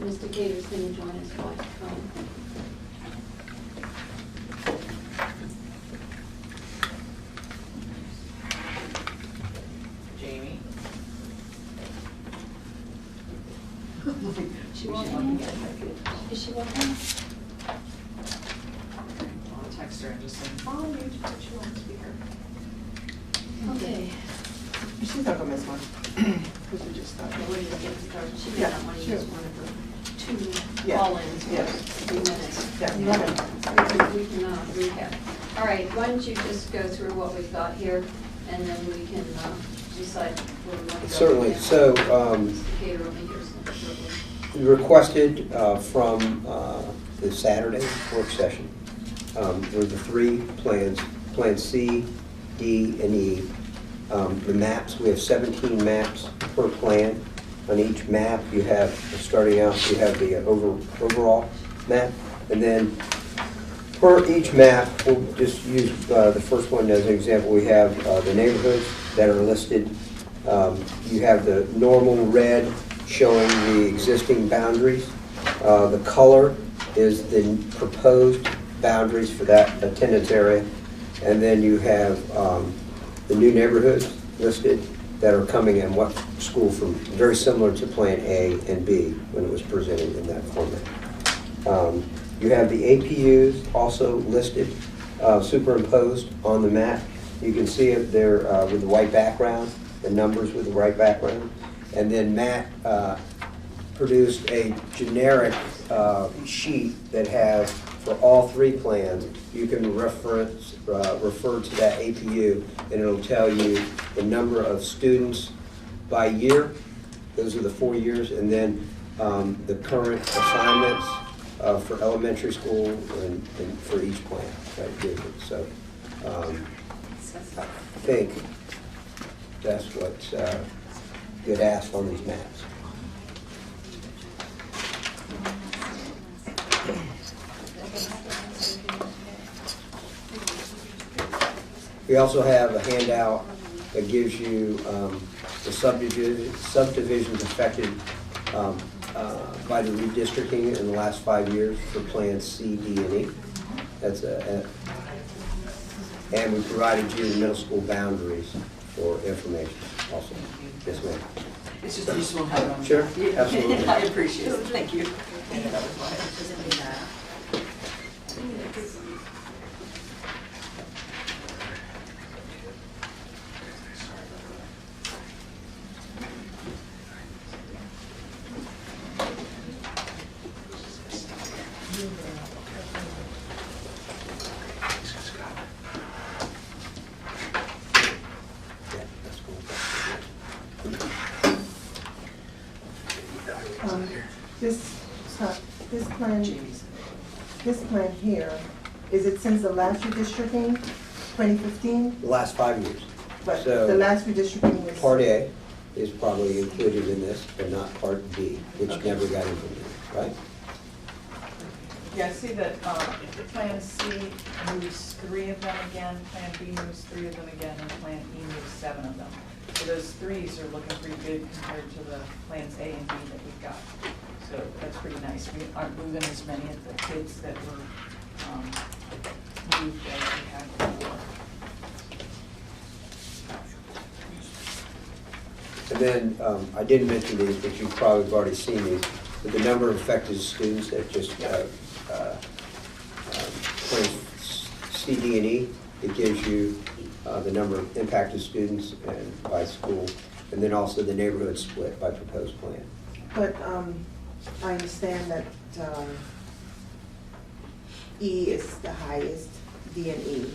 Mr. Gators going to join us by phone. Jamie? She won't in? Is she walking? I'll text her and just say, Mom, you put you on speaker. Okay. She's not gonna miss one. Because we just started. We're just getting started. She may Yeah, not want to sure. use one of her two Yeah. call-ins for Yeah. 3 minutes. Yeah. We can recap. All right, why don't you just go through what we've got here, and then we can decide where we want to go. Certainly. from So there. Mr. Gator will be here shortly. we requested from the Saturday work session were the 3 plans, Plan C, D, and E. The maps, we have 17 maps per plan. On each map, you have, starting out, you have the overall map, and then per each map, we'll just use the first one as an example. We have the neighborhoods that are listed. You have the normal red showing the existing boundaries. The color is the proposed boundaries for that attendance area. And then you have the new neighborhoods listed that are coming in what school from, very similar to Plan A and B when it was presented in that format. You have the APUs also listed, superimposed on the map. You can see it there with the white background, the numbers with the white background. And then Matt produced a generic sheet that has, for all 3 plans, you can refer to that APU, and it'll tell you the number of students by year. Those are the 4 years, and then the current assignments for elementary school and for each plan. Right? So I think that's what's good asked on these maps. We also have a handout that gives you the subdivisions affected by the redistricting in the last 5 years for Plans C, D, and E. That's and we provided you the middle school boundaries for information also. Yes, ma'am. It's just useful to have it on. Sure, Yeah. absolutely. I appreciate it, thank you. And that was why. Yeah, that's cool. This plan here, is it since the last redistricting, 2015? The last 5 years. But So- the last redistricting was... Part A is probably included in this, but not Part B, which Okay. never got implemented, right? Yeah, I see that Plan C moves 3 of them again, Plan B moves 3 of them again, and Plan E moves 7 of them. So those 3s are looking pretty good compared to the Plans A and B that we've got. So that's pretty nice. We aren't moving as many of the kids that were moved as we had before. And then, I didn't mention these, but you probably have already seen these, but the number of affected students that just, Plans C, D, and E, it gives you the number of impacted students and by school, and then also the neighborhood split by proposed plan. But I understand that E is the highest, D and E.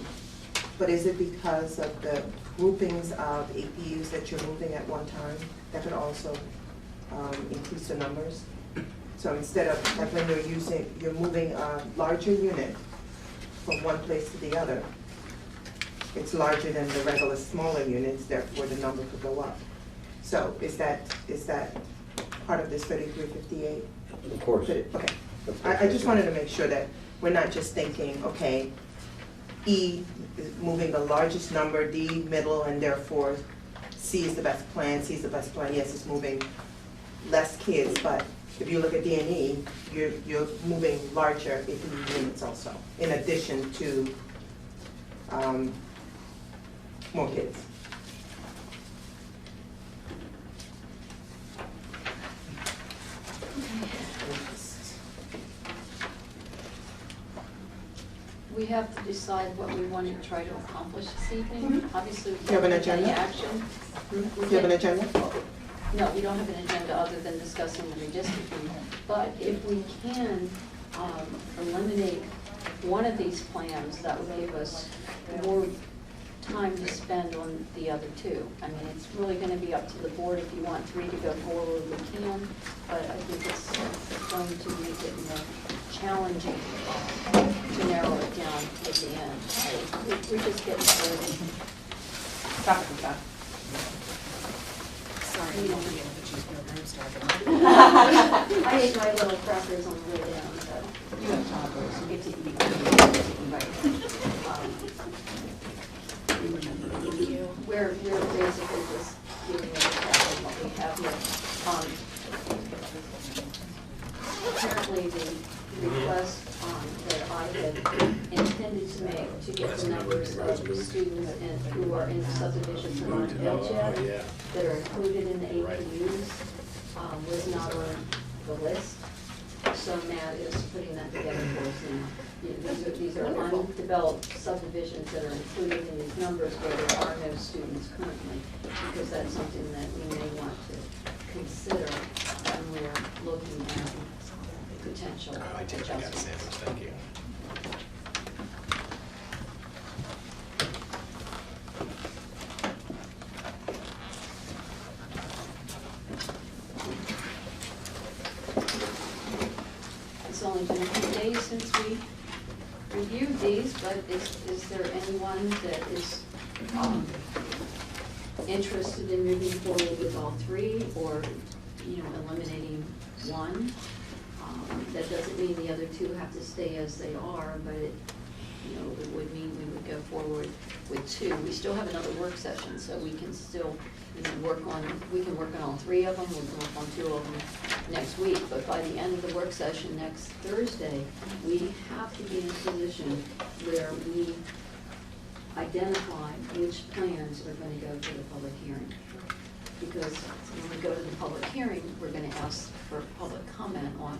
But is it because of the groupings of APUs that you're moving at one time that could also increase the numbers? So instead of, like when you're moving a larger unit from one place to the other, it's larger than the regular smaller units, therefore the number could go up. So is that part of this 3358? Of course. Okay. I just wanted to make sure that we're not just thinking, okay, E is moving the largest number, D middle, and therefore C is the best plan, C is the best plan. Yes, it's moving less kids, but if you look at D&E, you're moving larger APU units also, in addition to more kids. We have to decide what we want to try to accomplish this evening. Mhm. Obviously, we Do you have an can't take any agenda? action. Do you have an agenda? No, we don't have an agenda other than discussing the redistricting. But if we can eliminate one of these plans, that would give us more time to spend on the other two. I mean, it's really going to be up to the board. If you want 3 to go forward, we can. But I think it's going to make it more challenging to narrow it down at the end. We're just getting started. Stop it, Beth. Sorry, You you don't don't be able to choose your room starting. I ate my little crackers on the way down, so You have tacos. you get to eat. Right. Thank you. We're basically just giving you a recap of what we have here. Apparently, the request that I had intended to make to get the numbers of students who are in subdivisions that aren't built yet, that are included in the APUs, was not on the list. So Matt is putting that together for us now. These are undeveloped subdivisions that are included in these numbers where there are no students currently, because that's something that we may want to consider when we're looking at potential I take that adjustments. sandwich, thank you. It's only been a few days since we reviewed these, but is there anyone that is interested in moving forward with all 3, or, eliminating one? That doesn't mean the other 2 have to stay as they are, but it would mean we would go forward with 2. We still have another work session, so we can still, work on all 3 of them, we can work on 2 of them next week. But by the end of the work session next Thursday, we have to be in a position where we identify which plans are going to go to the public hearing. Because when we go to the public hearing, we're going to ask for public comment on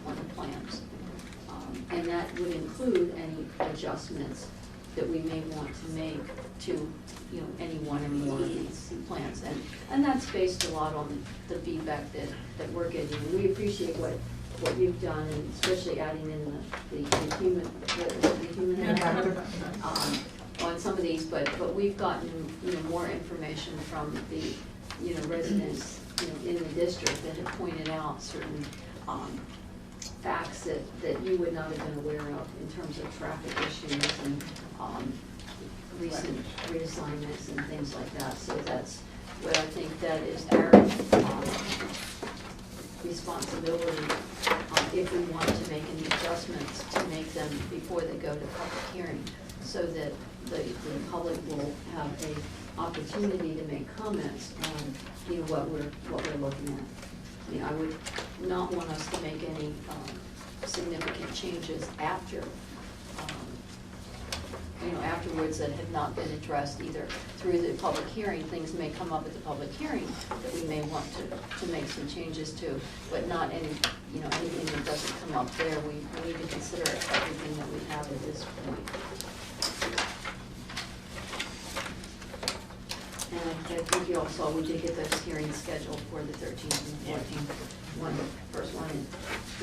the plans. And that would include any adjustments that we may want to make to, any one or more of these plans. And that's based a lot on the feedback that we're getting. And we appreciate what you've done, and especially adding in the human on some of these, but we've gotten, more information from the, residents, in the district that have pointed out certain facts that you would not have been aware of in terms of traffic issues and recent reassignments and things like that. So that's what I think that is our responsibility, if we want to make any adjustments, to make them before they go to public hearing, so that the public will have a opportunity to make comments on, what we're looking at. I would not want us to make any significant changes after, afterwards that have not been addressed either through the public hearing. Things may come up at the public hearing that we may want to make some changes to, but not any, anything that doesn't come up there. We need to consider everything that we have at this point. And I think you all saw, we did get those hearings scheduled for the 13th and 14th. First one in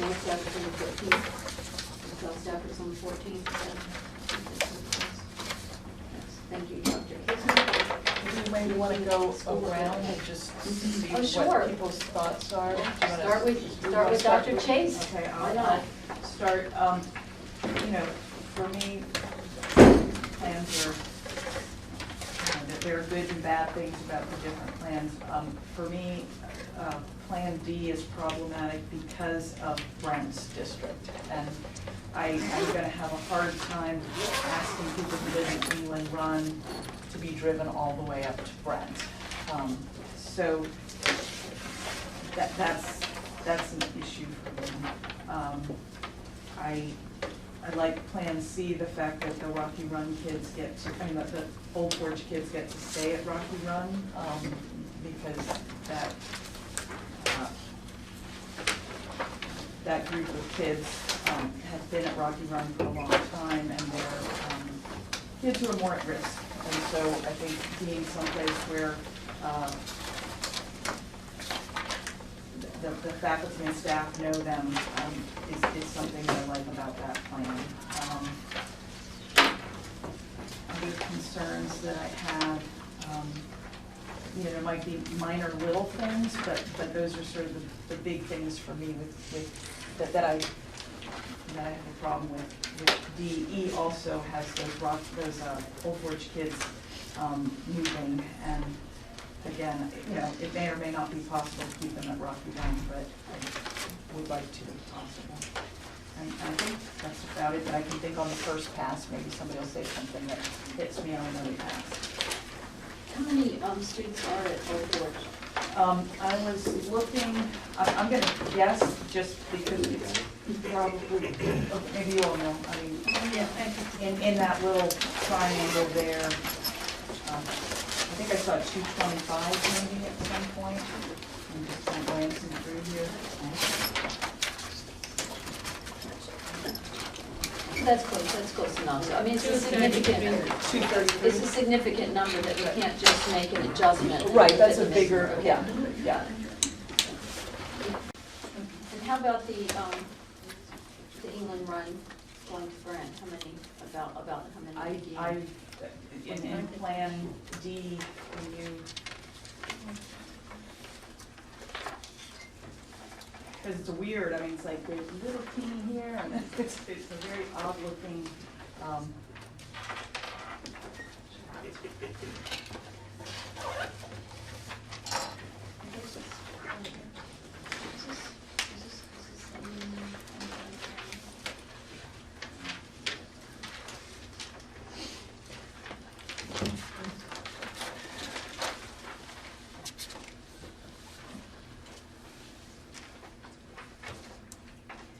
North Stafford's on the 14th, and South Stafford's on the 14th. Thank you, Dr. Kisner. You may want to go around and just see Oh, sure. what people's thoughts are. Do you wanna- Start with you wanna Dr. Chase. Okay, Why I'll not? start. For me, plans are, there are good and bad things about the different plans. For me, Plan D is problematic because of Brent's district. And I'm going to have a hard time asking people who live in England Run to be driven all the way up to Brent. So that's that's an issue for them. I like Plan C, the fact that the Rocky Run kids get to, I mean, the Old Forge kids get to stay at Rocky Run, because that group of kids have been at Rocky Run for a long time, and they're kids who are more at risk. And so I think being someplace where the faculty and staff know them is something that I like about that plan. Other concerns that I had, you know, there might be minor little things, but those are sort of the big things for me with that I have a problem with. DE also has those Old Forge kids moving, and again, you know, it may or may not be possible to keep them at Rocky Run, but I would like to if possible. And I think that's about it that I can think on the first pass. Maybe somebody will say something that hits me on another pass. How many streets are at Old Forge? I was looking, I'm gonna guess just because it's probably, maybe you all know, I mean, in that little triangle there, I think I saw 225 maybe at some point. I'm just kind of glancing through here. That's close enough. So, I mean, it's a significant, 233. it's a significant number that we can't just make an adjustment. Right, that's a Okay. bigger, yeah, yeah. And how about the England Run going to Brent? How many, about how many? do you- In Plan D, when you, because it's weird, I mean, it's like there's a little teeny here, and it's a very odd looking,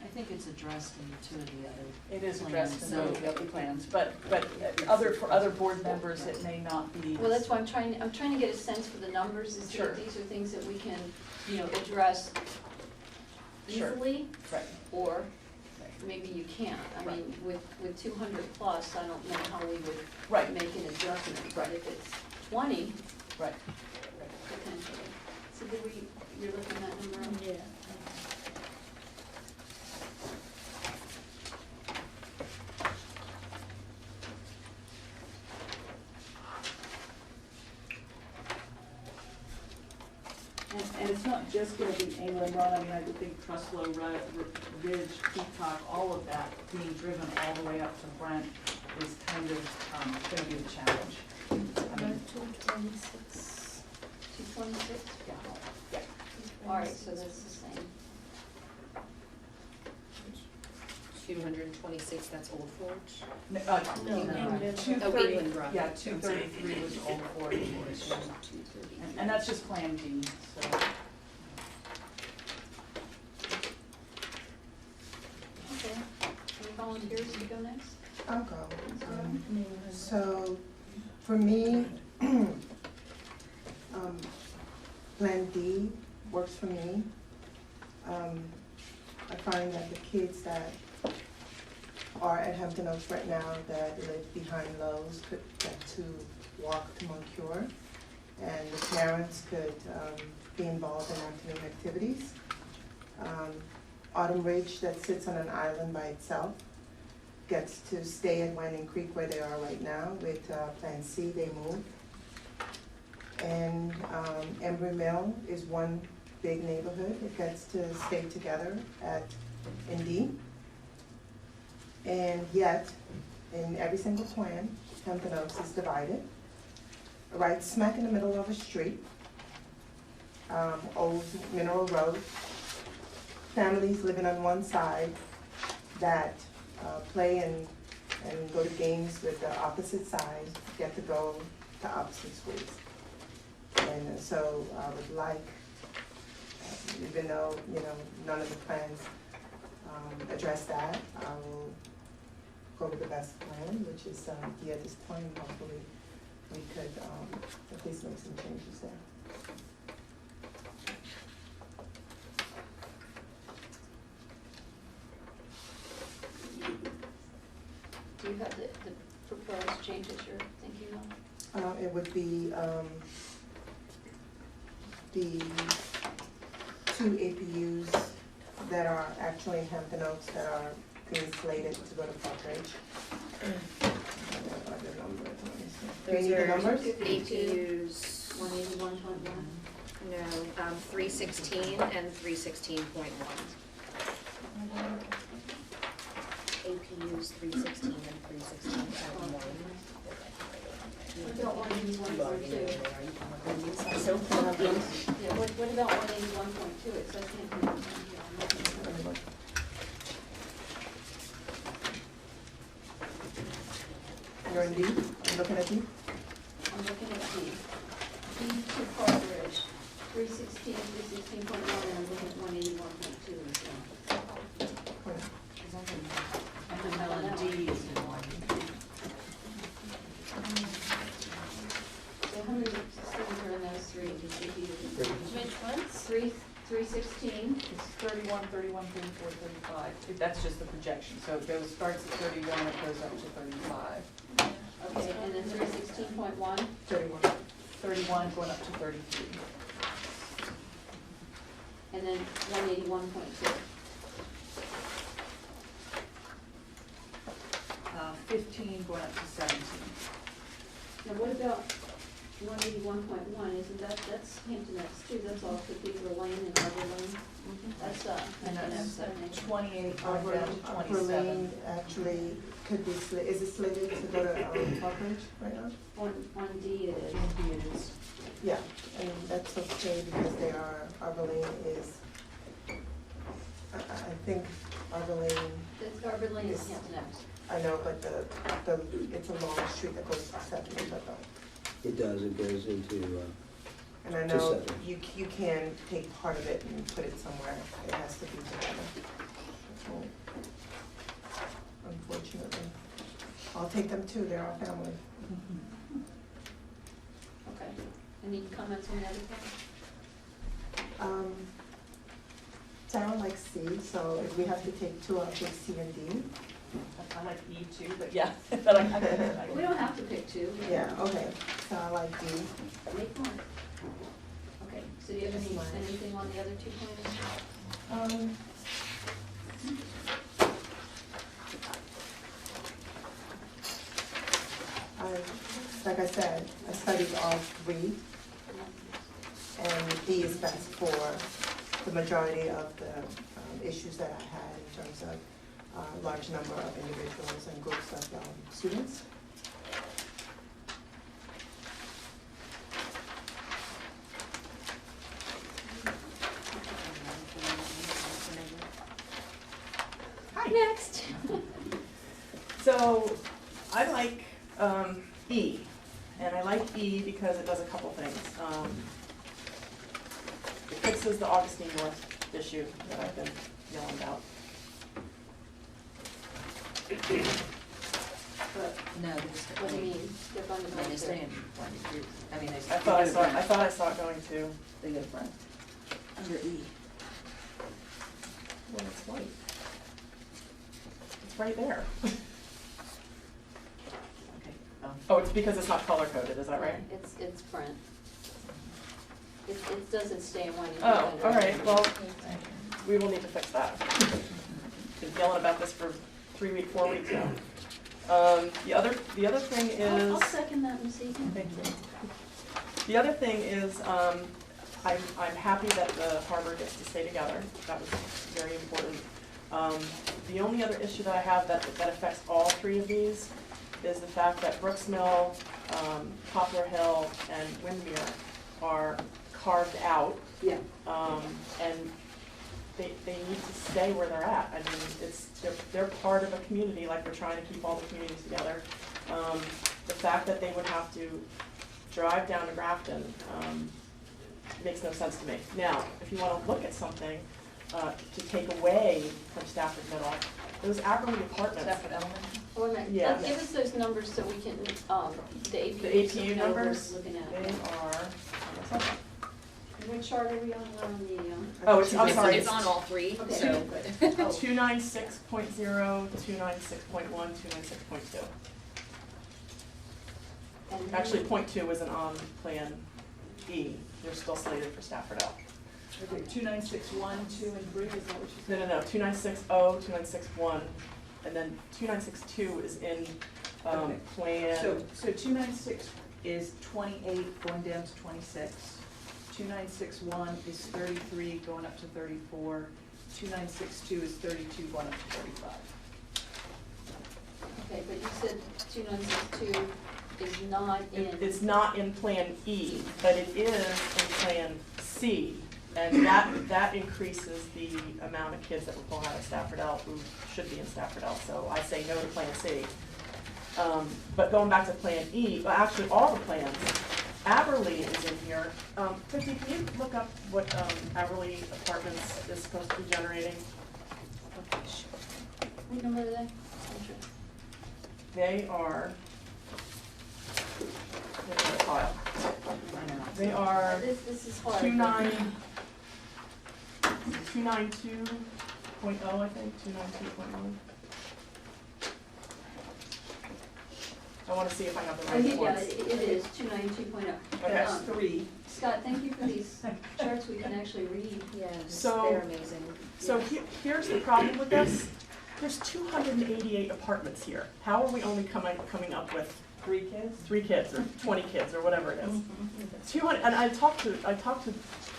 I think it's addressed in two of the other. it is addressed in plans, the other plans, but for other board members, it may not be. Well, that's why I'm trying to get a sense for the numbers, to see Sure. if these are things that we can, you know, address Sure. easily, Right. or maybe you can't. I mean, with 200 plus, I don't know how we would Right. make an adjustment, but if it's 20, Right. potentially. So you're looking at that number? Yeah. And it's not just gonna be England Run, I mean, I would think Truslow, Ridge, Peacock, all of that being driven all the way up to Brent is kind of, gonna be a challenge. I mean, 226. 226? yeah, yeah. All right, so that's the same. 226, that's Old Forge. No, No, no. 230, England Run. yeah, 233 was Old Forge, and that's just Plan D, so. Okay. Any volunteers to go next? I'll go. So, for me, Plan D works for me. I find that the kids that are at Hampton Oaks right now that live behind Lowe's could get to walk to Moncure, and the parents could be involved in afternoon activities. Autumn Ridge, that sits on an island by itself, gets to stay at Winding Creek where they are right now. With Plan C, they move. And Embry Mill is one big neighborhood. It gets to stay together at ND. And yet, in every single plan, Hampton Oaks is divided. Right smack in the middle of a street, Old Mineral Road. Families living on one side that play and go to games with the opposite side get to go to opposite schools. And so I would like even though, you know, none of the plans address that, I will go with the best plan, which is D at this point. Hopefully, we could at least make some changes there. Do you have the proposed changes you're thinking of? It would be the 2 APUs that are actually in Hampton Oaks that are being slated to go to Parkridge. What are the numbers? Do you need the numbers? APUs, 181.1? no, 316 and 316.1. APUs 316 and 316.1. What about 181.2? So, Yeah, what about 181.2? It says Hampton Oaks on here. I'm looking at it. Let me look. You're in D? I'm looking at D? I'm looking at D. D to Parkridge, 316, 316.1, and I'm looking at 181.2 as well. So how many students are in those three? which ones? 316. It's 31, 31, 34, 35. That's just the projection, so it goes, starts at 31, it goes up to 35. Okay, and then 316.1. 31. 31 going up to 33. And then 181.2. 15 going up to 17. Now what about 181.1? Isn't that's Hampton Oaks too? That's all Cathedral Lane and Arbor Lane. That's And Hampton Oaks, that's I think. 28 going Arbor down to Arbor 27. Lane actually could be, is it slated to go to Parkridge right now? On D it is. Maybe it is. Yeah, and that's okay because they are, Arbor Lane is, I think Arbor Lane, Arbor Lane is Hampton Oaks. I know, but it's a long street that goes to 7, but It does, it goes into, and I To know 7. you can take part of it and put it somewhere. It has to be together. So, unfortunately. I'll take them too, they're our family. Okay. Any comments on the other thing? Sarah likes C, so if we have to take 2, I'll take C and D. I like E too, but yeah. But I We don't have to pick two. Yeah, okay, so I like D. Make one. Okay, so do you have That's mine. anything on the other two plans? Like I said, I studied all 3, and D is best for the majority of the issues that I had in terms of large number of individuals and groups of students. Hi. Next. So I like E, and I like E because it does a couple things. It fixes the Augustine North issue that I've been yelling about. But No, what do you mean? They're going to They're go staying. to. I mean, I thought I saw it going to. They go front. Under E. Well, it's white. It's right there. Okay. Oh, it's because it's not color coded, is that right? It's print. It doesn't stay in white. Oh, all right, well, we will need to fix that. Been yelling about this for 4 weeks now. The other thing is. I'll second that, Ms. Egan. Thank you. The other thing is, I'm happy that the harbor gets to stay together. That was very important. The only other issue that I have that affects all 3 of these is the fact that Brooks Mill, Poplar Hill, and Windmere are carved out. Yeah. And they need to stay where they're at. I mean, they're part of a community, like we're trying to keep all the communities together. The fact that they would have to drive down to Grafton makes no sense to me. Now, if you wanna look at something, to take away from Stafford Middle, those Aberley apartments. Stafford Elementary? Wait a minute, Yeah. give us those numbers so we can, the APU. The so we APU know what we're numbers, Looking they at. are, Which chart are we on, we're on the, oh, it's, I'm It's- sorry, It's on all three, Okay. so. 296.0, 296.1, 296.2. and Actually, .2 isn't on Plan E, they're still slated for Stafford L. Okay, 2961, 2 and 3, is that what you said? No, 2960, 2961, and then 2962 is in Okay. Plan. So 296 is 28, going down to 26. 2961 is 33, going up to 34. 2962 is 32, going up to 35. okay, but you said 2962 is not in. It's not in Plan E, but it is in Plan C. And that increases the amount of kids that we're pulling out of Stafford L who should be in Stafford L, so I say no to Plan C. But going back to Plan E, well, actually, all the plans, Aberley is in here. Chrissy, can you look up what Aberley Apartments is supposed to be generating? What number are they? They are, look at the file. They are This is hard. 292.0, I think, 292.1. I want to see if I have the right Yeah, ones. it is 292.0. Okay. 3. Scott, thank you for these charts we can actually read. Yes, So- they're amazing. So here's the problem with this. There's 288 apartments here. How are we only coming up with 3 kids? 3 kids or 20 kids or whatever it is? 200, and I talked to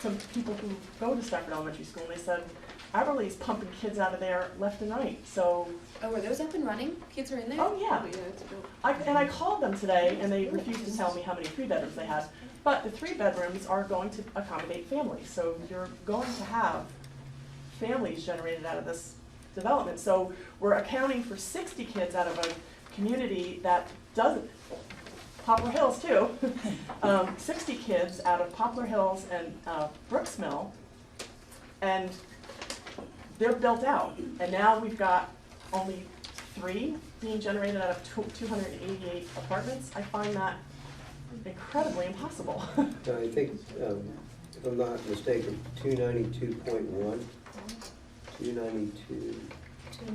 some people who go to Stafford Elementary School, and they said Aberley's pumping kids out of there left and right. So, Oh, are those up and running? Kids are in there? oh yeah. I called them today, and they refused to tell me how many 3-bedrooms they had. But the 3 bedrooms are going to accommodate families, so you're going to have families generated out of this development. So we're accounting for 60 kids out of a community that doesn't, Poplar Hills too, 60 kids out of Poplar Hills and Brooks Mill, and they're built out. And now we've got only 3 being generated out of 288 apartments. I find that incredibly impossible. So I think, if I'm not mistaken, 292.1,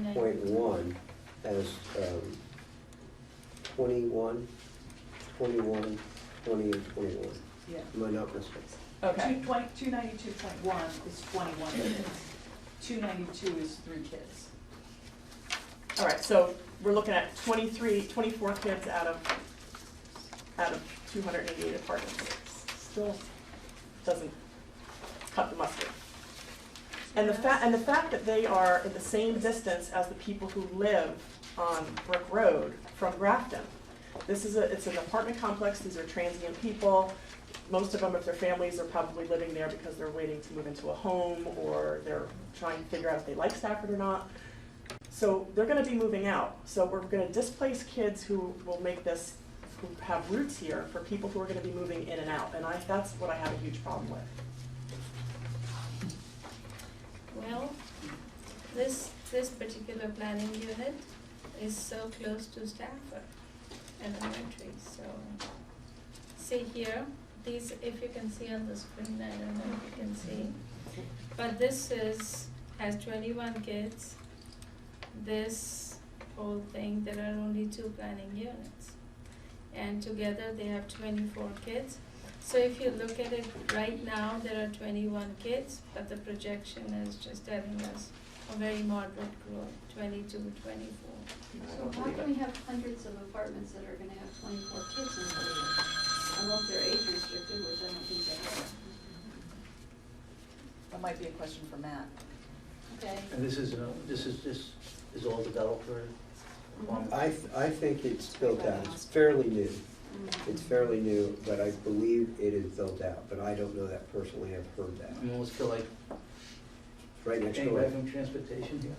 292.1 has 21, 21, 20, and 21. Yeah. Am I not mistaken? Okay. 292.1 is 21 kids. 292 is 3 kids. All right, so we're looking at 24 kids out of 288 apartments. Still doesn't cut the mustard. And the fact that they are in the same distance as the people who live on Brook Road from Grafton. It's an apartment complex, these are transient people. Most of them, if their families, are probably living there because they're waiting to move into a home, or they're trying to figure out if they like Stafford or not. So they're gonna be moving out. So we're gonna displace kids who will make this, who have roots here, for people who are gonna be moving in and out. And that's what I have a huge problem with. Well, this particular planning unit is so close to Stafford Elementary, so. See here, these, if you can see on the screen, I don't know if you can see. But this has 21 kids. This whole thing, there are only 2 planning units. And together they have 24 kids. So if you look at it right now, there are 21 kids, but the projection is just telling us a very moderate growth, 22, 24. So how can we have hundreds of apartments that are gonna have 24 kids in them? Unless they're age restricted, which I don't think they are. That might be a question for Matt. Okay. And this is all developer? I think it's built out, it's fairly new. It's fairly new, but I believe it is built out, but I don't know that personally, I've heard that. I almost feel like Right next any door. random transportation here,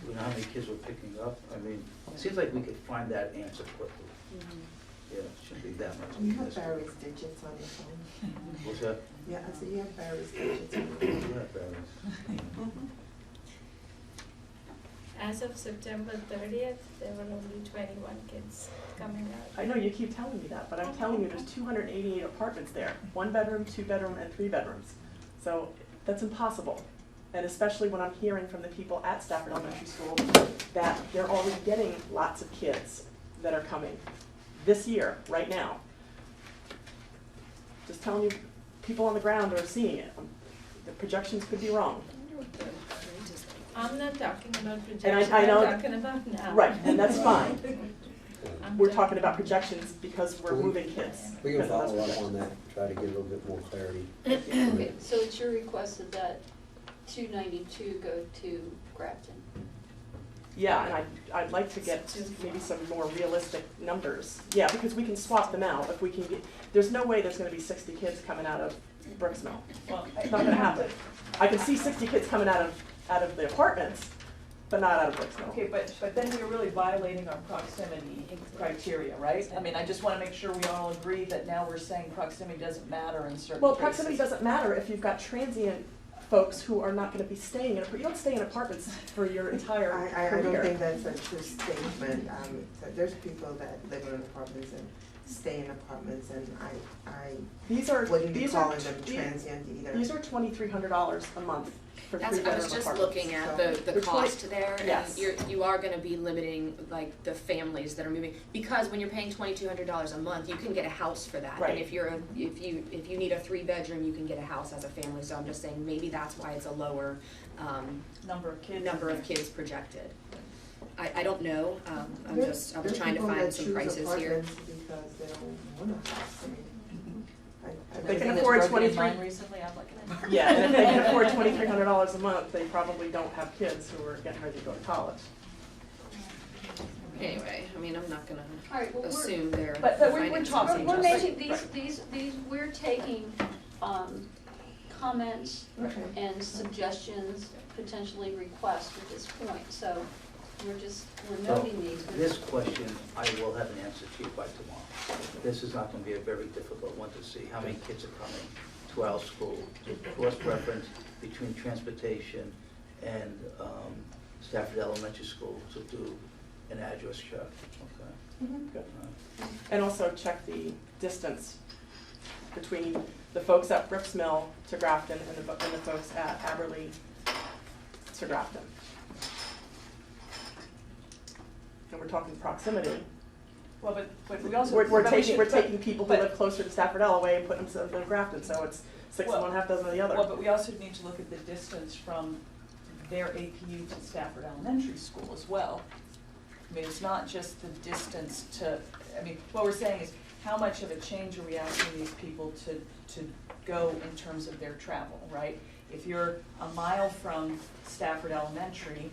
you know how many kids we're picking up? I mean, it seems like we could find that answer quickly. Yeah, shouldn't be that much. You have various digits on your phone. What's that? Yeah, I said you have various digits on your phone. Yeah, various. As of September 30th, there were only 21 kids coming out. I know you keep telling me that, but I'm telling you, there's 288 apartments there. 1 bedroom, 2 bedroom, and 3 bedrooms. So that's impossible. And especially when I'm hearing from the people at Stafford Elementary School that they're already getting lots of kids that are coming this year, right now. Just telling you, people on the ground are seeing it. The projections could be wrong. I'm not talking about And projections, I know- I'm talking about now. Right, and that's fine. I'm We're talking about projections because we're moving kids. We can because of those follow up on projections. that, try to get a little bit more clarity. Okay, so it's your request that that 292 go to Grafton? Yeah, and I'd like to get maybe some more realistic numbers. Yeah, because we can swap them out if we can get, there's no way there's gonna be 60 kids coming out of Brooks Mill. Well, It's not gonna happen. I can see 60 kids coming out of the apartments, but not out of Brooks Mill. okay, but then we're really violating our proximity criteria, right? I mean, I just wanna make sure we all agree that now we're saying proximity doesn't matter in certain Well, cases. proximity doesn't matter if you've got transient folks who are not gonna be staying in, you don't stay in apartments for your entire I career. don't think that's a true statement. There's people that live in apartments and stay in apartments, and I These are, wouldn't be these are, calling them transient either. these are $2,300 a month for That's, I three-bedroom was just apartments. looking at So- the Which cost there, yes. and you are gonna be limiting, like, the families that are moving, because when you're paying $2,200 a month, you can get a house for that. Right. And if you need a 3-bedroom, you can get a house as a family, so I'm just saying, maybe that's why it's a lower, Number of kids. number of kids projected. I don't know, I'm There's just trying to people find that some choose prices here. apartments because they don't want a house. I mean, They can Everything afford that's broken in 23 mine recently, I'm looking at. Yeah, and if they can afford $2,300 a month, they probably don't have kids who are getting ready to go to college. Anyway, I mean, I'm not gonna All right, well, assume they're But we're finances talking- and We're just- making, these, we're taking, comments Okay. and suggestions, potentially requests at this point, so we're So, noting these. this question, I will have an answer to you by tomorrow. This is not gonna be a very difficult one to see, how many kids are coming to our school, to cross-reference between transportation and Stafford Elementary School to do an address check, okay? Good. And also check the distance between the folks at Brooks Mill to Grafton and the folks at Aberley to Grafton. And we're talking proximity. Well, but we also. We're but we taking, should- we're but- taking people who but- live closer to Stafford Alloway and putting them in Grafton, so it's 6 of one, half dozen of the other. Well, but we also need to look at the distance from their APU to Stafford Elementary School as well. I mean, it's not just the distance to, I mean, what we're saying is, how much of a change are we asking these people to go in terms of their travel, right? If you're a mile from Stafford Elementary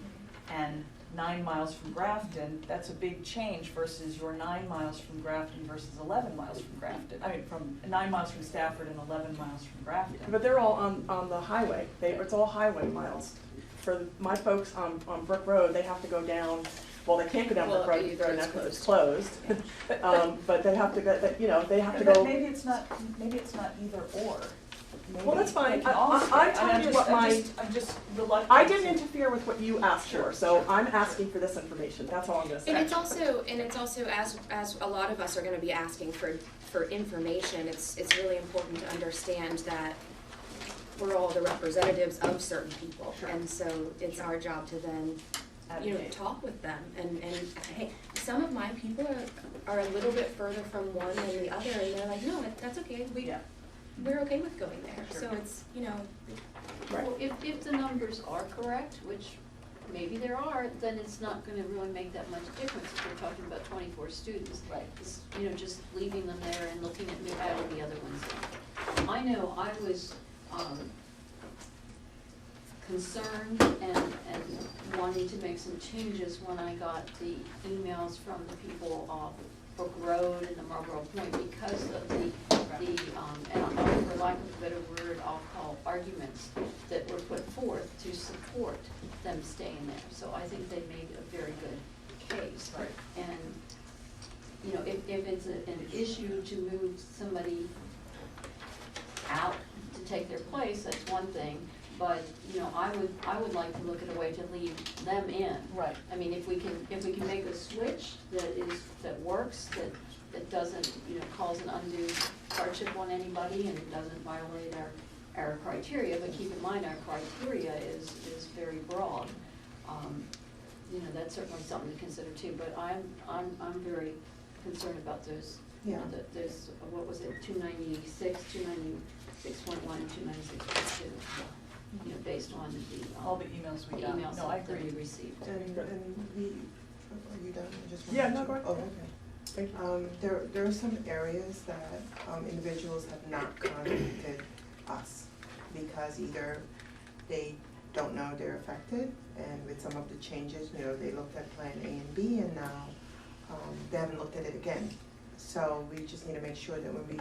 and 9 miles from Grafton, that's a big change versus your 9 miles from Grafton versus 11 miles from Grafton. I mean, from 9 miles from Stafford and 11 miles from Grafton. But they're all on the highway, it's all highway miles. For my folks on Brook Road, they have to go down, well, they can't go down Brook Well, Road either now it's because it's closed. But- But they have to go, they have to But go. maybe it's not either or. Well, that's fine. Maybe they can all stay. I'm I mean, telling you what I'm just reluctant. I didn't to- interfere with what you asked for, so I'm asking for this information, that's all I'm gonna say. And it's also as a lot of us are gonna be asking for information, it's really important to understand that we're all the representatives of certain people. Sure. And so it's our job to then, Advocate. talk with them. And hey, some of my people are a little bit further from one than the other, and they're like, no, that's okay, Yeah. we're okay with going there. Sure. So it's, Right. Well, if the numbers are correct, which maybe there are, then it's not gonna really make that much difference if we're talking about 24 students. Right. It's, just leaving them there and looking at maybe adding the other ones in. I know I was, concerned and wanting to make some changes when I got the emails from the people off Brook Road and the Marlboro Point because of the and for lack of a better word, I'll call arguments that were put forth to support them staying there. So I think they made a very good case. Right. And you know, if it's an issue to move somebody out to take their place, that's one thing. But, you know, I would like to look at a way to leave them in. Right. I mean, if we can make a switch that works, that doesn't, you know, cause an undue hardship on anybody and doesn't violate our criteria, but keep in mind, our criteria is very broad. You know, that's certainly something to consider too, but I'm very concerned about those, you know, Yeah. there's, what was it, 296, 296.1, and 296.2, you know, based on the. All the emails we got. emails No, I that we agree. received. And we, are you done? I just wanted Yeah, no, to- go ahead. Oh, okay. Thank you. There are some areas that individuals have not contacted us because either they don't know they're affected, and with some of the changes, you know, they looked at Plan A and B, and now they haven't looked at it again. So we just need to make sure that when we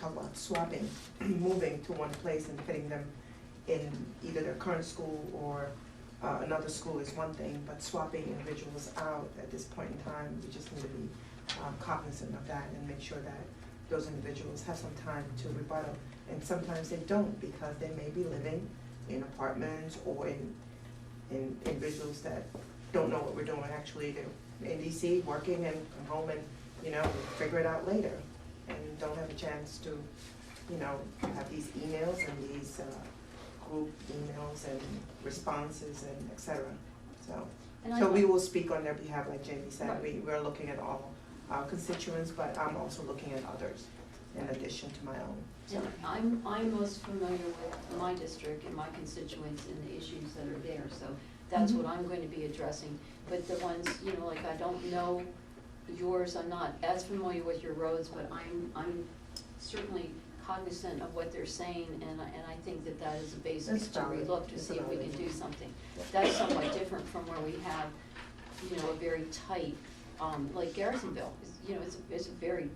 talk about swapping, moving to one place and fitting them in either their current school or another school is one thing, but swapping individuals out at this point in time, we just need to be cognizant of that and make sure that those individuals have some time to rebuttal. And sometimes they don't, because they may be living in apartments or in individuals that don't know what we're doing. Actually, they're in DC working and come home and, you know, figure it out later, and don't have a chance to, you know, have these emails and these group emails and responses and et cetera. And I So we thought- will speak on their behalf, like Jamie said. Right. We're looking at all our constituents, but I'm also looking at others in addition to my own. And I'm most familiar with my district and my constituents and the issues that are there, so that's what I'm going to be addressing. But the ones, you know, like I don't know yours, I'm not as familiar with your roads, but I'm certainly cognizant of what they're saying, and I think that is a basis It's to valid. relook to It's see if we can valid. do something. That's somewhat different from where we have, you know, a very tight, like Garrisonville, you know, it's a very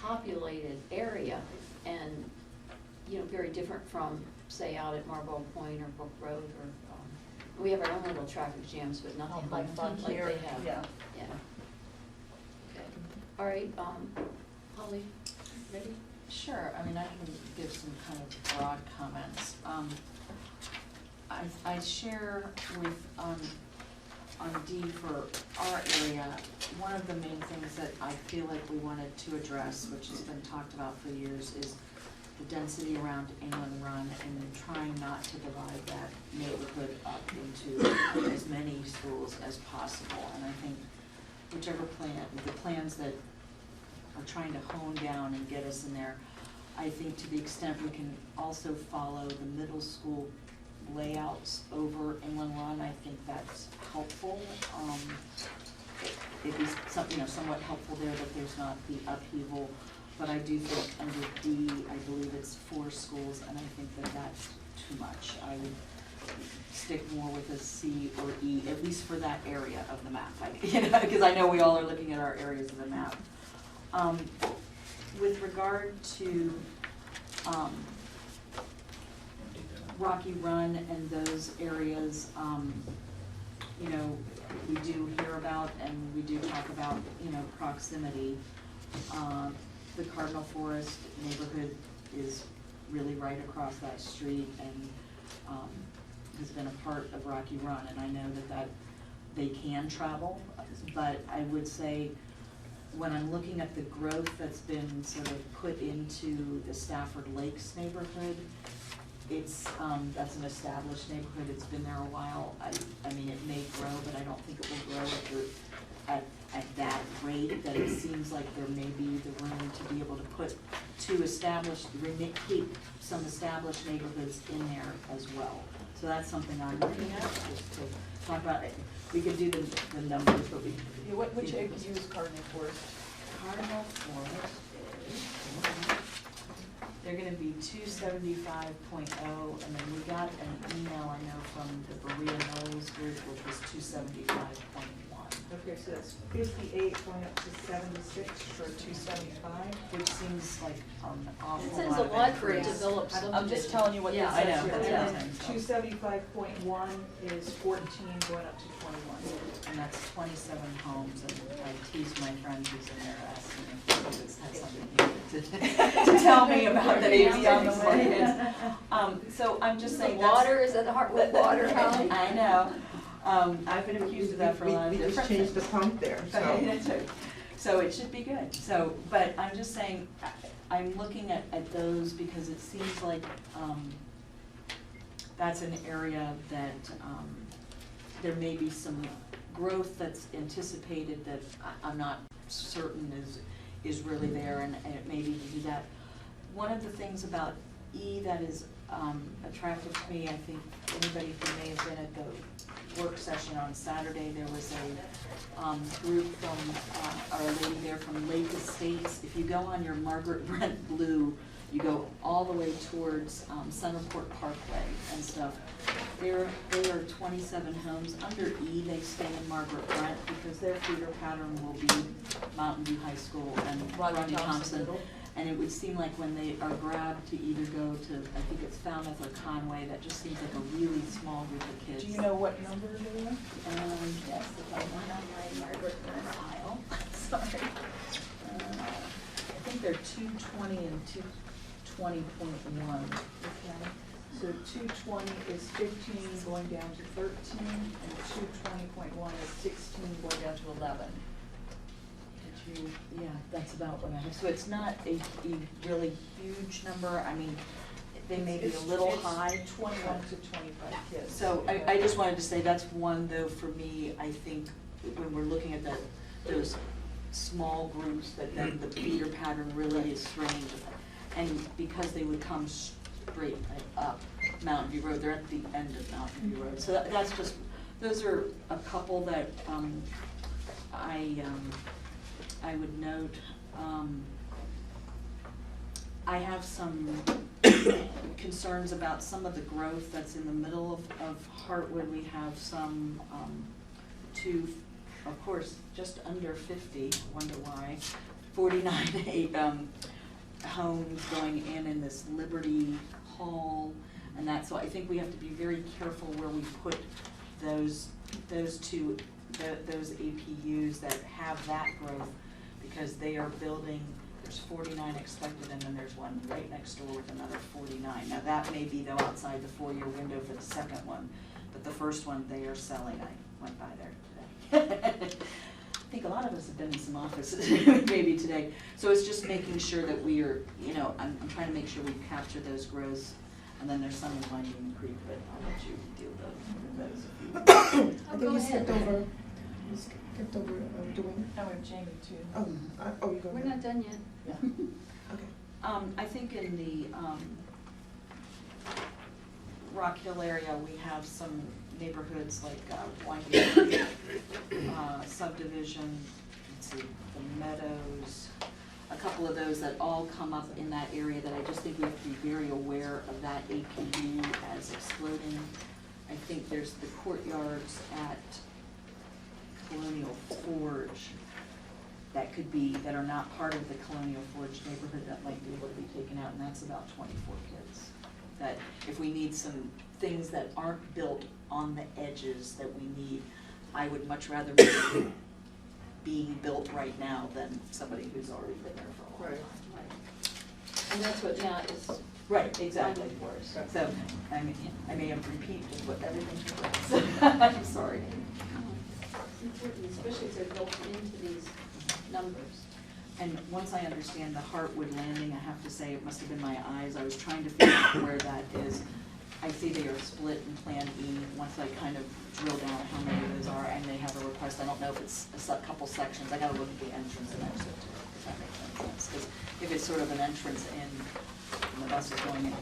populated area, and, you know, very different from, say, out at Marlboro Point or Brook Road, or, we have our own little traffic jams, but nothing like they have. Yeah. Yeah. Okay, all right, Holly, ready? Sure, I mean, I can give some kind of broad comments. I share with, on D for our area, one of the main things that I feel like we wanted to address, which has been talked about for years, is the density around England Run and trying not to divide that neighborhood up into as many schools as possible. And I think whichever plan, the plans that are trying to hone down and get us in there, I think to the extent we can also follow the middle school layouts over England Run, I think that's helpful. It'd be somewhat helpful there that there's not the upheaval, but I do think under D, I believe it's 4 schools, and I think that that's too much. I would stick more with a C or E, at least for that area of the map, because I know we all are looking at our areas of the map. With regard to Rocky Run and those areas, you know, we do hear about and we do talk about, you know, proximity. The Cardinal Forest neighborhood is really right across that street and has been a part of Rocky Run, and I know that they can travel, but I would say when I'm looking at the growth that's been sort of put into the Stafford Lakes neighborhood, it's, that's an established neighborhood, it's been there a while. I mean, it may grow, but I don't think it will grow at that rate, that it seems like there may be the room to be able to put keep some established neighborhoods in there as well. So that's something I'm looking at, just to talk about it. We could do the numbers, but we. Which APUs Cardinal Forest? Cardinal Forest is, they're gonna be 275.0, and then we got an email, I know, from the Berea Knowles group, which was 275.1. Okay, so that's 58 going up to 76 for 275. which seems like an awful It lot says a of lot for a increase. developed I'm subdivision. just telling you what this Yeah, says I know, here. and Yeah. then 275.1 is 14 going up to 21. And that's 27 homes, and I teased my friend who's in there asking if he had something to tell me about the baby on the way. So I'm just saying that's. Water, is that the Hartwood water, Holly? I know. I've been accused of that for a lot of We different just things. changed the pump there, so. So it should be good. So, but I'm just saying, I'm looking at those because it seems like, that's an area that, there may be some growth that's anticipated that I'm not certain is really there, and it may be to do that. One of the things about E that is attractive to me, I think anybody who may have been at the work session on Saturday, there was a group from, or a lady there from Lake Estates. If you go on your Margaret Brent Blue, you go all the way towards Centerport Parkway and stuff. There are 27 homes. Under E, they stay in Margaret Brent because their feeder pattern will be Mountain View High School and Rodney Thompson. And it would seem like when they are grabbed to either go to, I think it's Falmouth or Conway, that just seems like a really small group of kids. Do you know what number they are? Yes, if I went on my Margaret Brent file, sorry. I think they're 220 and 220.1. Okay. So 220 is 15 going down to 13, and 220.1 is 16 going down to 11. Yeah, that's about what I have. So it's not a really huge number. I mean, they may be a little high. It's 21 to 25 kids. So I just wanted to say that's one, though, for me, I think when we're looking at those small groups, that then the feeder pattern really is strange. And because they would come straight up Mountain View Road, they're at the end of Mountain View Road. So that's just, those are a couple that I would note. I have some concerns about some of the growth that's in the middle of Hartwood. We have some of course, just under 50, wonder why, 49 homes going in this Liberty Hall, and that, so I think we have to be very careful where we put those APUs that have that growth, because they are building, there's 49 expected, and then there's one right next door with another 49. Now that may be though outside the 4-year window for the second one, but the first one they are selling. I went by there today. I think a lot of us have been in some offices maybe today. So it's just making sure that we are, I'm trying to make sure we capture those growths, and then there's some in Winding Creek, but I'll let you deal with those. I think you skipped over doing. Now we have Jamie too. Oh, you're going. We're not done yet. Yeah. Okay. I think in the Rock Hill area, we have some neighborhoods like Winding Creek subdivision, let's see, the Meadows, a couple of those that all come up in that area that I just think we have to be very aware of that APU as exploding. I think there's the courtyards at Colonial Forge that are not part of the Colonial Forge neighborhood that might be able to be taken out, and that's about 24 kids. That if we need some things that aren't built on the edges that we need, I would much rather be being built right now than somebody who's already been there for a long time. And that's what Matt is. Right, exactly. For us. So, I may have repeated just what everything you said. I'm sorry. It's important, especially if they're built into these numbers. And once I understand the Hartwood Landing, I have to say, it must have been my eyes, I was trying to figure out where that is. I see they are split in Plan E. Once I kind of drill down how many of those are, and they have a request, I don't know if it's a couple sections, I gotta look at the entrance and exit to it, if that makes any sense. Because if it's sort of an entrance in, and the bus is going in,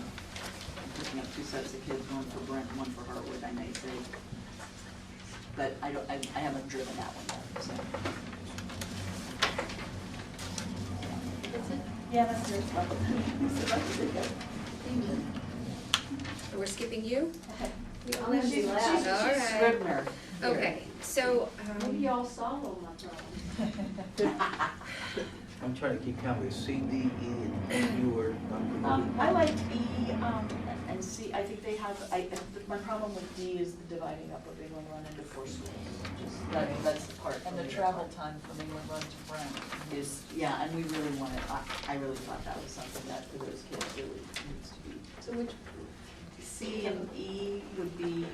picking up 2 sets of kids, one for Brent and one for Hartwood, I may say. But I haven't driven that one yet, so. That's it? Yeah, that's it. Thank you. We're skipping you? We all have to be last. She's All right. Scribner. Okay, so, Maybe y'all solve my problem. I'm trying to keep count with C, D, E, and you were. I liked E, and C. I think they have, my problem with D is the dividing up of England Run into 4 schools. That's the part. And the travel time from England Run to Brent. Is, yeah, and we really wanted, I really thought that was something that for those kids really needs to be. So which, C and E would be,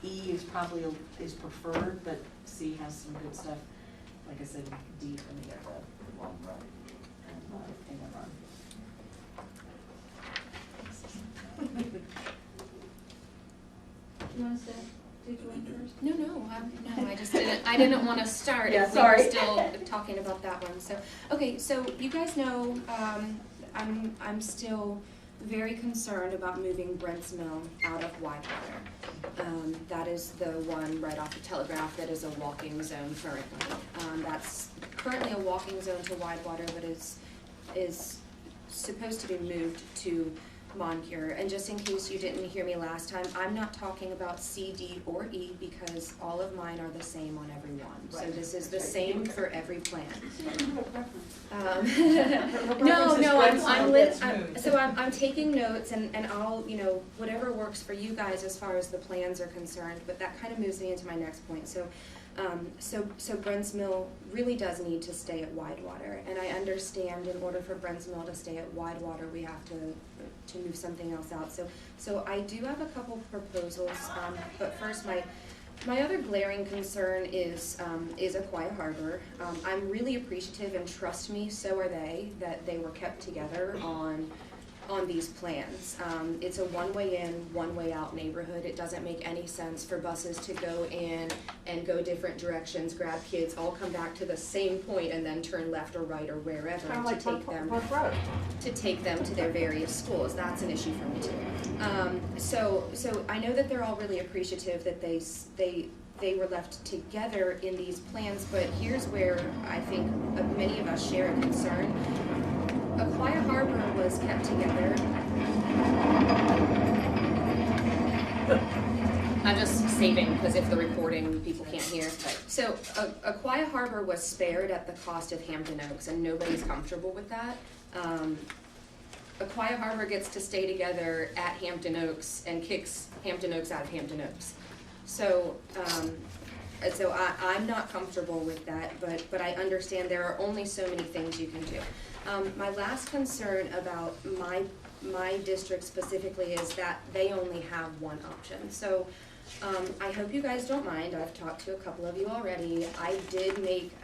E is probably, is preferred, but C has some good stuff. Like I said, D for me are the long run and England Run. you want to say, did you want first? no, I didn't want to start Yeah, if we were sorry. still talking about that one. So, okay, so you guys know, I'm still very concerned about moving Brent's Mill out of Widewater. That is the one right off the Telegraph that is a walking zone currently. That's currently a walking zone to Widewater, but is supposed to be moved to Moncure. And just in case you didn't hear me last time, I'm not talking about C, D, or E because all of mine are the same on every one. So Right. this is the same for every plan. So you have a preference. I'm taking notes and I'll, whatever works for you guys as far as the plans are concerned, but that kind of moves me into my next point. So Brent's Mill really does need to stay at Widewater, and I understand in order for Brent's Mill to stay at Widewater, we have to move something else out. So I do have a couple proposals, but first my other glaring concern is Aquia Harbor. I'm really appreciative, and trust me, so are they, that they were kept together on these plans. It's a one-way in, one-way out neighborhood. It doesn't make any sense for buses to go in and go different directions, grab kids, all come back to the same point and then turn left or right or wherever Kind of like Park Road. to take them to their various schools. That's an issue for me too. So I know that they're all really appreciative that they were left together in these plans, but here's where I think many of us share a concern. Aquia Harbor was kept together. I'm just saving because if the recording, people can't hear. So Aquia Harbor was spared at the cost of Hampton Oaks, and nobody's comfortable with that. Aquia Harbor gets to stay together at Hampton Oaks and kicks Hampton Oaks out of Hampton Oaks. So I'm not comfortable with that, but I understand there are only so many things you can do. My last concern about my district specifically is that they only have one option. So I hope you guys don't mind. I've talked to a couple of you already. I did make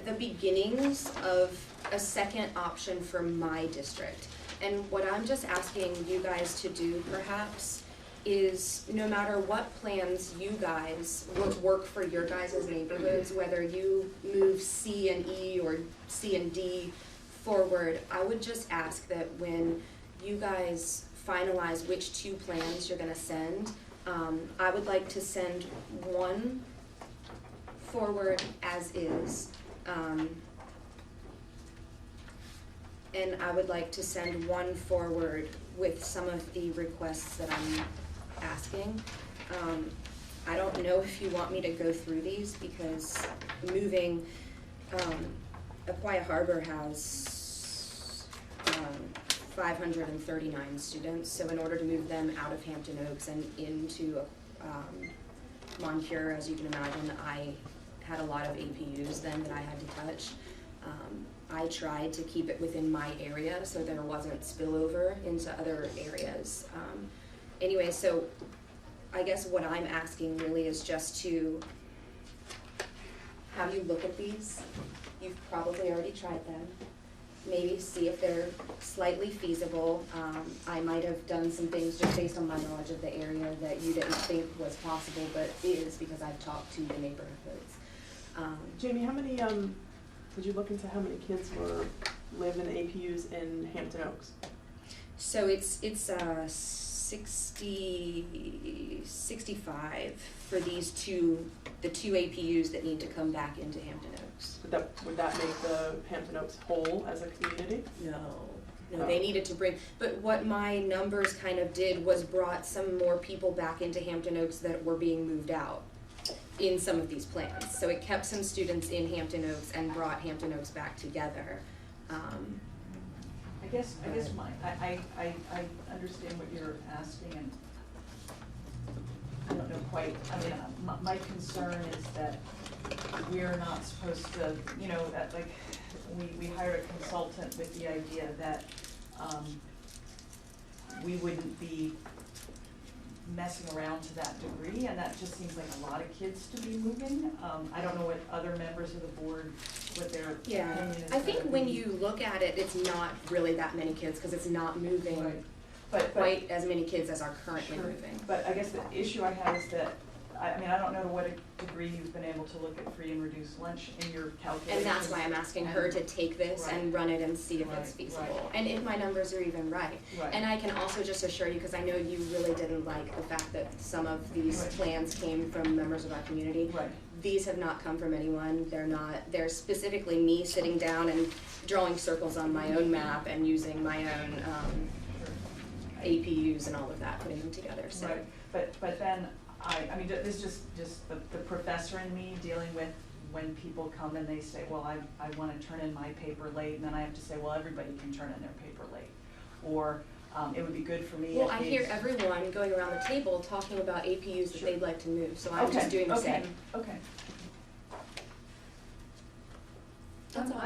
the beginnings of a second option for my district. And what I'm just asking you guys to do perhaps is no matter what plans you guys would work for your guys' neighborhoods, whether you move C and E or C and D forward, I would just ask that when you guys finalize which 2 plans you're gonna send, I would like to send one forward as is, and I would like to send one forward with some of the requests that I'm asking. I don't know if you want me to go through these because moving, Aquia Harbor has 539 students, so in order to move them out of Hampton Oaks and into Moncure, as you can imagine, I had a lot of APUs then that I had to touch. I tried to keep it within my area so there wasn't spillover into other areas. Anyway, so I guess what I'm asking really is just to have you look at these. You've probably already tried them. Maybe see if they're slightly feasible. I might have done some things just based on my knowledge of the area that you didn't think was possible, but is because I've talked to the neighborhoods. Jamie, how many, did you look into how many kids live in APUs in Hampton Oaks? So it's 65 for the 2 APUs that need to come back into Hampton Oaks. Would that make the Hampton Oaks whole as a community? No, No, they needed to bring, but what my numbers kind of did was brought some more people back into Hampton Oaks that were being moved out in some of these plans. So it kept some students in Hampton Oaks and brought Hampton Oaks back together. I guess I understand what you're asking, and I don't know quite, I mean, my concern is that we're not supposed to, you know, that, like, we hired a consultant with the idea that, we wouldn't be messing around to that degree, and that just seems like a lot of kids to be moving. I don't know what other members of the board, what their opinion is. I think when you look at it, it's not really that many kids, because it's not moving Right. But quite as many kids as are currently Sure. moving. But I guess the issue I have is that, I mean, I don't know to what degree you've been able to look at free and reduced lunch in your calculations. And that's why I'm asking her to take this and run it and see if it's Right, feasible, right. and if my numbers are even right. Right. And I can also just assure you, because I know you really didn't like the fact that some of these Right. plans came from members of our community. Right. These have not come from anyone, they're specifically me sitting down and drawing circles on my own map and using my own, APUs and all of that, putting them together, so. Right, but then, I mean, this is just the professor in me dealing with when people come and they say, well, I wanna turn in my paper late, and then I have to say, well, everybody can turn in their paper late. Or, it would be good for me Well, if I hear these- everyone going around the table talking about APUs that Sure. they'd like to move, so I'm just doing the same. Okay. That's all.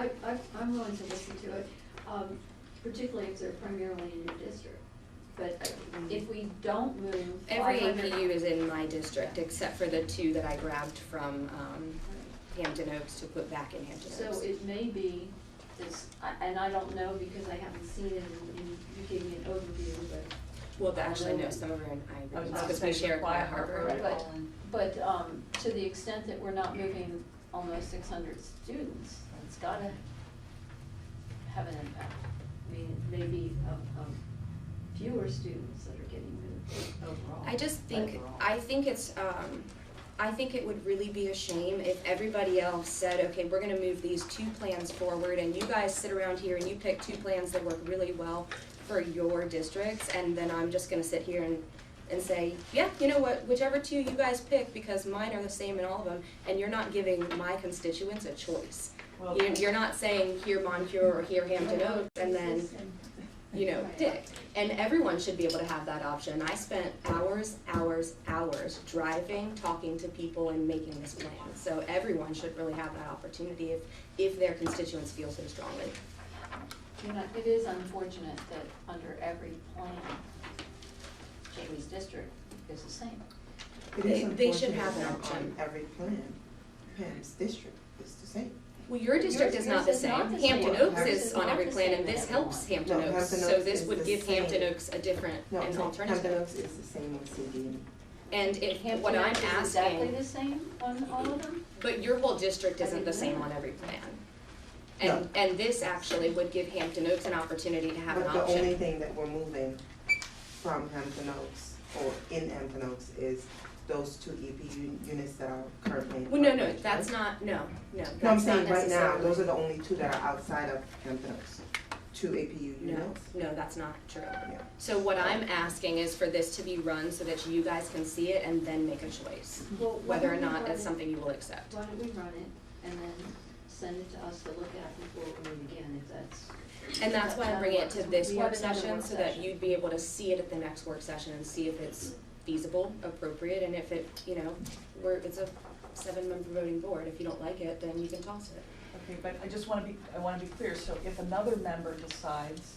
I'm willing to listen to it, particularly if they're primarily in your district. But if we don't move Every 500 APU is in my district, except for the two that I grabbed from, Hampton Oaks to put back in Hampton Oaks. So it may be this, and I don't know because I haven't seen it, and you gave me an overview, but. Well, actually, no, some of them are in I was Ivy, about to because say we share Quiet Quiet Harbor. Harbor, But- Colin. But, to the extent that we're not moving almost 600 students, it's gotta have an impact. I mean, it may be fewer students that are getting moved overall. I just think, overall. I think it would really be a shame if everybody else said, okay, we're gonna move these two plans forward, and you guys sit around here and you pick two plans that work really well for your districts, and then I'm just gonna sit here and say, yeah, you know what, whichever two you guys pick, because mine are the same in all of them, and you're not giving my constituents a choice. Well, You're not saying here Moncure or here Hampton Oaks, and then, you know, Dick. And everyone should be able to have that option. I spent hours driving, talking to people and making this plan. So everyone should really have that opportunity if their constituents feel so strongly. You know, it is unfortunate that under every plan, Jamie's district is the same. It is They should unfortunate have an that option. on every plan, Pam's district is the same. Well, your district is not the Yours is not same. the same. Hampton Yours Oaks is is on not every the plan, same and this as helps Hampton No, Oaks. Hampton So Oaks this is would the give same. Hampton Oaks a different, No, an Hampton alternative. Oaks is the same on CD. And if, Hampton what I'm Oaks is exactly asking, the same on all of them? but your whole district I isn't the didn't same know. on every plan. No. And this actually would give Hampton Oaks an opportunity to have an But the only option. thing that we're moving from Hampton Oaks, or in Hampton Oaks, is those two EPU units that are currently in. Well, no, operation, that's right? not, no, No, I'm that's not saying right now, necessarily. those are the only two that are outside of Hampton Oaks, two APU No, units. no, that's not true. Yeah. So what I'm asking is for this to be run so that you guys can see it and then make a choice, Well, why whether or don't we not run it's it- something you will accept. Why don't we run it and then send it to us to look at before we meet again, if that's. And that's why I'm bringing it to this We work have another session, work so that session. you'd be able to see it at the next work session and see if it's feasible, appropriate, and if it, you know, it's a 7-member voting board. If you don't like it, then you can toss it. Okay, but I wanna be clear, so if another member decides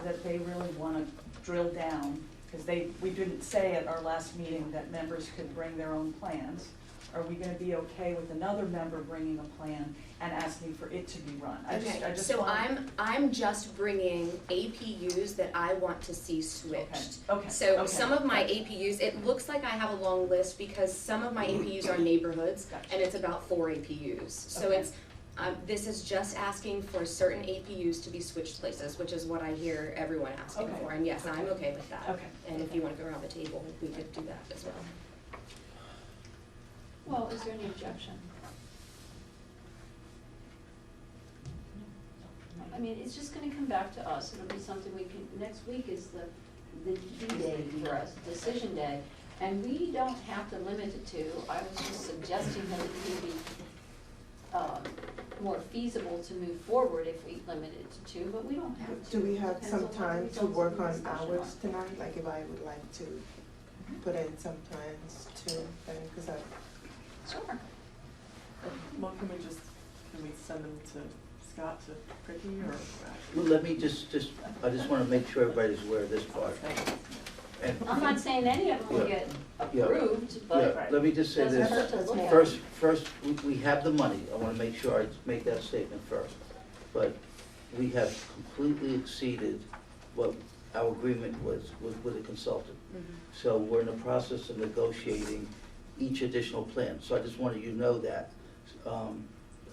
that they really wanna drill down, because we didn't say at our last meeting that members could bring their own plans, are we gonna be okay with another member bringing a plan and asking for it to be run? I just So want- I'm just bringing APUs that I want to see switched. Okay, So okay, some of my gotcha. APUs, it looks like I have a long list because some of my APUs are neighborhoods Gotcha. and it's about 4 APUs. So Okay. it's, this is just asking for certain APUs to be switched places, which is what I hear everyone asking Okay. for. And yes, I'm okay with that. Okay. And if you wanna go around the table, we could do that as well. Well, is there any objection? I mean, it's just gonna come back to us, it'll be something we can, next week is the D-Day for us, decision day, and we don't have to limit it to, I was just suggesting that it could be, more feasible to move forward if we limit it to 2, but we don't have to. Do we have Depends some on what the time to results of work the on discussion hours are. tonight? Like if I would like to put in some plans too, because I, Sure. Well, can we send them to Scott to Pricky or? Well, let me I just wanna make sure everybody's aware of this part. And- I'm not saying any of them will Yeah. get Yeah. approved, Yeah, but let me just say doesn't this. hurt to look at First, it. we have the money. I wanna make sure I make that statement first. But we have completely exceeded what our agreement was with the consultant. So we're in the process of negotiating each additional plan. So I just wanted you to know that.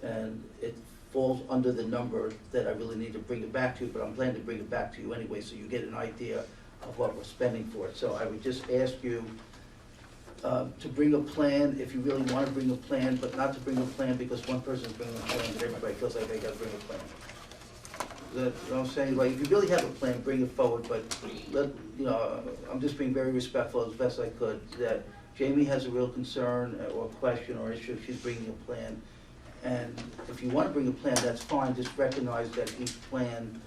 And it falls under the number that I really need to bring it back to you, but I'm planning to bring it back to you anyway, so you get an idea of what we're spending for it. So I would just ask you to bring a plan, if you really want to bring a plan, but not to bring a plan because one person's bringing a plan, but everybody feels like they gotta bring a plan. You know what I'm saying? Like, if you really have a plan, bring it forward, but I'm just being very respectful as best I could, that Jamie has a real concern or question or issue, she's bringing a plan. And if you want to bring a plan, that's fine, just recognize that each plan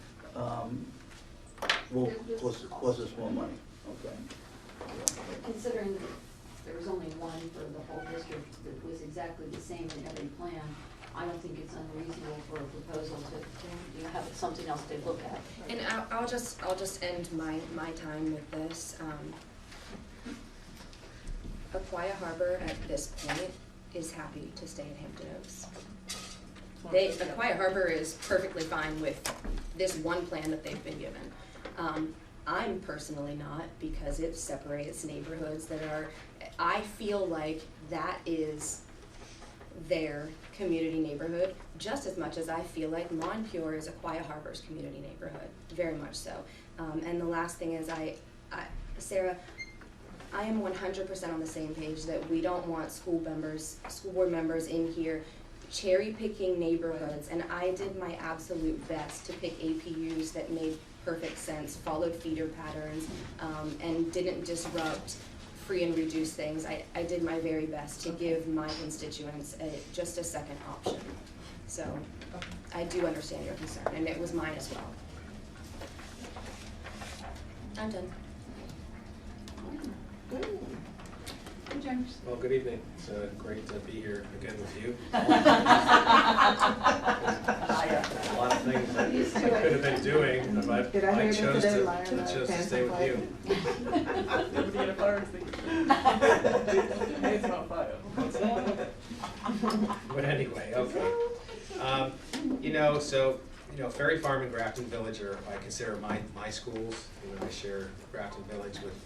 will cost us more money, okay? Considering that there was only one for the whole district that was exactly the same in every plan, I don't think it's unreasonable for a proposal to have something else to look at. And I'll just end my time with this. Aquia Harbor at this point is happy to stay in Hampton Oaks. Aquia Harbor is perfectly fine with this one plan that they've been given. I'm personally not, because it separates neighborhoods that are, I feel like that is their community neighborhood, just as much as I feel like Montpure is Aquia Harbor's community neighborhood, very much so. And the last thing is Sarah, I am 100% on the same page that we don't want school board members in here cherry picking neighborhoods, and I did my absolute best to pick APUs that made perfect sense, followed feeder patterns, and didn't disrupt free and reduced things. I did my very best to give my constituents just a second option. So I do understand your concern, and it was mine as well. I'm done. Well, good evening. It's great to be here again with you. A lot of things that I could have been doing, but Did I hear I you chose today, to Lion, chose to stay with you. Nobody in a fire extinguisher. Hands on fire. But anyway, okay. Ferry Farm and Grafton Village are, I consider my schools. I share Grafton Village with,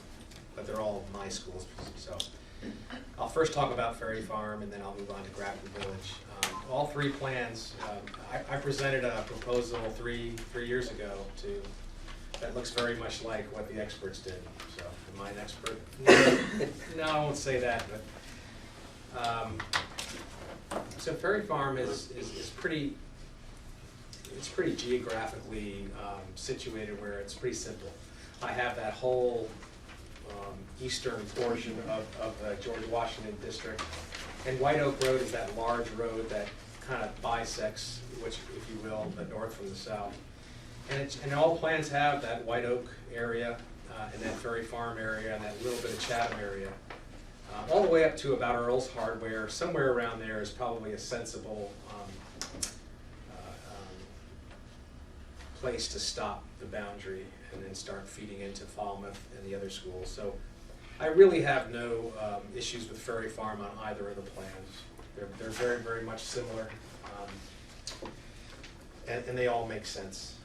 but they're all my schools. So I'll first talk about Ferry Farm, and then I'll move on to Grafton Village. All three plans, I presented a proposal three years ago that looks very much like what the experts did. So, am I an expert? No, I won't say that. But so Ferry Farm is pretty. It's pretty geographically situated where it's pretty simple. I have that whole eastern portion of the George Washington district, and White Oak Road is that large road that kind of bisects, if you will, the north from the south. And all plans have that White Oak area and that Ferry Farm area and that little bit of Chatham area, all the way up to about Earl's Hardware. Somewhere around there is probably a sensible place to stop the boundary and then start feeding into Falmouth and the other schools. So I really have no issues with Ferry Farm on either of the plans. They're very, very much similar, and they all make sense.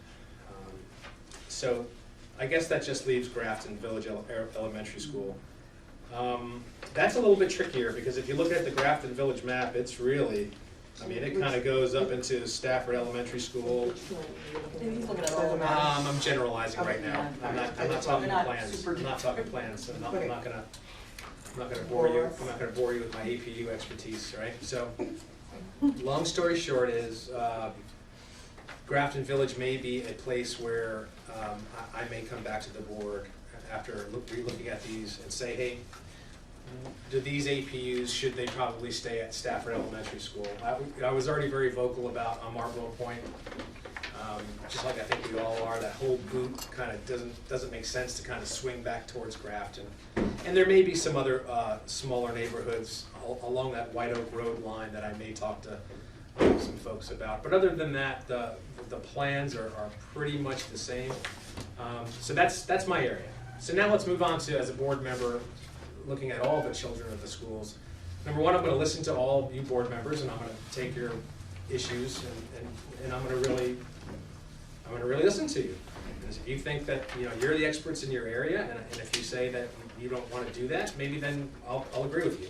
So I guess that just leaves Grafton Village Elementary School. That's a little bit trickier because if you look at the Grafton Village map, it's really, it kind of goes up into Stafford Elementary School. I'm generalizing right now. I'm not talking plans. I'm not talking plans. I'm not gonna bore you. I'm not gonna bore you with my APU expertise, right? So, long story short is, Grafton Village may be a place where I may come back to the board after looking at these and say, hey, do these APUs, should they probably stay at Stafford Elementary School? I was already very vocal about Marlboro Point, just like I think we all are. That whole boot kind of doesn't make sense to kind of swing back towards Grafton. And there may be some other smaller neighborhoods along that White Oak Road line that I may talk to some folks about. But other than that, the plans are pretty much the same. So that's my area. So now let's move on to, as a board member, looking at all the children of the schools. Number one, I'm going to listen to all you board members, and I'm going to take your issues, and I'm going to really listen to you. And if you think that you're the experts in your area, and if you say that you don't want to do that, maybe then I'll agree with you.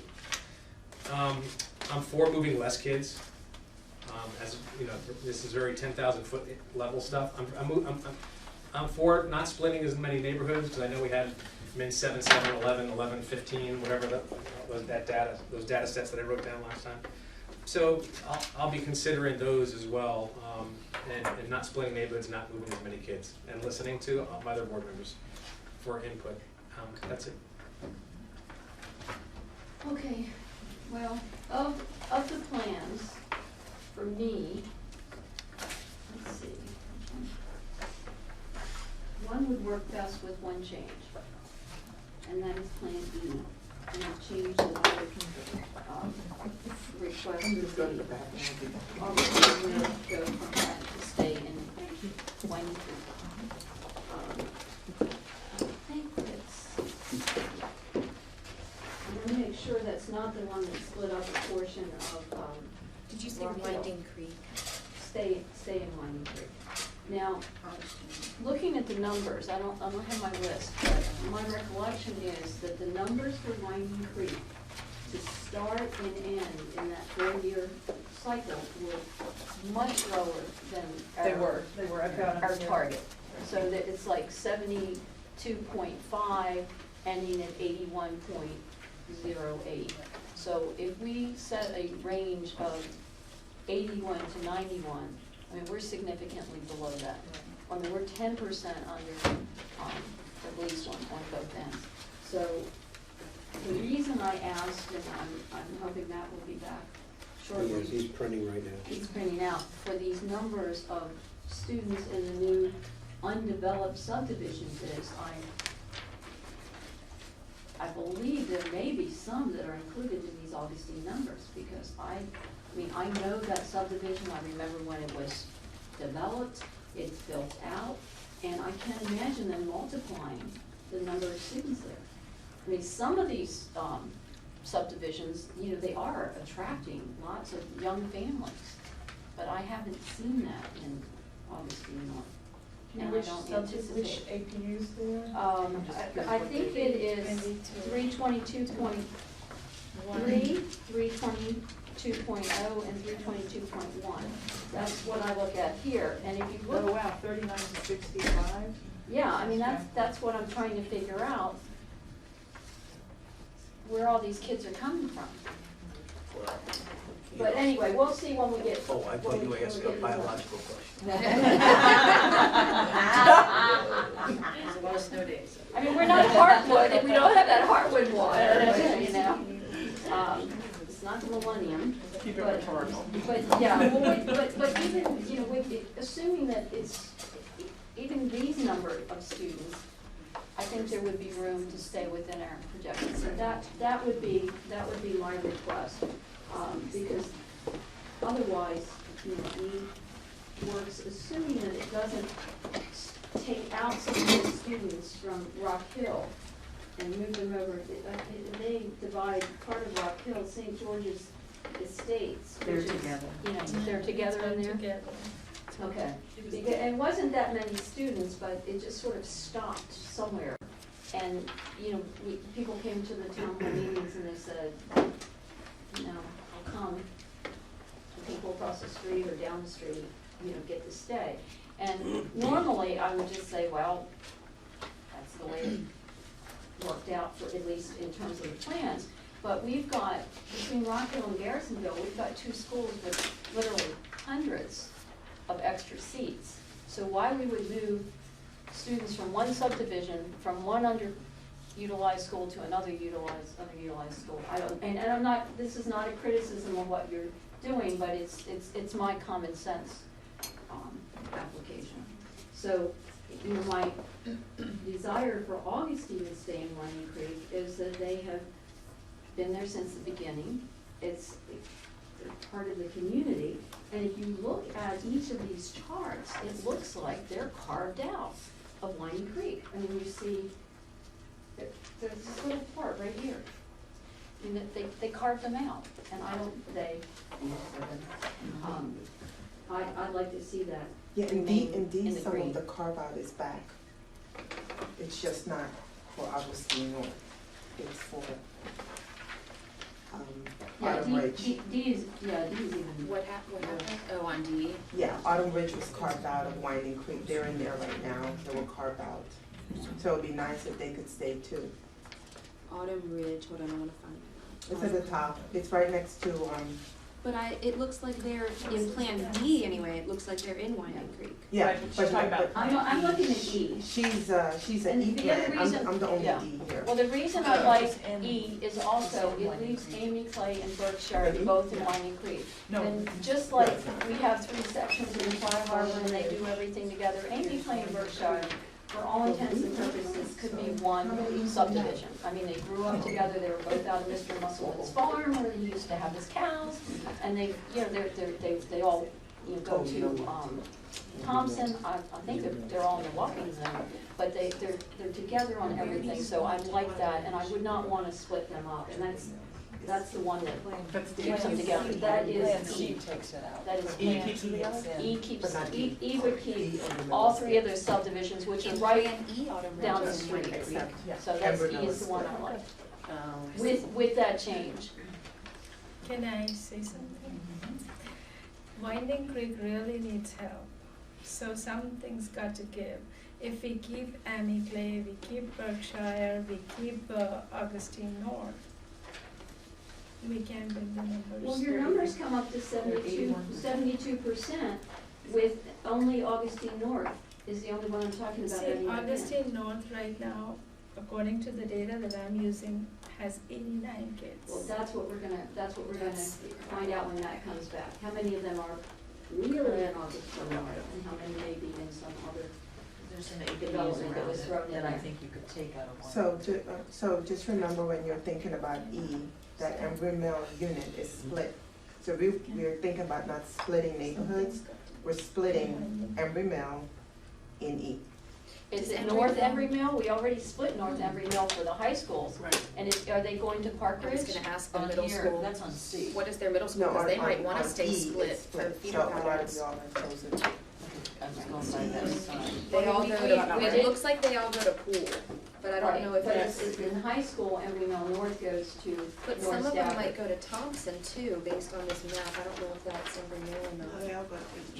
I'm for moving less kids. As you know, this is very 10,000-foot level stuff. I'm for not splitting as many neighborhoods, because I know we had Min 7, 7, 11, 11, 15, whatever those data sets that I wrote down last time. So I'll be considering those as well, and not splitting neighborhoods, not moving as many kids, and listening to my other board members for input. That's it. Okay, well, of the plans, for me, let's see. One would work best with one change, and that is Plan E. And I've changed the request Just go to the to back. obviously we'll go from that to stay in one. I think it's, I'm gonna make sure that's not the one that split up a portion of, Did you say Rock Hill. Winding Creek? stay in Winding Creek. Now, looking at the numbers, I don't have my list, but my recollection is that the numbers for Winding Creek to start and end in that 4-year cycle were much lower than They were, I've got them our here. target. So that it's like 72.5, ending at 81.08. So if we set a range of 81 to 91, I mean, we're significantly below that. I mean, we're 10% under, at least on both ends. So the reason I asked, and I'm hoping Matt will be back shortly. Yes, he's printing right now. He's printing out for these numbers of students in the new undeveloped subdivisions is I believe there may be some that are included in these Augustine numbers, because I mean, I know that subdivision, I remember when it was developed, it's built out, and I can't imagine them multiplying the number of students there. I mean, some of these subdivisions, they are attracting lots of young families, but I haven't seen that in Augustine North. And I don't anticipate. Which APUs there? I think it is 322.3, 322.0, and 322.1. That's what I look at here, and if you Oh, look, wow, 39 to 65? yeah, I mean, that's what I'm trying to figure out, where all these kids are coming from. But anyway, we'll see when we get. Oh, I thought you were asking a biological question. There's a lot of snow days. I mean, we're not hardwood, and we don't have that hardwood water, you know. It's not the millennium. Keep it but- rhetorical. But, yeah, well, but even, assuming that it's, even these number of students, I think there would be room to stay within our projections. So that would be my request, because otherwise, E works, assuming that it doesn't take out some of the students from Rock Hill and move them over. They divide part of Rock Hill, St. George's Estates. They're which is, together. They're together in there? Together. Okay. Because, and it wasn't that many students, but it just sort of stopped somewhere. And, people came to the town hall meetings and they said, I'll come. The people across the street or down the street, get to stay. And normally I would just say, well, that's the way it worked out for, at least in terms of the plans. But we've got, between Rock Hill and Garrisonville, we've got two schools with literally hundreds of extra seats. So why we would move students from one subdivision, from one underutilized school to another underutilized school, I don't, and I'm not, this is not a criticism of what you're doing, but it's my common sense, application. So, you know, my desire for Augustine to stay in Running Creek is that they have been there since the beginning. They're part of the community, and if you look at each of these charts, it looks like they're carved out of Winding Creek. I mean, you see, there's this little part right here. And they carved them out, and I'd like to see that. Yeah, remain indeed, in the some green. of the carve out is back. It's just not for Augustine North, it's for, Yeah, Autumn Ridge. D is even. What happened? Oh, on D. Yeah, Autumn Ridge was carved out of Winding Creek, they're in there right now, they were carved out. So it'd be nice if they could stay too. Autumn Ridge, hold on, I wanna find it. It's at the top, it's right next to, But it looks like they're in Plan B anyway, it looks like they're in Winding Creek. yeah, Right, she's talking about- I'm looking at E. she's an And E the other plan, reason- I'm the only yeah. D here. Well, the reason I like E is also, it leaves Amy, Clay, and Berkshire both in Winding Creek. No. And just like we have 3 sections in Fly Harbor and they do everything together, Amy, Clay, and Berkshire, for all intents and purposes, could be one subdivision. I mean, they grew up together, they were both out of Mr. Musselman's farm, where he used to have his cows, and they, you know, they all, you know, go to, Thompson, I think they're all in the walking zone, but they're together on everything, so I like that, and I would not wanna split them up, and that's the one that keeps them together. That Plan is C E. takes it out. That is E Plan keeps it in. E keeps, But not E would keep all 3 of those subdivisions, which are In right Plan E, Autumn Ridge down the is in street. Winding Creek. Except, So that's Amber E is the one Mills. I like. Oh. With that change. Can I say something? Winding Creek really needs help, so something's got to give. If we keep Amy Clay, we keep Berkshire, we keep Augustine North, we can bring the numbers. Well, your numbers come up to 72% with only Augustine North is the only one I'm talking about. See, adding that in. Augustine North right now, according to the data that I'm using, has 89 kids. Well, that's what we're gonna find out when that comes back. How many of them are really in Augustine North and how many may be in some other. There's some APs Development that around was it thrown in that I there. think you could take out of one. So just remember when you're thinking about E, that Embry Mill unit is split. So we're thinking about not splitting neighborhoods, we're splitting Embry Mill in E. Is it Embry North Mill? Embry Mill? We already split North Embry Mill for the high schools. Right. And are they going to Park I was Ridge? gonna ask the On middle here, school, that's on C. what is their middle school, No, because they on- might on- wanna on stay E, it's split for feeder So a lot of patterns. y'all have chosen. I was going by that side. They all We- go we- to, we it did- looks like they all go to Pool, but I don't know if But that's, it's in high school, Embry Mill North goes to but North some of them Stafford. might go to Thompson too, based on this map, I don't know if that's Embry Mill or not.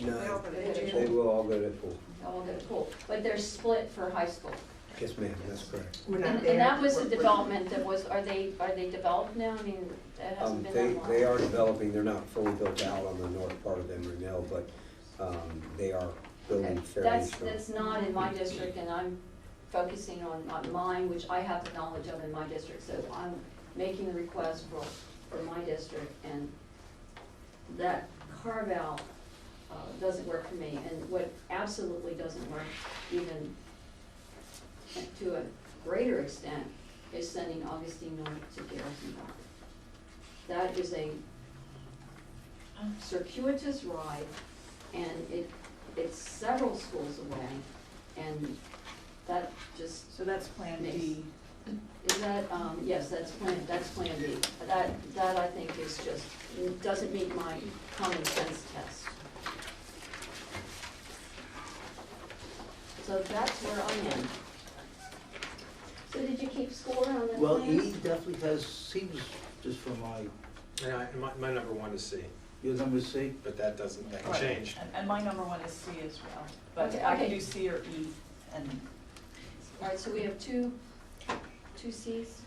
No, They do. they will all go to pool. All go to pool, but they're split for high school. Yes, ma'am, that's correct. We're not And there. that was the We're- development that was, are they developed now? I mean, that hasn't been that long. They are developing, they're not fully built out on the north part of Emery Mill, but they are building Okay, fairly strong. That's not in my district, and I'm focusing on mine, which I have the knowledge of in my district, so I'm making the request for my district, and that carve-out doesn't work for me, and what absolutely doesn't work, even to a greater extent, is sending Augustine North to Garrison Park. That is a circuitous ride, and it's several schools away, and that just, So that's Plan D. is that, yes, that's Plan B. That I think is just, doesn't meet my common sense test. So that's where I am. So did you keep score on the Well, plans? E definitely has, C was just for Yeah, my number 1 is C, your number C. but that can Right. change. And my number 1 is C as well, but Okay, I can okay. do C or E, and All right, so we have two Cs.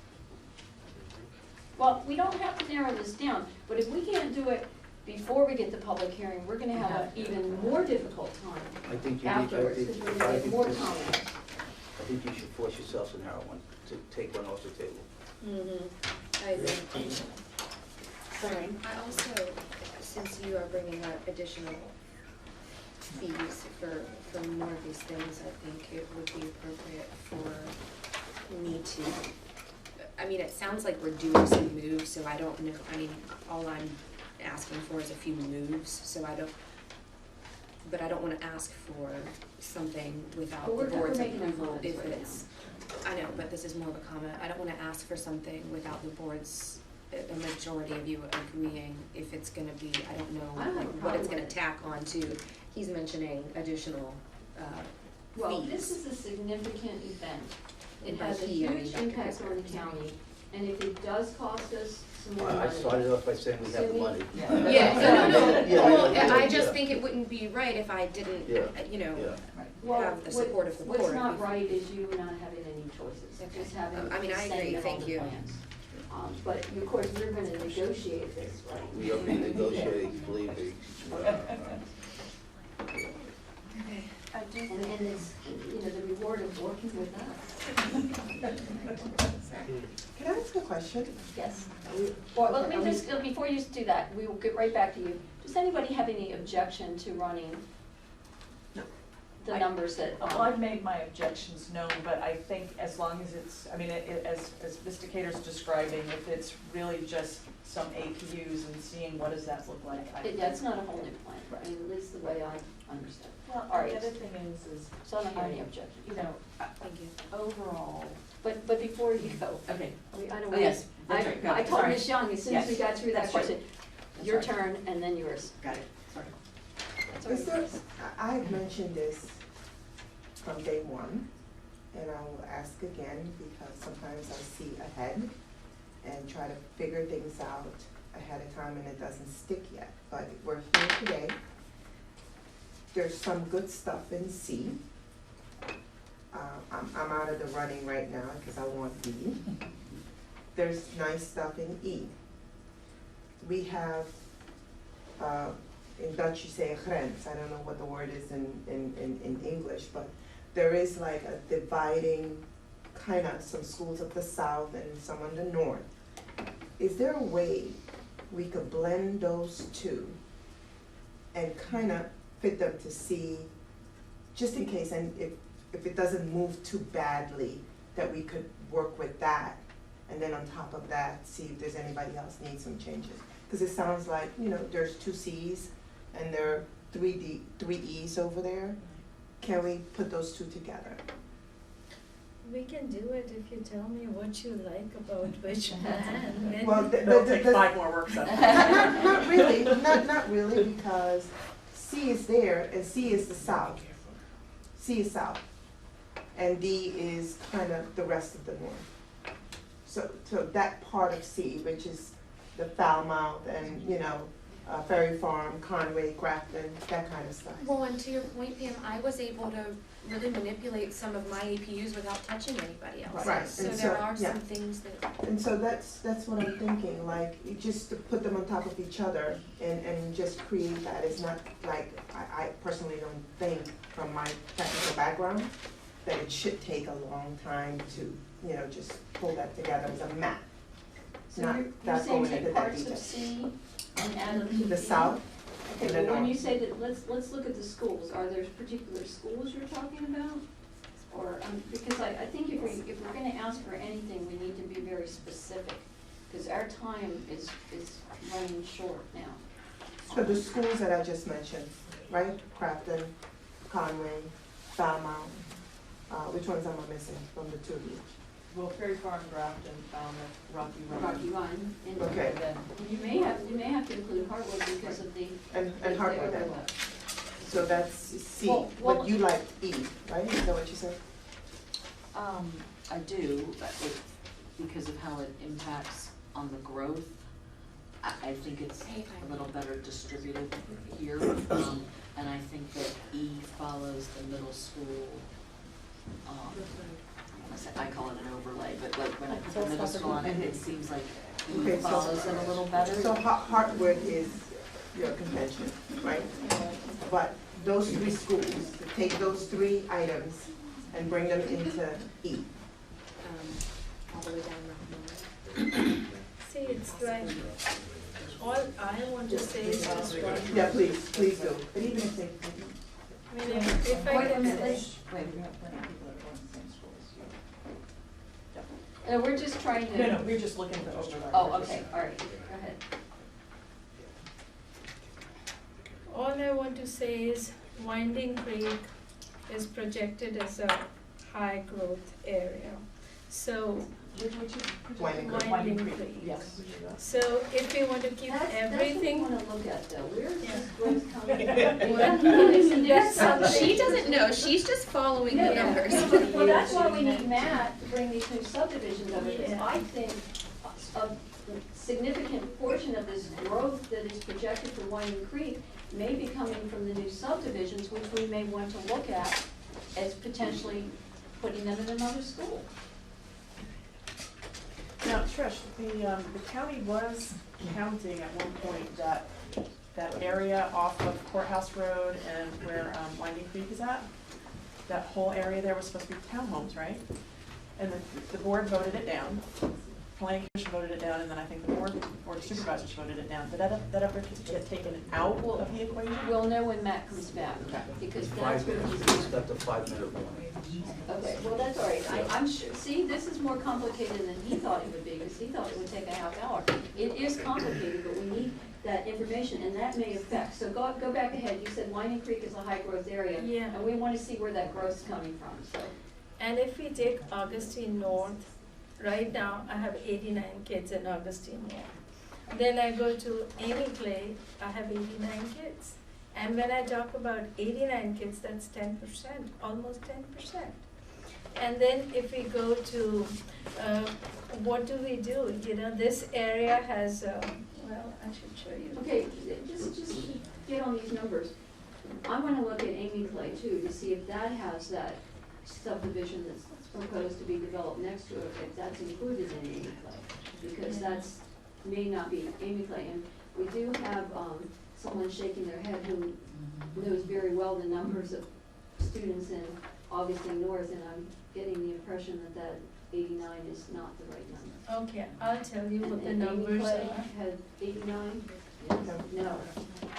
Well, we don't have to narrow this down, but if we can't do it before we get to public hearing, we're gonna have an even more difficult time I think you need, afterwards, because we're gonna get more this- comments. I think you should force yourself to narrow one, to take one off the table. I agree. Sorry. I also, since you are bringing up additional fees for more of these things, I think it would be appropriate for me to, I mean, it sounds like we're doing some moves, so I don't know, I mean, all I'm asking for is a few moves, so but I don't wanna ask for something without But the board's we're making our approval comments if right it's, I know, but this is more of a comment, I don't wanna ask for something without the board's, a majority of you agreeing if it's gonna be, I don't know, I don't have a like, what it's problem gonna with it. tack on to, he's mentioning additional, Well, fees. this is a significant event. It And by has a he, I mean huge Dr. impact on the Pittsburgh. county, and if it does cost us some more I money. started off by saying we have the money. Yeah, no, Yeah, well, yeah, I just yeah. think it wouldn't be right if I didn't, Yeah. you know, Yeah. Well, have the support of the board. What's not right is you not having any choices, Okay. just having I mean, the I same agree. in all Thank the you. plans. But of course, we're gonna negotiate this, right? We are negotiating, believe me. And it's, you know, the reward of working with us. Can I ask a question? Yes. Well, let me just, before you do that, we will get right back to you. Does anybody have any objection to running the numbers that, Well, I've made my objections known, but I think as long as it's, I mean, as Mr. Cater's describing, if it's really just some APUs and seeing what does that look like. that's not a whole new plan. I mean, this is the way I understand. Well, All and the right. other thing is, So I don't have any objection. you know, thank you. overall, But before you go, okay, I don't oh, want. yes, that's right, go, I told sorry. Ms. Young, as soon as we Yes, got through that that's right. question, That's your right. turn and then yours. Got it, sorry. That's all Is there, right. I've mentioned this from day one, and I will ask again because sometimes I see ahead and try to figure things out ahead of time and it doesn't stick yet. But we're here today. There's some good stuff in C. I'm out of the running right now because I want B. There's nice stuff in E. We have, in Dutch you say grens, I don't know what the word is in English, but there is like a dividing kind of some schools of the south and some on the north. Is there a way we could blend those two and kind of fit them to see, just in case, and if it doesn't move too badly, that we could work with that, and then on top of that, see if there's anybody else needs some changes? Because it sounds like, you know, there's 2 Cs and there are 3 E's over there. Can we put those 2 together? We can do it if you tell me what you like about which plan. Then Well, It'll take 5 more work sessions. not really, not really, because C is there and C is the south. C is south. And D is kind of the rest of the north. So that part of C, which is the Falmouth and, you know, Ferry Farm, Conway, Grafton, that kind of stuff. Well, and to your point, Pam, I was able to really manipulate some of my APUs without touching anybody else. Right, So and there so- are yeah. some things that, And so that's what I'm thinking, like, just to put them on top of each other and just create that. It's not like, I personally don't think, from my technical background, that it should take a long time to, you know, just pull that together as a map. So Not you're that saying going take into that parts of detail. C and add them to The D? south and Okay, the well, when you north. say that, let's look at the schools, are there particular schools you're talking about? Or, because I think if we're gonna ask for anything, we need to be very specific, because our time is running short now. So the schools that I just mentioned, right? Crafton, Conway, Falmouth, which ones am I missing from the 2 of you? Well, Ferry Farm, Grafton, Falmouth, Rocky Run. Rocky Run, and Okay. And then you may have to include Hartwood because of the. And the Hartwood then. overlap. So that's C, Well- but you like E, right? Is that what you said? I do, but because of how it impacts on the growth, I think it's a little better distributed here. And I think that E follows the middle school, I call it an overlay, but like when I put the middle school on it, it seems like E Okay, so- follows it a little better. So Hartwood is your convention, right? But those three schools, take those three items and bring them into E. All the way down. See, it's like, all I want to say is just one. Yeah, please do. But even if they, I mean, if I can say, We have plenty of people that are going to the same schools as you. We're just trying to. No, we're just looking to overlap. Oh, okay, all right, go ahead. all I want to say is Winding Creek is projected as a high growth area. So Winding Creek. Winding Creek. Yes. So if we want to keep everything. That's what we wanna look at though, where is Yeah. this growth coming from? Well, Isn't there that's something- She doesn't know, she's just following the numbers. Well, that's why we need Matt to bring these new subdivisions over, because Yeah. I think a significant portion of this growth that is projected for Winding Creek may be coming from the new subdivisions, which we may want to look at as potentially putting them in another school. Now, Trish, the county was counting at one point that area off of Courthouse Road and where Winding Creek is at. That whole area there was supposed to be townhomes, right? And the board voted it down. Planning Commission voted it down, and then I think the board of supervisors voted it down. Did that ever get taken out of the equation? We'll know when Matt comes back, because that's 5 what minutes, he's. he's got the 5-minute warning. Okay, well, that's all right, I'm sure, see, this is more complicated than he thought it would be, because he thought it would take a half hour. It is complicated, but we need that information, and that may affect, so go back ahead, you said Winding Creek is a high growth area. Yeah. And we wanna see where that growth's coming from, so. And if we take Augustine North, right now I have 89 kids in Augustine North. Then I go to Amy Clay, I have 89 kids. And when I talk about 89 kids, that's 10%, almost 10%. And then if we go to, what do we do? You know, this area has, well, I should show you. Okay, just get on these numbers. I wanna look at Amy Clay too, to see if that has that subdivision that's proposed to be developed next to it, if that's included in Amy Clay. Because that's, may not be Amy Clay, and we do have, someone shaking their head who knows very well the numbers of students in Augustine North, and I'm getting the impression that that 89 is not the right number. Okay, I'll tell you what the And Amy numbers Clay are. had 89? No.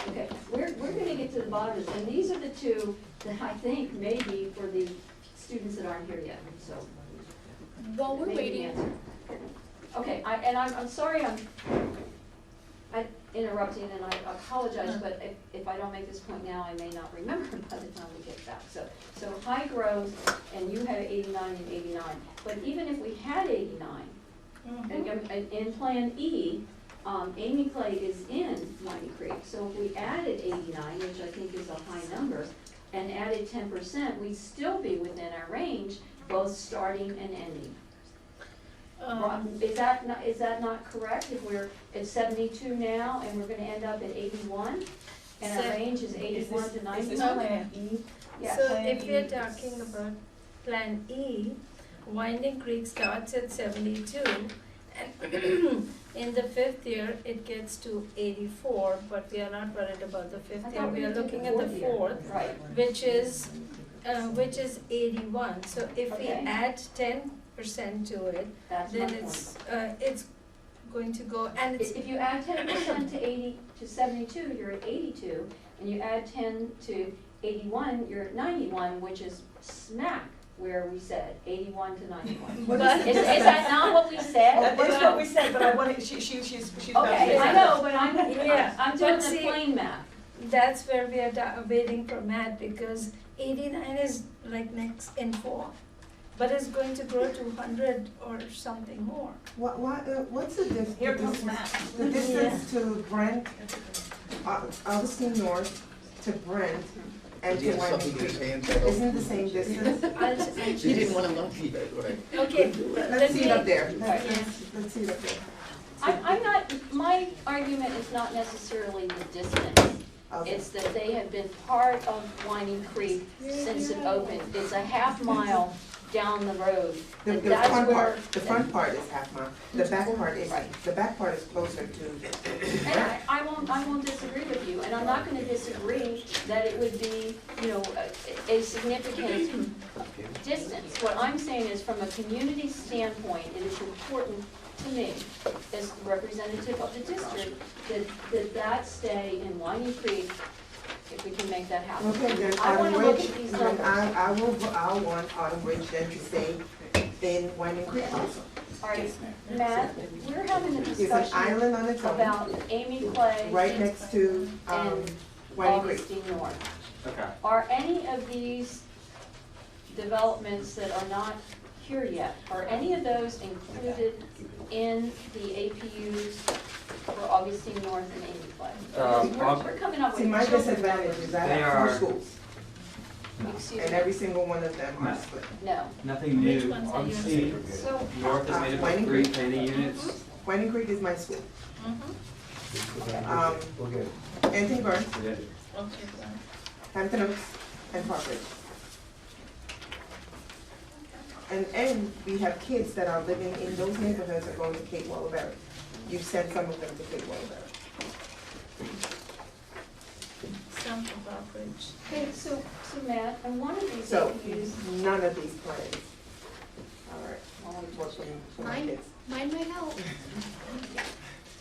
Okay, we're gonna get to the bottom of this, and these are the two that I think may be for the students that aren't here yet, so. While we're maybe the waiting, answer. Okay, I'm sorry I'm interrupting, and I apologize, but if I don't make this point now, I may not remember by the time we get back. So high growth, and you had 89 and 89, but even if we had 89, and in Plan E, Amy Clay is in Winding Creek, so if we added 89, which I think is a high number, and added 10%, we'd still be within our range, both starting and ending. Is that not correct? If we're at 72 now and we're gonna end up at 81, and our range is 81 to 91? Is this Plan E? Yeah. So if we're talking about Plan E, Winding Creek starts at 72, and in the 5th year, it gets to 84, but we are not worried about the 5th year, we are looking at the 4th, Right. which is 81. So if we Okay. add 10% to it, That's my then point. it's going to go, and it's, If you add 10% to 72, you're at 82, and you add 10 to 81, you're at 91, which is smack where we said 81 to 91. But- Is that not what we said? That's what we said, but I wanted, she's about to Okay, say I that. know, but I'm Yeah, doing but the see- plain math. that's where we are waiting for Matt, because 89 is like next in 4, but it's going to grow to 100 or something more. What's the difference? Here comes Matt. The distance to Brent, Augustine North to Brent and to Winding Creek, isn't the same distance? She didn't want to lump you, right? Okay, Let's see it up there. Right. Let's see it up there. I'm not, my argument is not necessarily the distance. Okay. It's that they have been part of Winding Creek since it opened. It's a half mile down the road. The And that's front where- part, the front part is half mile, the back part is, Right. the back part is closer to. And I won't disagree with you, I'm not gonna disagree that it would be, you know, a significant distance. What I'm saying is, from a community standpoint, it is important to me, as representative of the district, that stay in Winding Creek, if we can make that happen. Okay, then I Autumn wanna look Ridge, at these then numbers. I want Autumn Ridge then to stay in Winding Creek also. All right, Matt, we're having a It's an discussion island on its own, about Amy Clay right next to, and Winding Creek. Augustine North. Okay. Are any of these developments that are not here yet, are any of those included in the APUs for Augustine North and Amy Clay? Because we're coming up with See, my children disadvantage numbers. is I They have 4 are- schools, Excuse and me, every single one of them are split. no. Nothing Which new. ones are you Obviously, So, North is made up of Winding 3 Creek. planning units. Winding Creek is my school. Mhm. We're good. Anthony Burns, Okay, fine. Hampton Oaks, and Park Ridge. And we have kids that are living in those neighborhoods that are going to Cape Wallaberry. You've sent some of them to Cape Wallaberry. Some of our bridge. okay, so Matt, and one of these So, APUs, none of these plans. All right, I'll work for my Mine, kids. mine might help.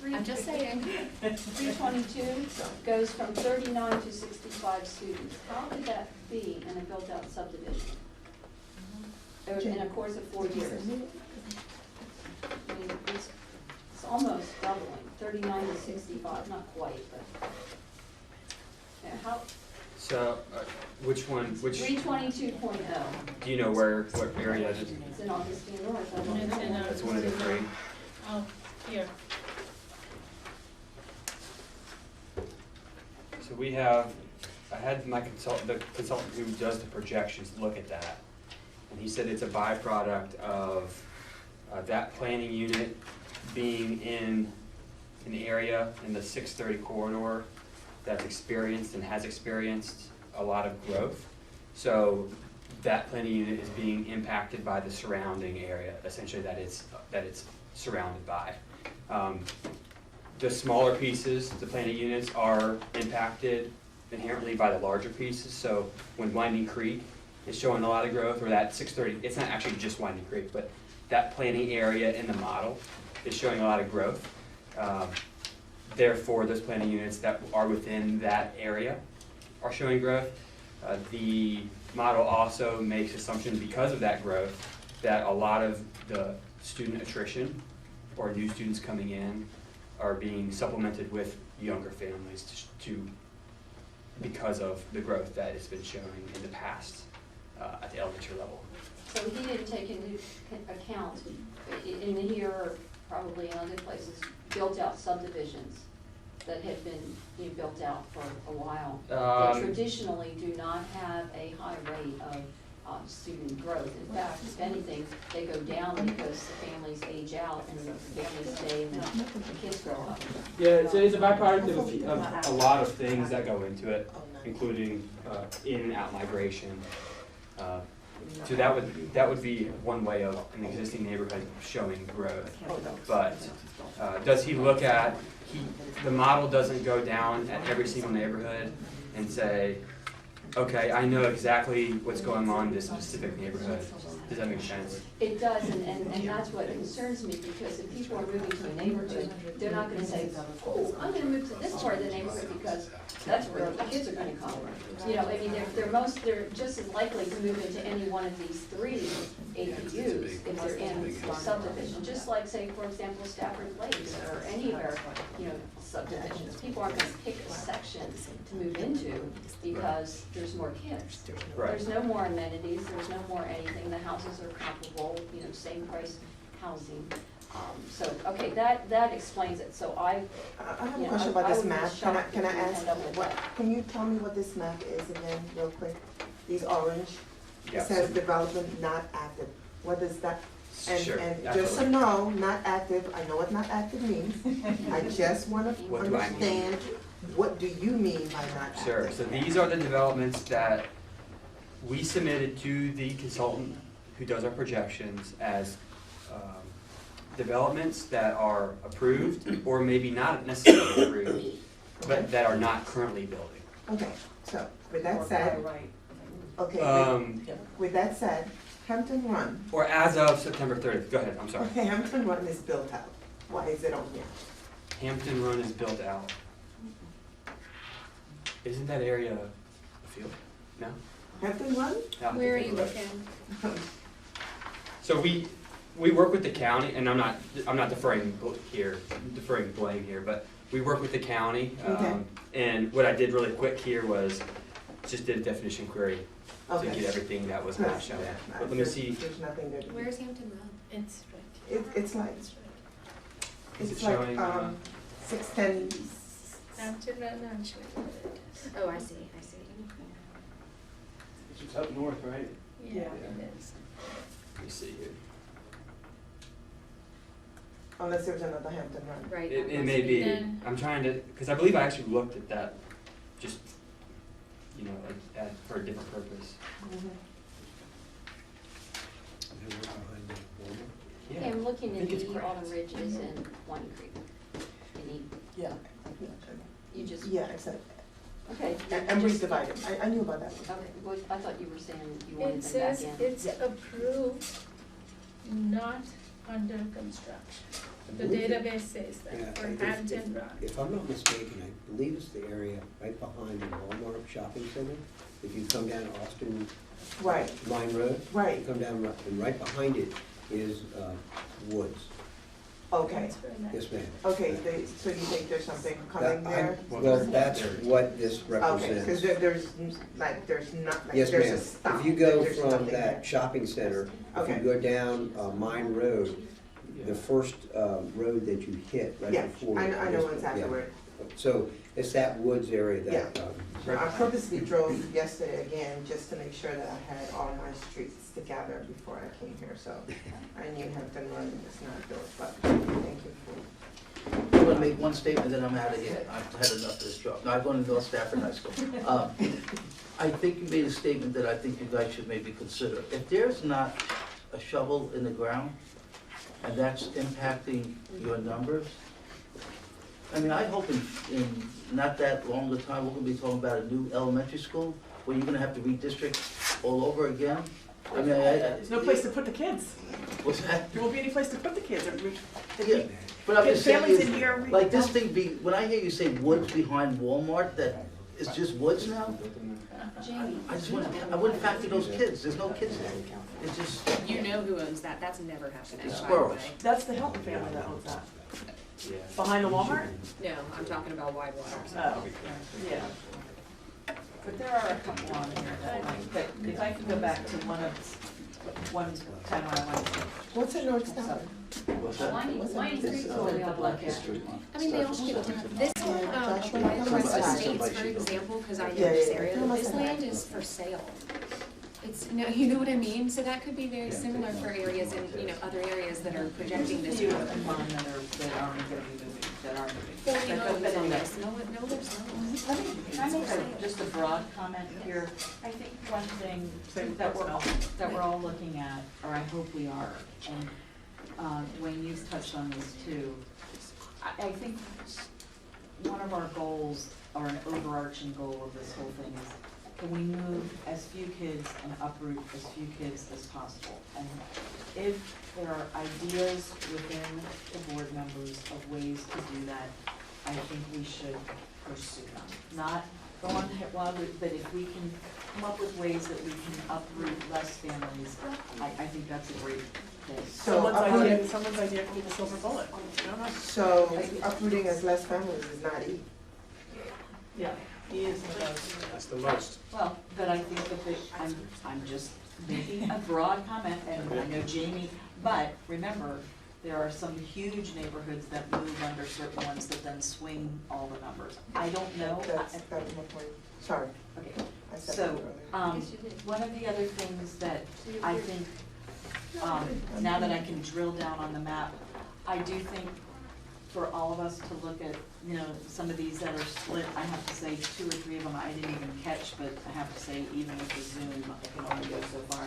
I'm just saying. 322 goes from 39 to 65 students. How could that be in a built-out subdivision? In a course of 4 years? I mean, it's almost doubling, 39 to 65, not quite, but. Yeah, how, So, which one, which, 322.0, do you know what area it is? it's in Augustine North, I don't It's in know. That's one of the 3. Oh, here. So we I had my the consultant who does the projections look at that. And he said it's a byproduct of that planning unit being in an area in the 630 corridor that's experienced and has experienced a lot of growth. So that planning unit is being impacted by the surrounding area, essentially that it's surrounded by. The smaller pieces, the planning units, are impacted inherently by the larger pieces. So when Winding Creek is showing a lot of growth, or that 630, it's not actually just Winding Creek, but that planning area in the model is showing a lot of growth. Therefore, those planning units that are within that area are showing growth. The model also makes assumptions because of that growth that a lot of the student attrition or new students coming in are being supplemented with younger families because of the growth that has been showing in the past at the elementary level. So he didn't take into account, in here, or probably in other places, built-out subdivisions that have been built out for a while, that traditionally do not have a high rate of student growth. In fact, if anything, they go down because the families age out and the families stay and the kids grow up. Yeah, it's a byproduct of a lot of things that go into it, including in and out migration. So that would be one way of an existing neighborhood showing growth. But does he look at, the model doesn't go down at every single neighborhood and say, okay, I know exactly what's going on in this specific neighborhood. Does that make sense? It does, and that's what concerns me, because if people are moving to a neighborhood, they're not gonna say, oh, I'm gonna move to this part of the neighborhood because that's where the kids are gonna come. You know, I mean, they're just as likely to move into any one of these 3 APUs if they're in a subdivision, just like, say, for example, Stafford Lakes or any of our, subdivisions. People aren't gonna pick a section to move into because there's more kids. Right. There's no more amenities, there's no more anything, the houses are comparable, same price housing. So, okay, that explains it, so I have a question about I this would be map. shocked Can I if we ask, end up with that. can you tell me what this map is again, real quick? These orange, it Yes. says development not active. What does that? Sure, And just so absolutely. you know, not active, I know what not active means. I just wanna What do I mean? understand, what do you mean by not active? Sure, so these are the developments that we submitted to the consultant who does our projections as developments that are approved or maybe not necessarily approved but that are not currently building. Okay, so with that said, Right. okay, with that said, Hampton Run, Or as of September 30th, go ahead, I'm sorry. okay, Hampton Run is built out. Why is it on here? Hampton Run is built out. Isn't that area a field? No? Hampton Run? Out Where are the you road. looking? So we work with the county, and I'm not deferring blame here, but we work with the county. Okay. And what I did really quick here was just did a definition query to Okay. get everything that was not shown. Yeah, But let me see, There's nothing there. Where's Hampton Run? It's right. It's like, It's right. Is it's it like, showing, 610. Hampton Run, I'm showing what it is. Oh, I see. It's up north, right? Yeah, Yeah. it is. let me see here. Unless there's another Hampton Run. Right. It may be, Then- I'm trying to, because I believe I actually looked at that, just, for a different purpose. Okay, I'm looking I at think it's the Autumn grass. Ridges and One Creek. Any, Yeah. you just, Yeah, exactly. okay. And just- redivided. I knew about that. Okay, well, I thought you were saying you wanted It them back says in. it's approved, not under construction. The believe it- database says Yeah, that for if- Hampton Run. If I'm not mistaken, I believe it's the area right behind the Walmart shopping center. If you come down Austin Right, Line Road, you right, come down, and right behind it is woods. okay. That's where that- Yes, ma'am. Okay, so you think there's something coming That- there? Well, that's what this Okay, because represents. there's not, like, Yes, there's a ma'am. stop. If you go there's from nothing that there. shopping center, if you Okay. go down Mine Road, the first road that you hit right Yeah, before. I know exactly yeah. where. So it's that woods area that, Yeah. I purposely drove yesterday again, just to make sure that I had all my streets together before I came here, so I knew Hampton Run was not built, but thank you for. I'm gonna make one statement, then I'm out of here. I've had enough of this job. No, I'm going to North Stafford High School. I think you made a statement that I think you guys should maybe consider. If there's not a shovel in the ground, and that's impacting your numbers, I mean, I hope in not that long a time, we're gonna be talking about a new elementary school, where you're gonna have to redistrict all over again. I mean, There's no place to put the kids. What's that? There won't be any place to put the kids. Yeah, but I'm Get just saying, families is, in here, like this thing be, when I hear you say woods behind Walmart, that is just woods now? Jamie, I wouldn't factor those kids, there's no kids there. It's just, you know who owns that. That's never happened, by the Squirrels. way. That's the Hilton family that owns that. Yeah. Behind the Walmart? No, I'm talking about Whitewater. Oh, yeah. But there are a couple on here that, but if I could go back to one time when I went to. What's in North Stafford? what's that? Wine Creek's what we all Black look at. History Month. I mean, they all should, this one, Joshua, White come Crest outside. Estates, for example, because I know Yeah, this yeah, area, come this outside. land is for sale. It's, you know what I mean? So that could be very similar for areas in, other areas that are projecting this Few growth. in mind that aren't gonna be moving, that are moving. 40 But homes on anyway. this, no, there's not. Can I make just a broad comment here? I think one thing that we're all looking at, or I hope we are, and Wayne, you've touched on this too. I think one of our goals, or an overarching goal of this whole thing is, can we move as few kids and uproot as few kids as possible? And if there are ideas within the board members of ways to do that, I think we should pursue them. Not go on but if we can come up with ways that we can uproot less families, I think that's a great thing. So Someone's idea could be the silver bullet. I don't know. So uprooting as less families is not E. Yeah, he is the most. That's the most. Well, but I think that I'm just making a broad comment, and I know Jamie, but remember, there are some huge neighborhoods that move under certain ones that then swing all the numbers. I don't know. That was my point. Sorry. Okay, I said that so, earlier. one of the other things that I think, now that I can drill down on the map, I do think for all of us to look at, some of these that are split, I have to say 2 or 3 of them I didn't even catch, but I have to say even with the Zoom, I can only go so far.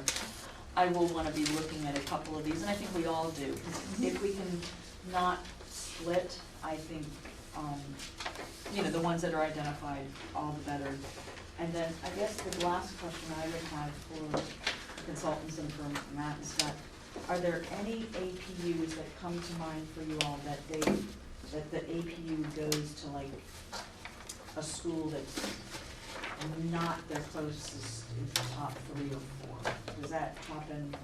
I will wanna be looking at a couple of these, and I think we all do, 'cause if we can not split I think, the ones that are identified, all the better. And then I guess the last question I would have for consultants and for Matt is that, are there any APUs that come to mind for you all that the APU goes to like a school that's not their closest in the top 3 or 4? Does that happen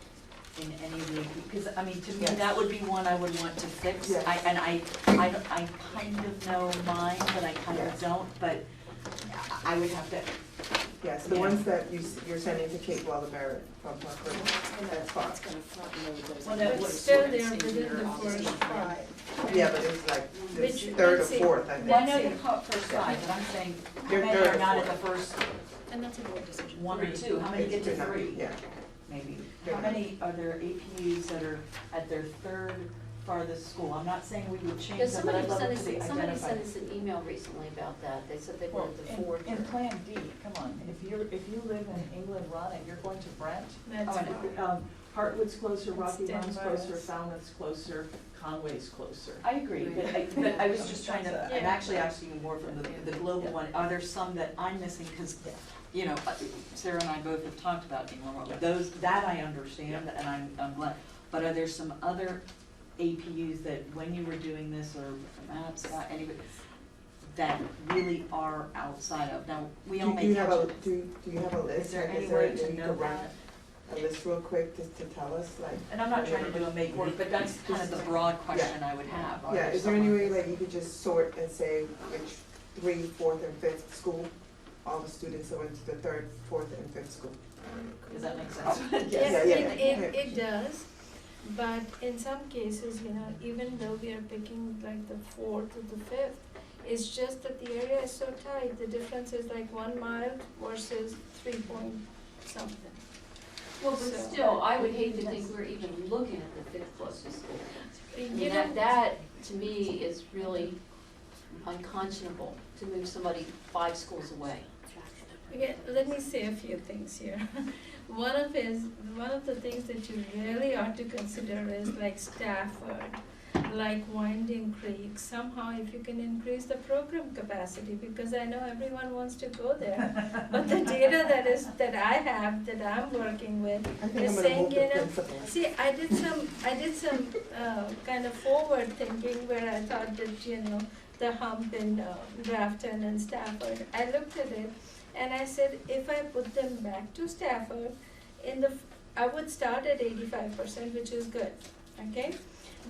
in any of the, because, I mean, to me, Yes. that would be one I would want to fix. Yes. I kind of know mine, but I kind of Yes. don't, but I would have to, Yes, the Yeah. ones that you're sending to Kate Waller-Barrett from Park Ridge, that's fine. Well, that But would still, sort they're of within your the first obviously. 5. Yeah, but it's like the Which- 3rd or let's see. 4th, I think. Well, I know the first 5, but I'm saying, how You're many third are or not at fourth. the first And that's a board decision. 1 or 2? How many get to 3? Yeah. Maybe. They're How many are there APUs that are at their 3rd farthest school? I'm not saying we would change Because them, but somebody I'd love sent it to be us, somebody identified. sent us an email recently about that, they said they were Well, at the 4th. in Plan D, come on, if you live in England, Run, and you're going to Brent, That's Oh, I know. fine. Hartwood's closer, Rocky That's Run's 10 closer, miles. Falmouth's closer, Conway's closer. I agree, but I was just trying to, I'm Yeah. actually asking you more from the global one. Are there some that I'm missing? Because, Sarah and I both have talked about England, Road, but those, that I understand, and I'm glad. But are there some other APUs that when you were doing this, or Matt, Scott, anybody, that really are outside of? Now, we all Do may you have a, catch do you have a list? Is there Like, any way maybe to you know could run that? a list real quick just to tell us, like? And I'm not trying to do a make work, but that's kind of the broad question I would have. Are Yeah, there is there any some- way like you could just sort and say which 3, 4th, and 5th school, all the students that went to the 3rd, 4th, and 5th school? Does that make sense? Yes, Yeah, it does, but in some cases, even though we are picking like the 4th or the 5th, it's just that the area is so tight, the difference is like 1 mile versus 3 point something. Well, but So- still, I would hate to think we're even looking at the 5th closest school. I You mean, know, that to me is really unconscionable, to move somebody 5 schools away. Okay, let me say a few things here. One of the things that you really ought to consider is like Stafford, like Winding Creek. Somehow, if you can increase the program capacity, because I know everyone wants to go there. But the data that I have, that I'm working with, I think is I'm gonna saying, move the principal. see, I did some kind of forward thinking where I thought that, the hump in Grafton and Stafford. I looked at it and I said, if I put them back to Stafford, I would start at 85%, which is good, okay?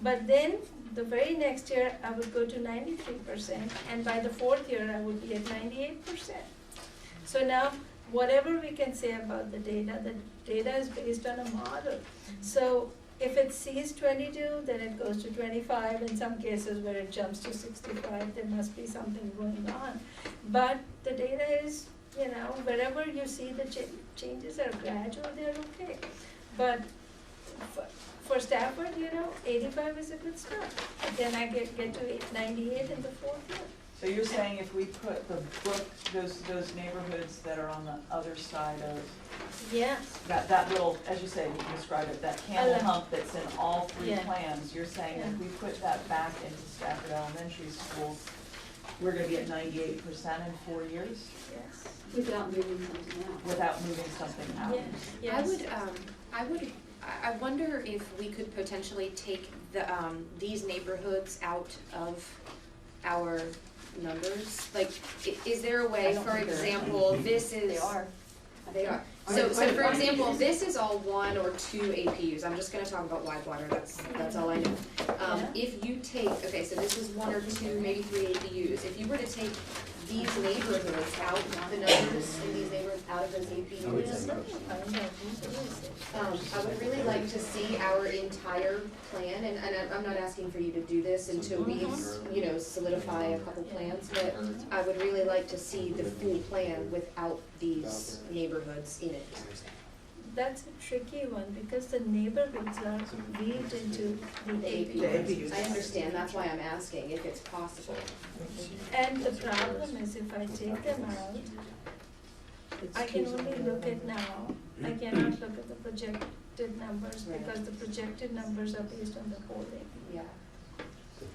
But then, the very next year, I would go to 93%, and by the 4th year, I would be at 98%. So now, whatever we can say about the data is based on a model. So, if it sees 22, then it goes to 25, in some cases where it jumps to 65, there must be something going on. But the data is, wherever you see the changes are gradual, they're okay. But for Stafford, 85 is a good start. Then I get to 98 in the 4th year. So you're saying if we put the brook, those neighborhoods that are on the other side of, Yeah, that little, as you say, you described it, that camel love- hump that's in all 3 Yeah. plans, you're saying if Yeah. we put that back into Stafford Elementary School, we're gonna be at 98% in 4 years yes, Without moving something out. without moving something out? yes. I wonder if we could potentially take these neighborhoods out of our numbers. Like, is there a I way, don't for think there is. example, this is. They are. They are. So for example, this is all 1 or 2 APUs. I'm just gonna talk about Widewater, that's all I know. Yeah. If you take, okay, so this is 1 or 2, maybe 3 APUs. If you were to take these neighborhoods out, the numbers in these neighborhoods out of those APUs, I would really like to see our entire plan, and I'm not asking for you to do this until we, solidify a couple plans, but I would really like to see the full plan without these neighborhoods in it. That's a tricky one, because the neighborhoods are weaved into the The APUs. APUs, I understand, that's why I'm asking if it's possible. And the problem is, if I take them out, I can only look at now, I cannot look at the projected numbers, Right. because the projected numbers are based on the polling. Yeah.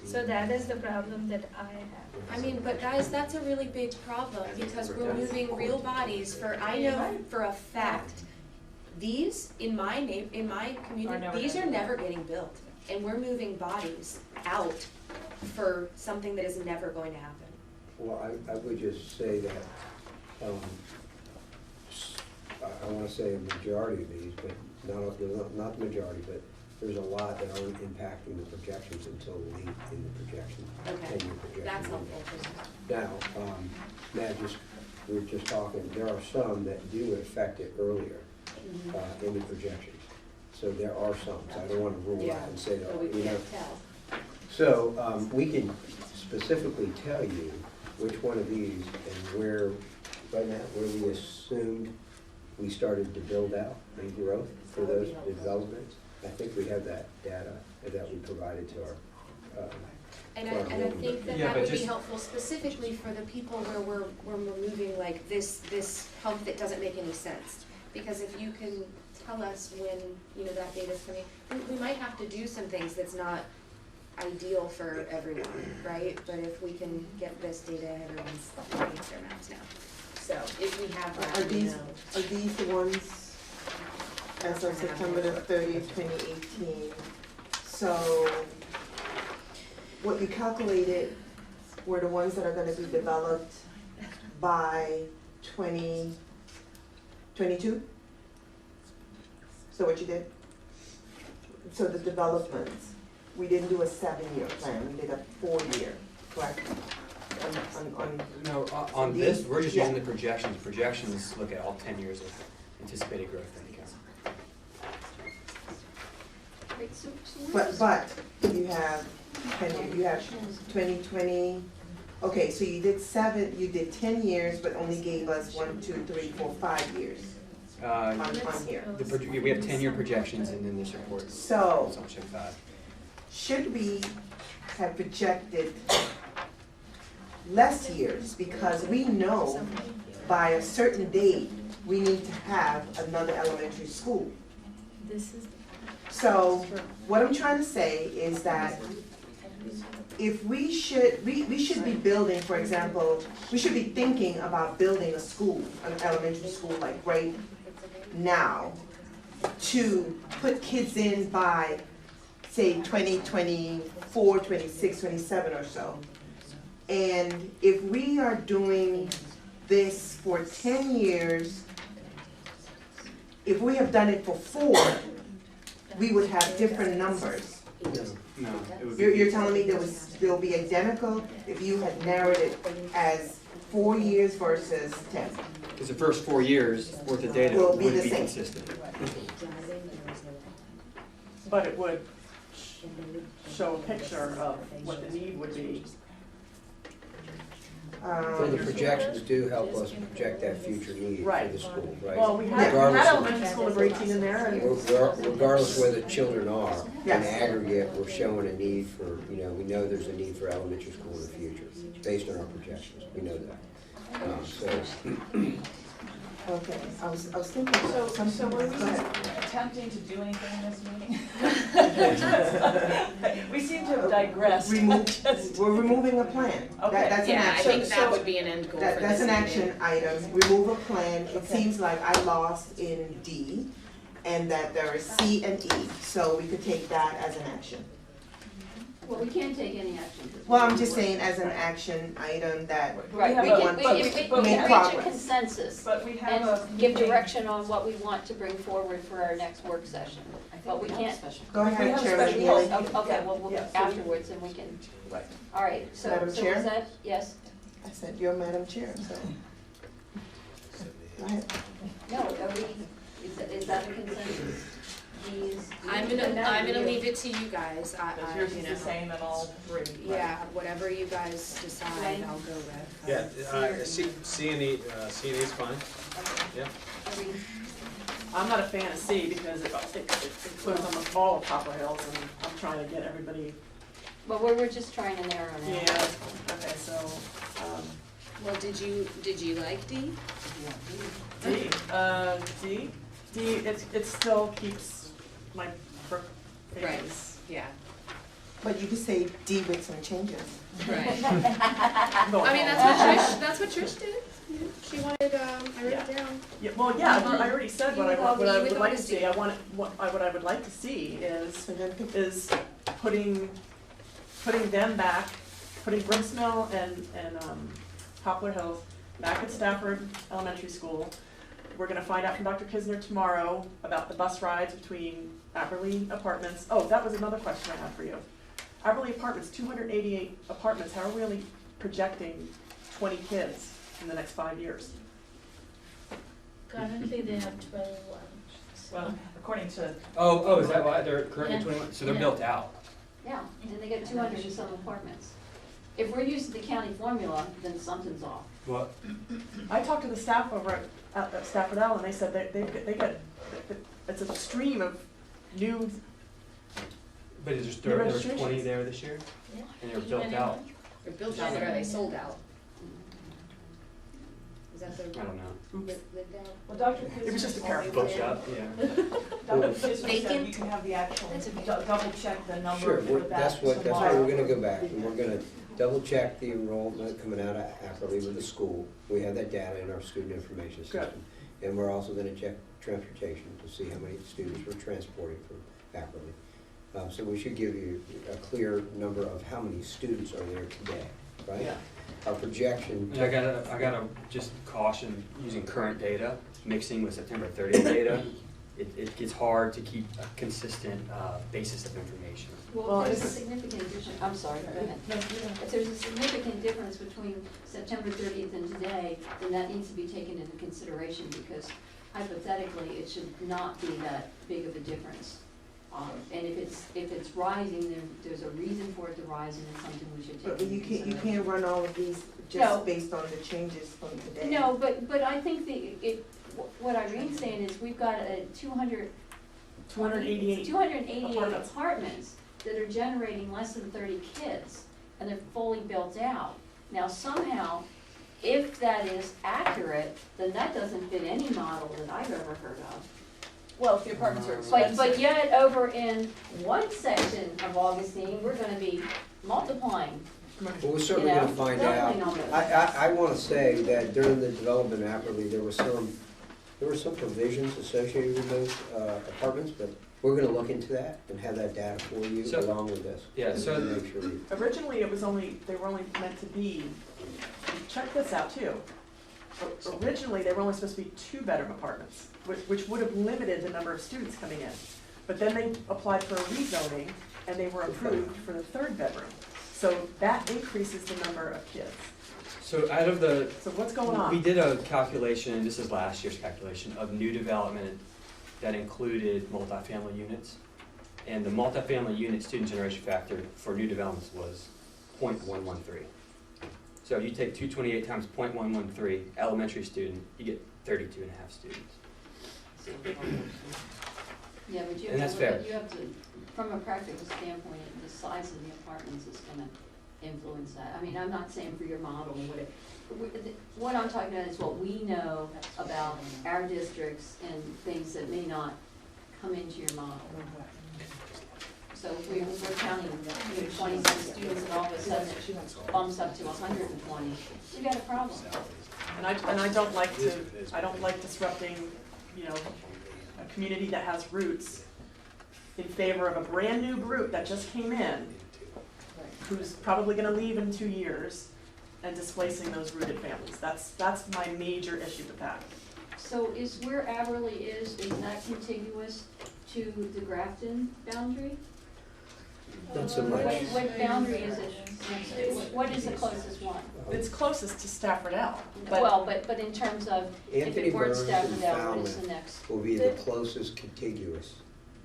So that is the problem that I have. I mean, but guys, that's a really big problem because we're moving real bodies I know for a fact, these, in my community, these are never getting built. And we're moving bodies out for something that is never going to happen. Well, I would just say that, I want to say a majority of these, but not the majority, but there's a lot that aren't impacting the projections until late in the projection, Okay, 10-year projection. that's helpful. Now, Matt, we were just talking, there are some that do affect it earlier in the projections. So there are some, so I don't want to rule out and say So we that, you know. can't tell. So we can specifically tell you which one of these and where, right now, where we assumed we started to build out and growth for those developments. I think we have that data that we provided to our. And I think that Yeah, that but would be just- helpful specifically for the people where we're removing like this hump that doesn't make any sense. Because if you can tell us when, you know, that data's coming, we might have to do some things that's not ideal for everyone, right? But if we can get this data, everyone's looking at their maps now. So if we have that, Are we these, know. are these the ones as of September the 30th, 2018? So what you calculated were the ones that are gonna be developed by 2022? So what you did? So the developments, we didn't do a 7-year plan, we did a 4-year, correct? No, on these- this, we're just yeah. using the projections. Projections look at all 10 years of anticipated growth in income. Wait, so But you have 2020, okay, so you did 10 years, but only gave us 1, 2, 3, 4, 5 years on here. We have 10-year projections in this report. So It's on check 5. should we have projected less years? Because we know by a certain date, we need to have another elementary school. This is, So what I'm trying to say is that if we should be building, for example, we should be thinking about building a school, an elementary school, like right now, to put kids in by, say, 2024, 26, 27 or so. And if we are doing this for 10 years, if we have done it for 4, we would have different numbers. No, it would You're be, telling me they'll be identical if you had narrowed it as 4 years versus 10? because the first 4 years worth of data Will be would the be same. consistent. But it would show a picture of what the need would be. So the projections do help us project that future need for Right. the school, right? Well, we had Regardless of- elementary school number 18 in there, and Regardless where the children are, in Yes. aggregate, we're showing a need for, we know there's a need for elementary school in the future, based on our projections, we know that. Okay, I was thinking about So something. were we Go ahead. attempting to do anything in this meeting? We seem to have digressed. We're removing a plan. Okay. That's an Yeah, I action. think that would be an end goal for this That's an meeting. action item, remove a plan. It Okay. seems like I lost in D, and that there is C and E, so we could take that as an action. Well, we can't take any action. 'cause Well, I'm we- just saying as an action item that Right, have we a- can, want we to can, make we can reach a progress. consensus But we have a. and give meeting. direction on what we want to bring forward for our next work session. But we can't. Go We ahead, have a Chairman special Neely. policy. Okay, well, Yeah, so we- afterwards, and we can, Right. all right, so Madam was Chair? that, yes? I said, you're Madam Chair, so. Go ahead. No, are we, is that a consensus? These. I'm gonna leave it to you guys, Because yours you is know. the same in all 3. right? Yeah, whatever you guys decide, I'll go with. Yeah, C and E is fine, yeah. Are we, I'm not a fan of C because it includes almost all of Poplar Hills, and I'm trying to get everybody, well, we're just trying to narrow it yeah, down. okay, so, Well, did you like D? D, it still keeps my face. Yeah. But you could say D with some changes. Right. Going I mean, home. that's what Trish did. She wanted, I wrote it down. Yeah, well, yeah, I already said what I You want, what I would would go like with to see. D. I want, what I would like to see is putting them back, putting Brooks Mill and Poplar Hills back at Stafford Elementary School. We're gonna find out from Dr. Kisner tomorrow about the bus rides between Aberley Apartments. Oh, that was another question I had for you. Aberley Apartments, 288 apartments, how are we only projecting 20 kids in the next 5 years? Currently, they have 21. Well, according to, Oh, is that why they're currently Yeah. 21? So they're Yeah. built out. Yeah, and they get 200 and some apartments. If we're using the county formula, then something's off. What? I talked to the staff over at Stafford L, and they said they get, it's a stream of new, But is New there 20 registrations. there this year? Yeah. And they're built out? They're built out, but are they sold out? Is that the I don't know. lived out? well, Dr. It was just a pair of Booked up, yeah. Dr. Kisner said you Vacant? can have the actual, That's okay. double check the number Sure, for that that's why tomorrow. we're gonna go back, and we're gonna double check the enrollment coming out of Ackley with the school. We have that data in our student information Good. system. And we're also gonna check transportation to see how many students we're transporting from Ackley. So we should give you a clear number of how many students are there today, right? Yeah. Our projection. I gotta just caution using current data, mixing with September 30th data. It gets hard to keep a consistent basis of information. Well, if there's a significant difference, I'm sorry, go ahead. If there's a significant difference between September 30th and today, then that needs to be taken into consideration, because hypothetically, it should not be that big of a difference. And if it's rising, then there's a reason for it to rise, and it's something we should take But into you consideration. can't run all of these No. just based on the changes from today. No, but I think what Irene's saying is we've got a 288 288 apartments. apartments that are generating less than 30 kids, and they're fully built out. Now somehow, if that is accurate, then that doesn't fit any model that I've ever heard of. Well, if the apartments are expensive. But yet, over in one section of Augustine, we're gonna be multiplying, Well, we're you certainly know, gonna find out. doubling almost. I wanna say that during the development of Apperly, there were some provisions associated with those apartments, but we're gonna look into that and have that data for you So- along with this. Yeah, so- To make sure we. Originally, they were only meant to be, check this out too. Originally, they were only supposed to be 2-bedroom apartments, which would have limited the number of students coming in. But then they applied for a rezoning, and they were approved for the 3rd bedroom. So that increases the number of kids. So out of the, So what's going on? we did a calculation, this is last year's calculation, of new development that included multifamily units. And the multifamily unit student generation factor for new developments was 0.113. So you take 228 times 0.113, elementary student, you get 32 and a half students. Yeah, but you And have that's to look fair. at, you have to, from a practical standpoint, the size of the apartments is gonna influence that. I mean, I'm not saying for your model or whatever. What I'm talking about is what we know about our districts and things that may not come into your model. So if we're counting, 26 students and all of a sudden it bumps up to 120, we got a problem. And I don't like disrupting, a community that has roots in favor of a brand-new group that just came in, who's probably gonna leave in 2 years, and displacing those rooted families. That's my major issue with that. So is where Aberley is that contiguous to the Grafton boundary? Not so much. What boundary is it next to? What is the closest one? It's closest to Stafford L, but Well, but in terms of, if Anthony it weren't Burns Stafford and L, what is Falmouth the next? will be the closest contiguous.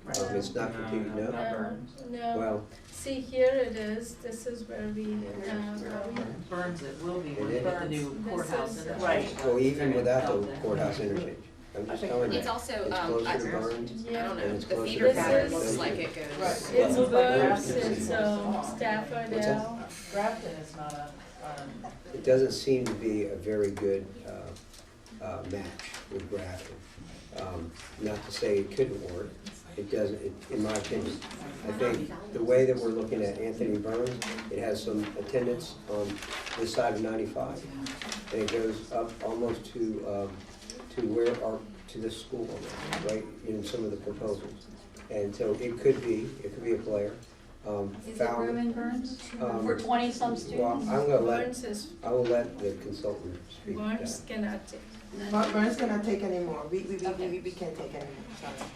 It's not contiguous, no? Not Burns. No, Well, see, here it is, this is where we, Burns, it will be It with is. the new This courthouse. is- interchange. Right. well, even without the courthouse interchange. I'm just telling you. It's also, It's closer to Burns. I don't yeah, know, And it's the closer feeder to pattern Burns. looks like it goes. Right. it's Well, Burns, Grafton it's Stafford What's that? L. Grafton is not a, It doesn't seem to be a very good match with Grafton. Not to say it couldn't work, it doesn't, in my opinion. I think the way that we're looking at Anthony Burns, it has some attendance on this side of 95, and it goes up almost to where our, to the school, right, in some of the proposals. And so it could be a player. Is it room in Burns for 20-some Well, students? I'm gonna Burns is, I will let the consultant speak to Burns that. cannot take. Burns cannot take any more. We can't take any more, sorry.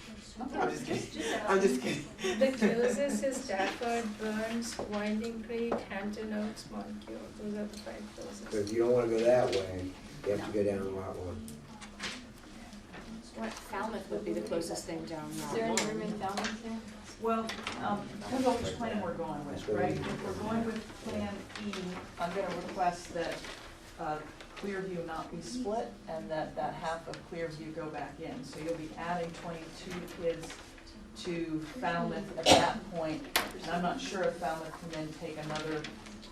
I'm just kidding. I'm just kidding. The closest is Stafford, Burns, Winding Creek, Hampton Oaks, Moncure. Those are the 5 But closest. if you don't wanna go that way, you have to go down Route 1. What, Falmouth would be the closest thing down Is there any room in Falmouth there? Well, depends on which plan we're going with, right? If we're going with Plan E, I'm gonna request that Clearview not be split and that half of Clearview go back in. So you'll be adding 22 kids to Falmouth at that point. And I'm not sure if Falmouth can then take another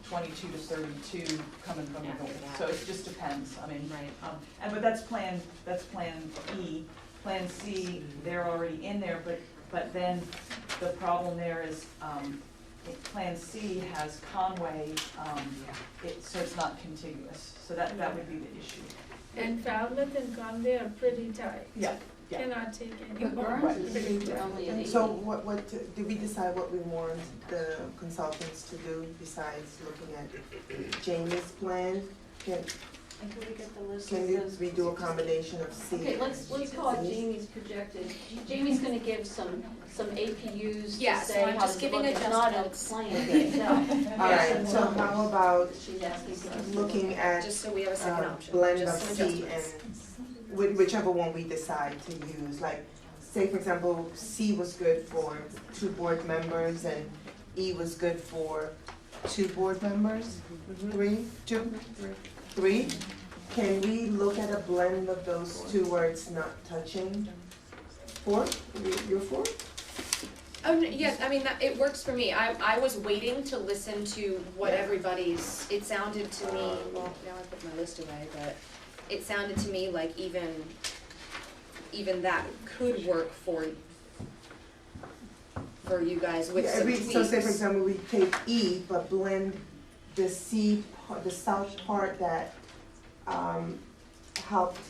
22 to 32 coming from the north. So it just depends, I mean, but that's Plan E. Plan C, they're already in there, but then the problem there is, Plan C has Conway, so it's not contiguous, so that would be the issue. And Falmouth and Conway are pretty tight. Yeah. Cannot take any But more. Burns is only an 80. So what, did we decide what we want the consultants to do besides looking at Jamie's plan? And can we get the list Can of those? we do a combination of C? Okay, let's call it Jamie's projected. Jamie's gonna give some APUs Yeah, to so say I'm how just to giving look. It's not a adjustments. plan itself. All right, so how about She's asking for us to looking at Just so we have a second option, blend of just some C adjustments. and whichever one we decide to use? Like, say for example, C was good for 2 board members and E was good for 2 board members? 3, 2, 3? Can we look at a blend of those 2 where it's not touching? 4? You're 4? Oh, no, yeah, I mean, it works for me. I was waiting to listen to what everybody's, it sounded to me, well, now I put my list away, but it sounded to me like even that could work for you guys with some tweaks. So say for example, we take E, but blend the C, the south part that helped,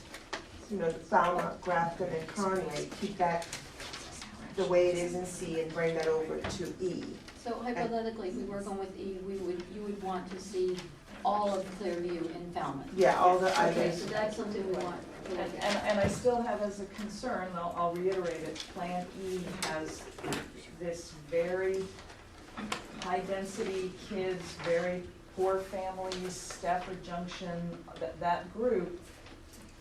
the Falmouth, Grafton, and Conway, keep that the way it is in C and bring that over to E. So hypothetically, if we were going with E, you would want to see all of Clearview in Falmouth. Yeah, all the Okay, others. so that's something we want to look at. And I still have as a concern, I'll reiterate it, Plan E has this very high-density kids, very poor families, Stafford Junction, that group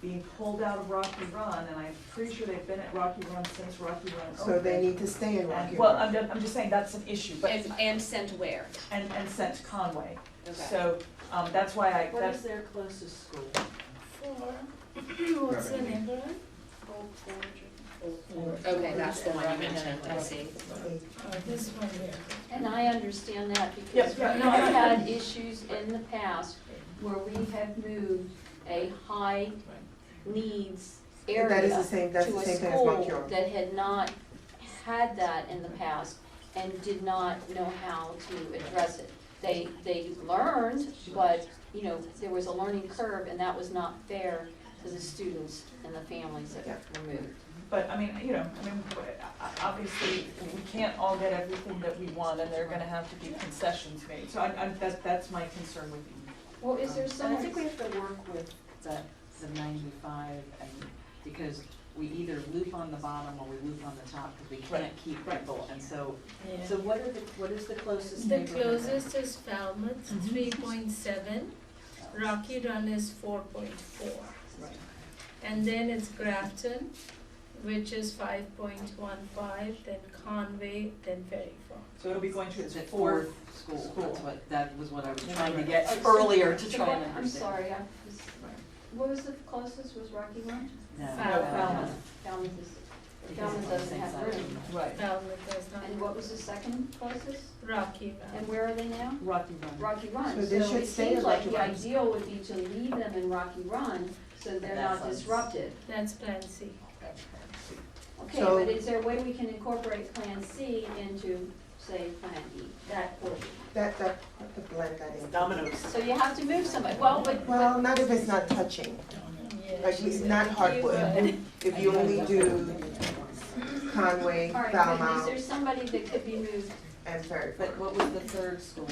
being pulled out of Rocky Run, and I'm pretty sure they've been at Rocky Run since Rocky Run opened. So they need to stay in Rocky And, well, Run. I'm just saying that's an issue, but, And sent where? and sent to Conway. Okay. So, that's why What is their closest school? What's the neighborhood? Okay, that's the one you mentioned, I see. This one here. And I understand that Yep, because yeah, we no, have I- had issues in the past where we have moved a high needs area That is the same, that's to the a same thing as school Montcure. that had not had that in the past and did not know how to address it. They learned, but, there was a learning curve and that was not fair to the students and the families that were moved. But, obviously, we can't all get everything that we want, and there are gonna have to be concessions made. So that's my concern with you. Well, is there And some? I think we have to work with the 95, and, because we either loop on the bottom or we loop on the top, because we can't keep people, and so what is the closest The neighborhood? closest is Falmouth, 3.7. Rocky Run is 4.4. Right. And then it's Grafton, which is 5.15, then Conway, then Ferry Farm. So it'll be going to its Is it 4th school? school. That was what I was trying to get Oh, earlier to so try and what- I'm understand. sorry, what was the closest, was Rocky Run? No, Falmouth. Falmouth is, Because Falmouth it's on the doesn't same have side. room. Right, Falmouth does not. And what was the second closest? Rocky Run. And where are they now? Rocky Run. Rocky Run. So they should it stay seems in like Rocky the Run. ideal would be to leave them in Rocky Run so they're That not sounds- disrupted. That's Plan C. Okay, So- but is there a way we can incorporate Plan C into, say, Plan E, that portion? That, to blend that in. Dominoes. So you have to move somebody, well, Well, not if it's not touching, like, it's not hardwood. If you only do Conway, all right, but is Falmouth, there somebody that could be moved? and Ferry Farm. But what was the third school?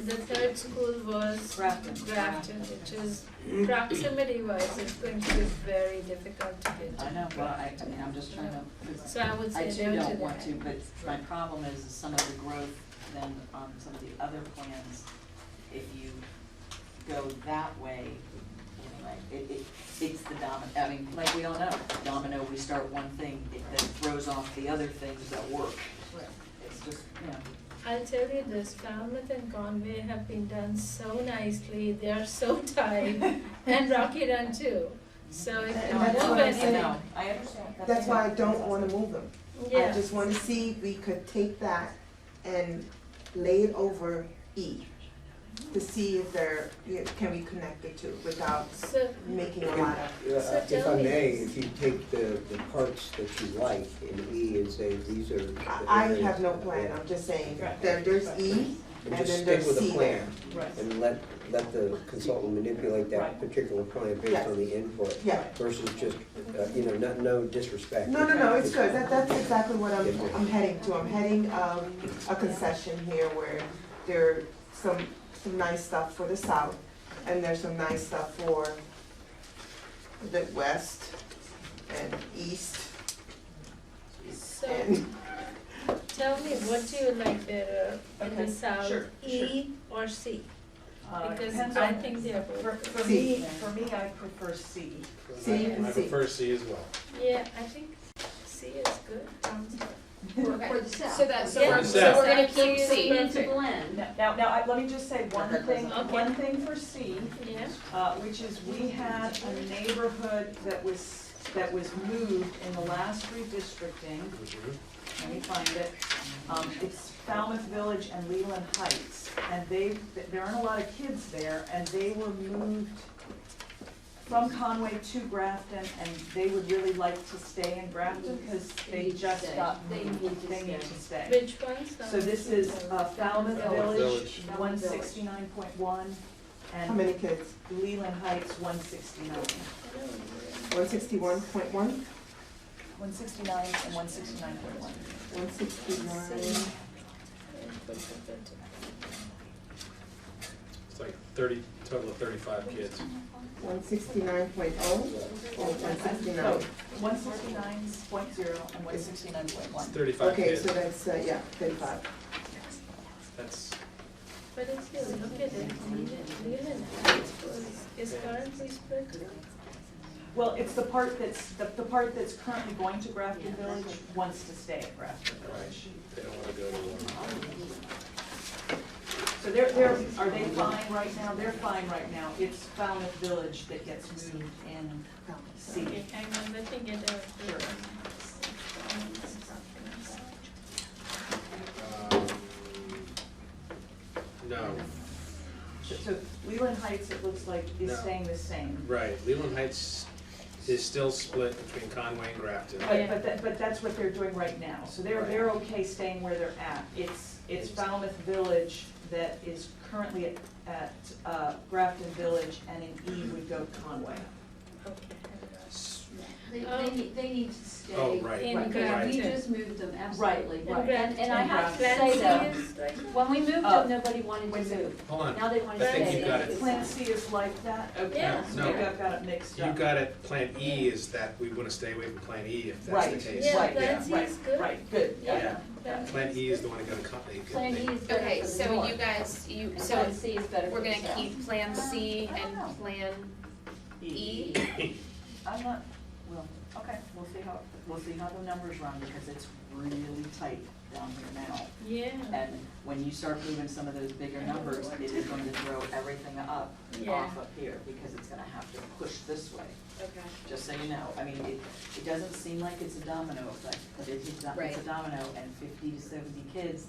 The third school was Grafton. Grafton, which is proximity wise, it's going to be very difficult to get I to. know, well, I mean, I'm just trying to, So I would I say too no to don't want to, that. but my problem is some of the growth then on some of the other plans, if you go that way, anyway, it's the domino, I mean, like we all know, domino, we start one thing, it then throws off the other things that work. It's just, you know. I'll tell you this, Falmouth and Conway have been done so nicely, they are so tight, and Rocky Run too. So if And you that's move what I'm anything, saying. No, I understand. That's why I don't wanna move them. I yeah. just wanna see if we could take that and lay it over E, to see if they're, can we connect the two without So, making a lot of. So If I tell me may, this. if you take the parts that you like in E and say, these are. the I areas have no that- plan, I'm just saying, Right. there's E, And and just then stick there's with C the there. plan, Right. and let the consultant manipulate that Right. particular plan based Yes. on the input Yeah, versus just, no disrespect. no, it's good, that's exactly what I'm heading to, I'm heading, a concession here where there's some nice stuff for the south, and there's some nice stuff for the west and east, so and, tell me, what do you like better in Okay, the south, sure, E or C? Because Depends I on- think they are both. For C. me, I prefer C. C and I C. prefer C as well. Yeah, I think C is good, sounds good. For the south. So that, so Yeah. we're, For the so south. we're gonna C keep is C. We need to perfect. blend. Let me just say one thing, Okay. one thing for C, Yeah, which is we had a neighborhood that was moved in the last redistricting. Let me find it. It's Falmouth Village and Leland Heights, and there aren't a lot of kids there, and they were moved from Conway to Grafton, and they would really like to stay in Grafton because They they need to just stay. got They moved. need to They need stay. to stay. which ones? So this is Falmouth Falmouth Village, Village. 169.1, how and many kids? Leland Heights, 169. 161.1, 169 and 169.1. 169, It's like total of 35 kids. 169.0, or 169? No, 169.0 and 169.1. It's 35 Okay, kids. so that's, 35. That's, But if you look at it, Leland Heights is currently split. Well, it's the part that's currently going to Grafton Village wants to stay at Grafton Village. they don't want to go to So are they fine right now? They're fine right now. It's Falmouth Village that gets moved in C. Okay, hang on, let me get a. Sure. no, So Leland Heights, it looks like, is No. staying the same. right. Leland Heights is still split between Conway and Grafton. But that's what they're doing right now, so they're okay staying where they're at. It's Falmouth Village that is currently at Grafton Village, and in E would go to Conway. They need to stay. Oh, right, In right, Because we Grafton. just moved them, Right, absolutely. right. And I have to Plan say C though, is like that? when we moved Uh, them, nobody wanted wait a to second. move. Hold on. Now they want to I stay. think you got it. Plan C is like that? Okay, Yeah. so No. maybe I've got it mixed You up. got it, Plan E is that we want to stay away from Plan E if that's the Right, case. Yeah, right, Plan C right, is good. right, good. Yeah. Plan E is the one that got a company. Plan E is better Okay, for the so north. you guys, And so Plan C is better for we're the gonna south. keep Plan C and Plan E? I'm not, well, okay, we'll see how the numbers run, because it's really tight down here now. Yeah, And when you start moving some of those bigger numbers, it is going to throw everything up Yeah. off up here, because it's gonna have to push this way, Okay. just so you know. I mean, it doesn't seem like it's a domino effect, but it's a Right. domino, and 50 to 70 kids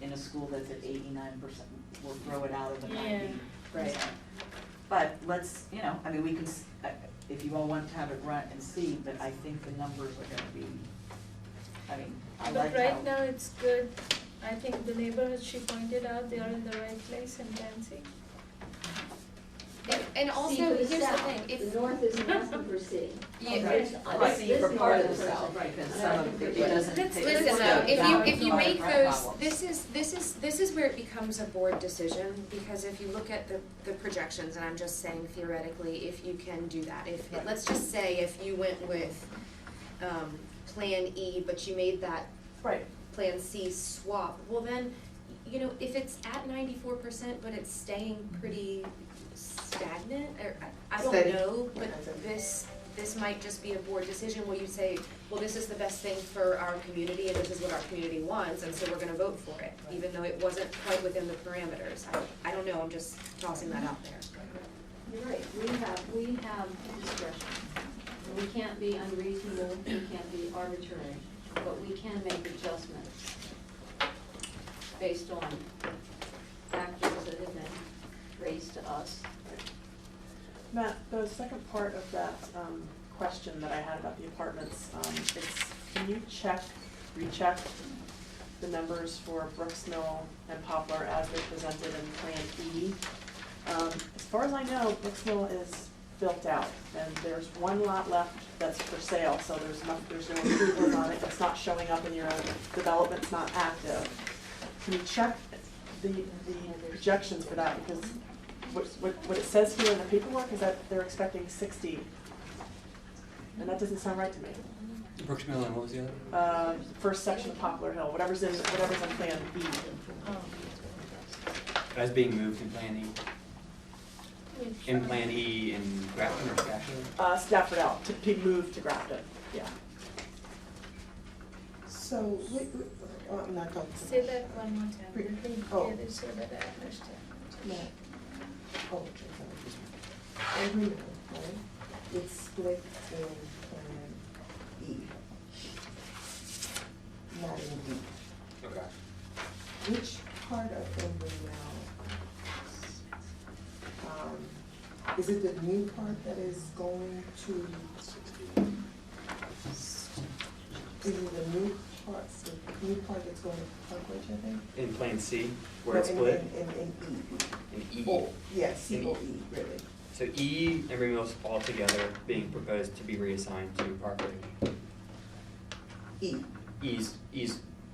in a school that's at 89% will throw it out of the 90. Right. But let's, I mean, we can, if you all want to have it run and see, but I think the numbers are gonna be I mean, I But like how. right now it's good. I think the neighborhoods she pointed out, they are in the right place in Clancy. And also, See, for here's the south, thing, if, the north isn't asking for C. Yeah. This- Right, this for part of the north south, is- right, because and some I of think it we're- doesn't Let's take. listen it's though, not if you make problems. those, this is where it becomes a board decision, because if you look at the projections, and I'm just saying theoretically, if you can do that, if, let's just say if you went with, Plan E, but you made that Right. Plan C swap, well then, you know, if it's at 94%, but it's staying pretty stagnant, or, I don't Steady. know, but this might just be a board decision where you say, well, this is the best thing for our community, and this is what our community wants, and so we're gonna vote for it, even though it wasn't quite within the parameters. I don't know, I'm just tossing that out there. You're right, we have discretion. We can't be unreasonable, we can't be arbitrary, but we can make adjustments based on factors that have been raised to us. Matt, the second part of that question that I had about the apartments, it's, can you recheck the numbers for Brooks Mill and Poplar as they're presented in Plan E? As far as I know, Brooks Mill is built out, and there's one lot left that's for sale, so there's no approvals on it, it's not showing up in your development's not active. Can you check the projections for that, because what it says here in the paperwork is that they're expecting 60, and that doesn't sound right to me. Brooks Mill and what was the other? First section of Poplar Hill, whatever's in Plan B. As being moved in Plan E? In Plan E in Grafton or Stafford? Stafford out, to be moved to Grafton, yeah. So, I'm not talking. Say that one more time, repeat Oh. it so that I understand. Matt. Oh, okay, sorry. Every mill, right? It's split in Plan E. Not in D. Okay. Which part of Embry Mill? Is it the new part that is going to? Is it the new part that's going to Parkridge, I think? In Plan C, where No, it's split? In E. In E. Oh, yeah, C In O E. E, really. So E, Embry Mill's all together being proposed to be reassigned to Parkridge. E. E's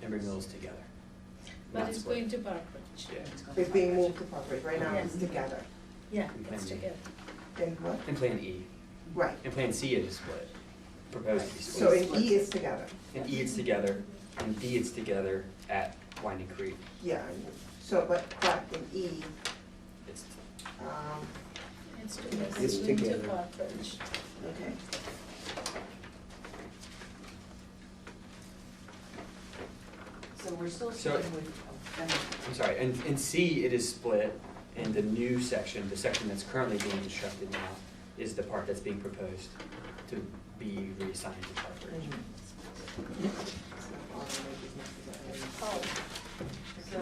Embry Mill's together. But Not it's split. going to Parkridge. Yeah. It's being moved to Parkridge, right now it's Yes. together. Yeah, In it's Plan E. together. And what? In Plan E. Right. In Plan C it is split, proposed to be So split. in E it's together. In E it's together, in D it's together at Winding Creek. Yeah, so, but in E, It's, It's together. It's going to together. Parkridge. okay. So we're still So- sitting with, I'm sorry, in C it is split, and the new section, the section that's currently being constructed now, is the part that's being proposed to be reassigned to Parkridge. oh, so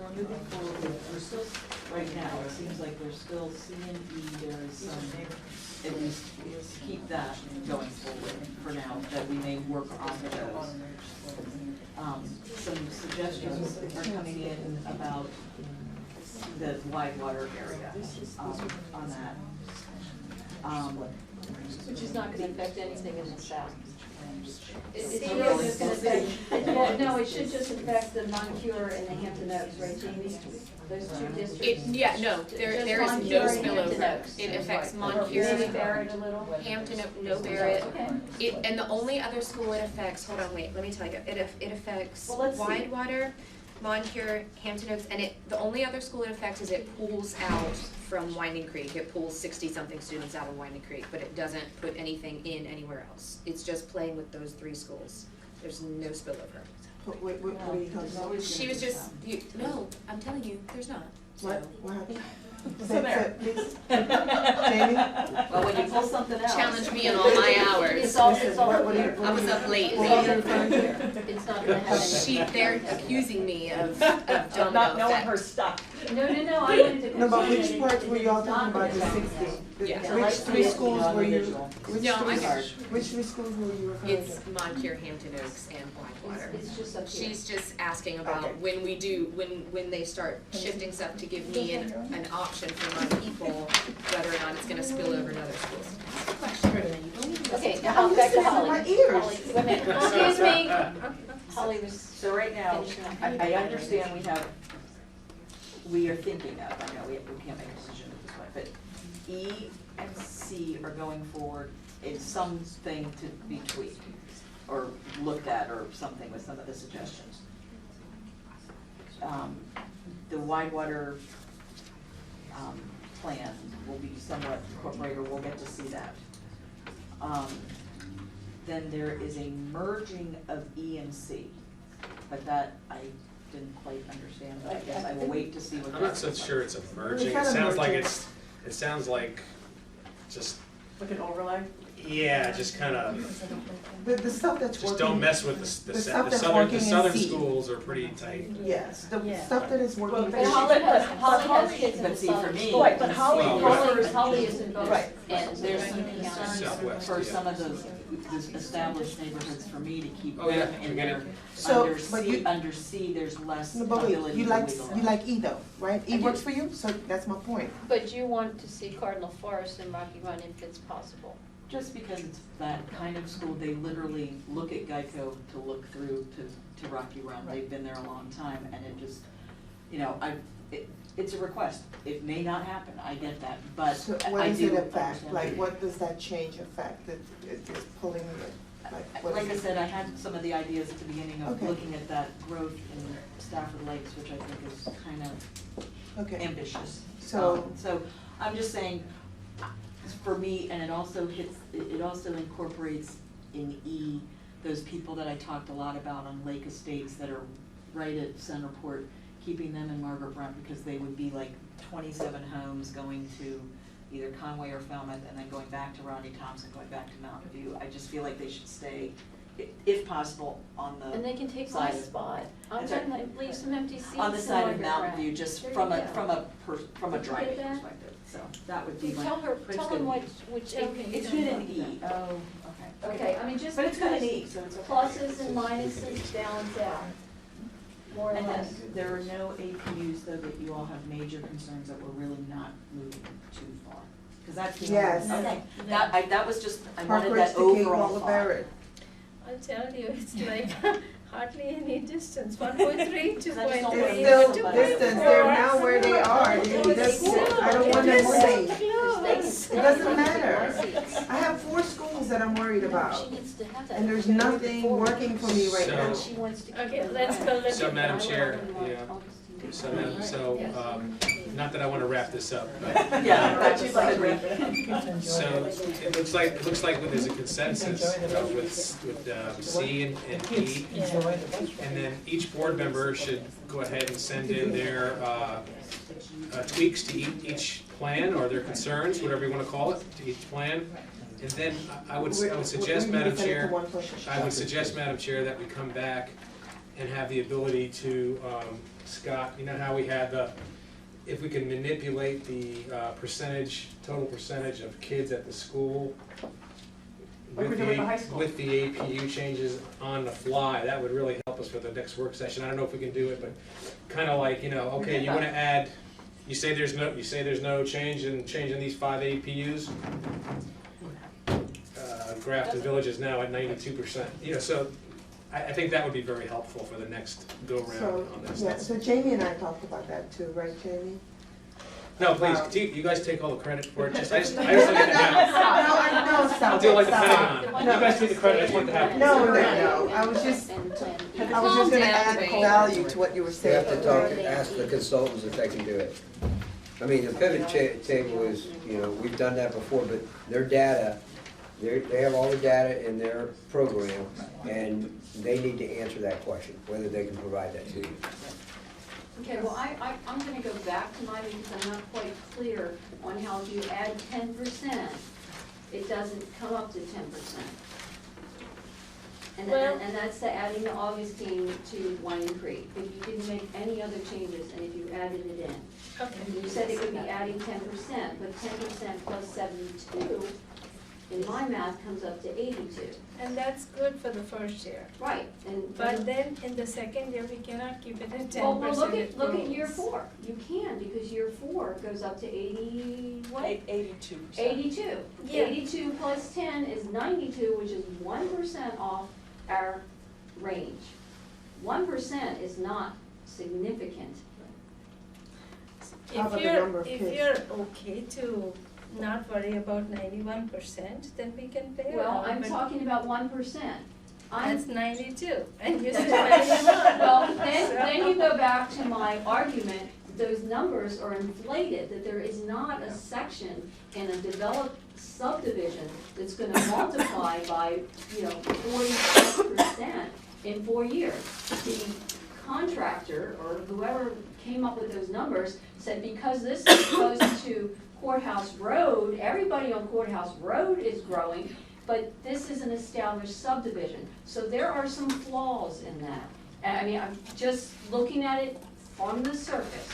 we're moving forward, we're still, right now, it seems like there's still C and E, there is some, at least keep that going forward for now, that we may work on those. Some suggestions are coming in about the wide water area, on that. Which is not gonna affect anything in the south. It's See, really it's just gonna gonna affect, well, no, it should just affect the Moncur and the Hampton Oaks, right, Jamie? Those two districts. Yeah, no, there is no Moncur and Hampton spillover. Oaks. It affects Maybe Moncur, Barrett a little. Hampton, no Barrett. Okay. And the only other school it affects, hold on, wait, let me tell you, it affects Well, let's see. Widewater, Moncur, Hampton Oaks, and the only other school it affects is it pulls out from Winding Creek. It pulls 60-something students out of Winding Creek, but it doesn't put anything in anywhere else. It's just playing with those three schools. There's no spillover. What are you talking about? She was just, no, I'm telling you, there's not. So- What happened? So there. Please. Jamie? Well, when you pull something else. Challenge me in all my hours. It's all What here. I was up late. It's all confirmed here. It's not gonna have any. They're accusing me of domino Not knowing her effect. stuff. No, I wanted to. No, but which confirm part that were it y'all is not talking about, the gonna 60? count. Yeah. Which three schools were you, which No, I three, know. which three schools were you referring to? It's Moncure, Hampton Oaks, and Blackwater. It's just up here. She's just asking Okay. about when they start shifting stuff to give me an option for my people, whether or not it's gonna spill over to other schools. That's the question. Okay, I'm now back to listening with Holly. my ears. Holly, wait a minute, excuse me. Holly was. So right now, I understand we are thinking of, I know we can't make a decision at this point, but E and C are going forward in something to be tweaked or looked at or something with some of the suggestions. The Widewater plan will be somewhat incorporated, or we'll get to see that. Then there is a merging of E and C, but that I didn't quite understand, but I guess I will wait to see what that I'm not so looks like. sure it's a merging, kind it of sounds like merging. it sounds like just, Like an overlay? yeah, just kind of, The stuff that's working. just don't mess with the stuff that's working the in southern C. schools are pretty tight. Yes, the Yeah. stuff that is working. Well, for but the- Holly has kids in But the see, for southern me- school. Right, but Holly- Holly is in both Right. ends. There's some Southwest, concerns for yeah. some of those established neighborhoods for me to keep Oh, yeah, them we in get there. it. So, Under but C, you- under C, there's less No, but wait, ability you to like, wiggle you around. like E though, right? E I do. works for you, so that's my point. But you want to see Cardinal Forest and Rocky Run if it's possible. Just because it's that kind of school, they literally look at Geico to look through to Rocky Run. They've been there a long time, and it just, you know, it's a request. It may not happen, I get that, but So I do what does it affect? understand. Like, what does that change affect, that it's pulling the, like, what Like is I it? said, I had some of the ideas at the beginning of Okay. looking at that growth in Stafford Lakes, which I think is kind of Okay, ambitious. So- So I'm just saying, for me, and it also incorporates in E, those people that I talked a lot about on Lake Estates that are right at Centerport, keeping them in Margaret Brunt, because they would be like 27 homes going to either Conway or Falmouth, and then going back to Rodney Thompson, going back to Mountain View. I just feel like they should stay, if possible, on the And they can take my side of- spot. I'm That's right. gonna leave some empty seats. on the side of in Mountain Margaret View, Brand. just There from you a, go. from a Did you driving get that? perspective, so that would be my. Tell her, but it's tell good. them which AP. It's good in E. Oh, okay. Okay, I mean, just But it's good in because E, so it's okay. pluses and minuses balance out, more or And less. then there are no APUs though that you all have major concerns that we're really not moving too far, because that's the. Yes. Okay, that was just, I Park wanted Ridge that to Cape overall Walker thought. Barrett. I'll tell you, it's like hardly any distance, 1.3, 2.3. I just don't It's wanna still miss somebody. distance, they're now where they are. I don't want them moving. It doesn't matter. I have 4 schools that I'm worried about, She needs to have that. and there's nothing working for me right now. She wants to keep Okay, them let's around. go, let's So, go. Madam Chair, not that I want to wrap this up, but. Yeah, that's just like a So it looks like there's a consensus with C and E. And then each board member should go ahead and send in their tweaks to each plan, or their concerns, whatever you want to call it, to each plan. And then I would suggest, Madam Chair, that we come back and have the ability to, Scott, you know how we had if we can manipulate the total percentage of kids at the school Like we're doing at the high school. with the APU changes on the fly, that would really help us for the next work session. I don't know if we can do it, but kind of like, okay, you want to add, you say there's no change in changing these 5 APUs. Grafton Village is now at 92%. So I think that would be very helpful for the next go-round So, on this. yeah, so Jamie and I talked about that too, right, Jamie? No, please, you guys take all the credit for it. I just look at it now. No, stop. I'll do it like the stop. Pentagon. You guys take the credit, I just want it to happen. No, I was just gonna add value to what you were We saying. have to talk, ask the consultants if they can do it. I mean, the pivot table is, we've done that before, but their data, they have all the data in their program, and they need to answer that question, whether they can provide that to you. Okay, well, I'm gonna go back to mine because I'm not quite clear on how if you add 10%, it doesn't come up to 10%. Well- And that's the adding the Augustine to Wine Creek. If you didn't make any other changes and if you added it in. Okay. You said it would be adding 10%, but 10% plus 72, in my math, comes up to 82. And that's good for the first year. Right, and. But then in the second year, we cannot keep it at 10%. Well, look it at year grows. 4. You can, because year 4 goes up to 80, what? 82%. 82. Yeah. 82 plus 10 is 92, which is 1% off our range. 1% is not significant. How about the number of If kids? you're okay to not worry about 91%, then we can pay Well, around, I'm but talking about 1%. that's 92, and you said That's 91. Well, then you go back to my argument, those numbers are inflated, that there is not a section in a developed subdivision that's gonna multiply by, 40% in 4 years. The contractor, or whoever came up with those numbers, said because this is close to Courthouse Road, everybody on Courthouse Road is growing, but this is an established subdivision. So there are some flaws in that. And I mean, I'm just looking at it from the surface.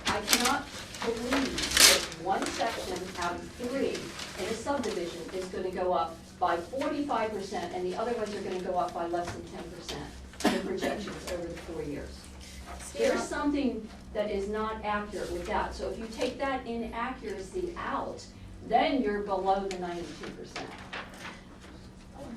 I cannot believe that one section out of 3 in a subdivision is gonna go up by 45%, and the other ones are gonna go up by less than 10% in projections over the 4 years. There's something that is not accurate with that. So if you take that inaccuracy out, then you're below the 92%.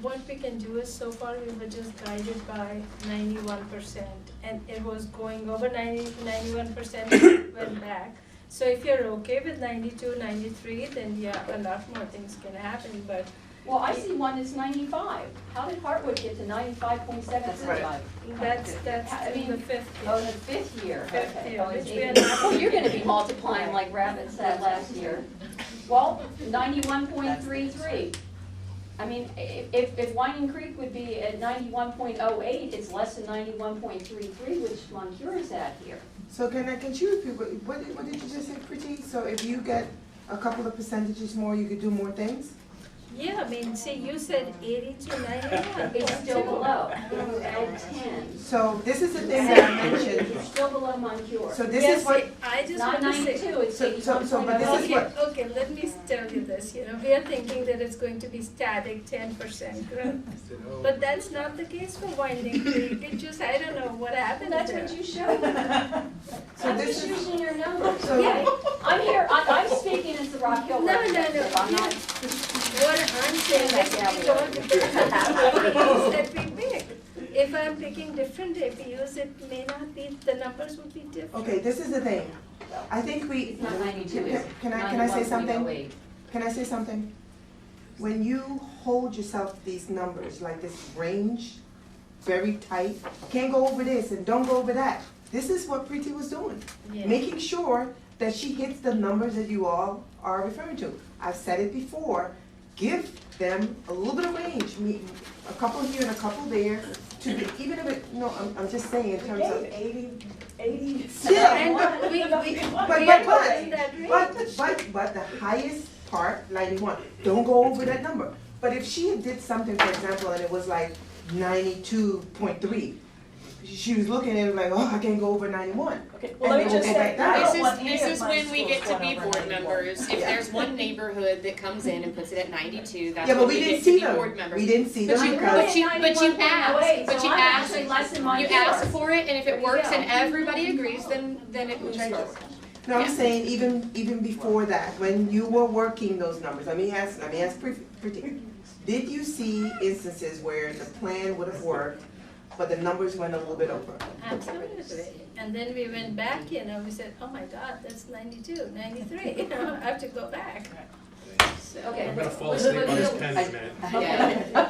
What we can do is, so far we were just guided by 91%, and it was going over 91%, went back. So if you're okay with 92, 93, then yeah, a lot more things can happen, but Well, I see one that's 95. How did Hartwood get to 95.7? That's right. that's I in mean, the 5th Oh, year. the 5th year. Fifth Okay. year, Oh, it's which we are 80. not- Oh, you're gonna be multiplying like rabbits said last year. Well, 91.33. I mean, if Winding Creek would be at 91.08, it's less than 91.33, which Moncur is at here. So can you repeat, what did you just say, Pretty? So if you get a couple of percentages more, you could do more things? Yeah, I mean, see, you said 80 to 91. It's still below. You add 10. So this is the thing that I mentioned. It's still below Moncur. So this Yes, is what, see, I just Not want to say. 92, it's So- but this is 81.08. what- Okay, let me tell you this, we are thinking that it's going to be static 10% growth. But that's not the case for Winding Creek, it just, I don't know what happened That's there. what you showed. So I'm this just is- using your numbers, So- okay? I'm here, I'm speaking as the Rock Hill No, no, representative, no, I'm not. What I'm saying is, it all depends on the APUs that we pick. If I'm picking different APUs, it may not be, the numbers would be different. okay, this is the thing. I think we. It's not 92, it's Can I say something? 91.08. Can I say something? When you hold yourself to these numbers, like this range, very tight, can't go over this and don't go over that. This is what Preeti was doing. Yeah. Making sure that she hits the numbers that you all are referring to. I've said it before, give them a little bit of range, a couple here and a couple there, even if it, no, I'm just saying in terms of. 80. Yeah. And we are in that range. But the highest part, 91, don't go over that number. But if she did something, for example, and it was like 92.3, she was looking at it like, oh, I can't go over 91. Okay, And well, let they me will just go say, back down. I This don't is, want any this of is my when we get schools to be going over board 91. members. If Yeah. there's one neighborhood that comes in and puts it at 92, that's Yeah, but when we we didn't get to see be them. board members. We didn't see them But you, because. but you asked, but you asked, you asked it. for it, and if There it you works go. and everybody agrees, then it moves forward. No, I'm Yeah. saying even before that, when you were working those numbers, let me ask Pretty, did you see instances where the plan would have worked, but the numbers went a little bit over? Absolutely. And then we went back, we said, oh my God, that's 92, 93, I have to go back. So, Okay. I'm gonna fall asleep on this pen in a minute. Okay.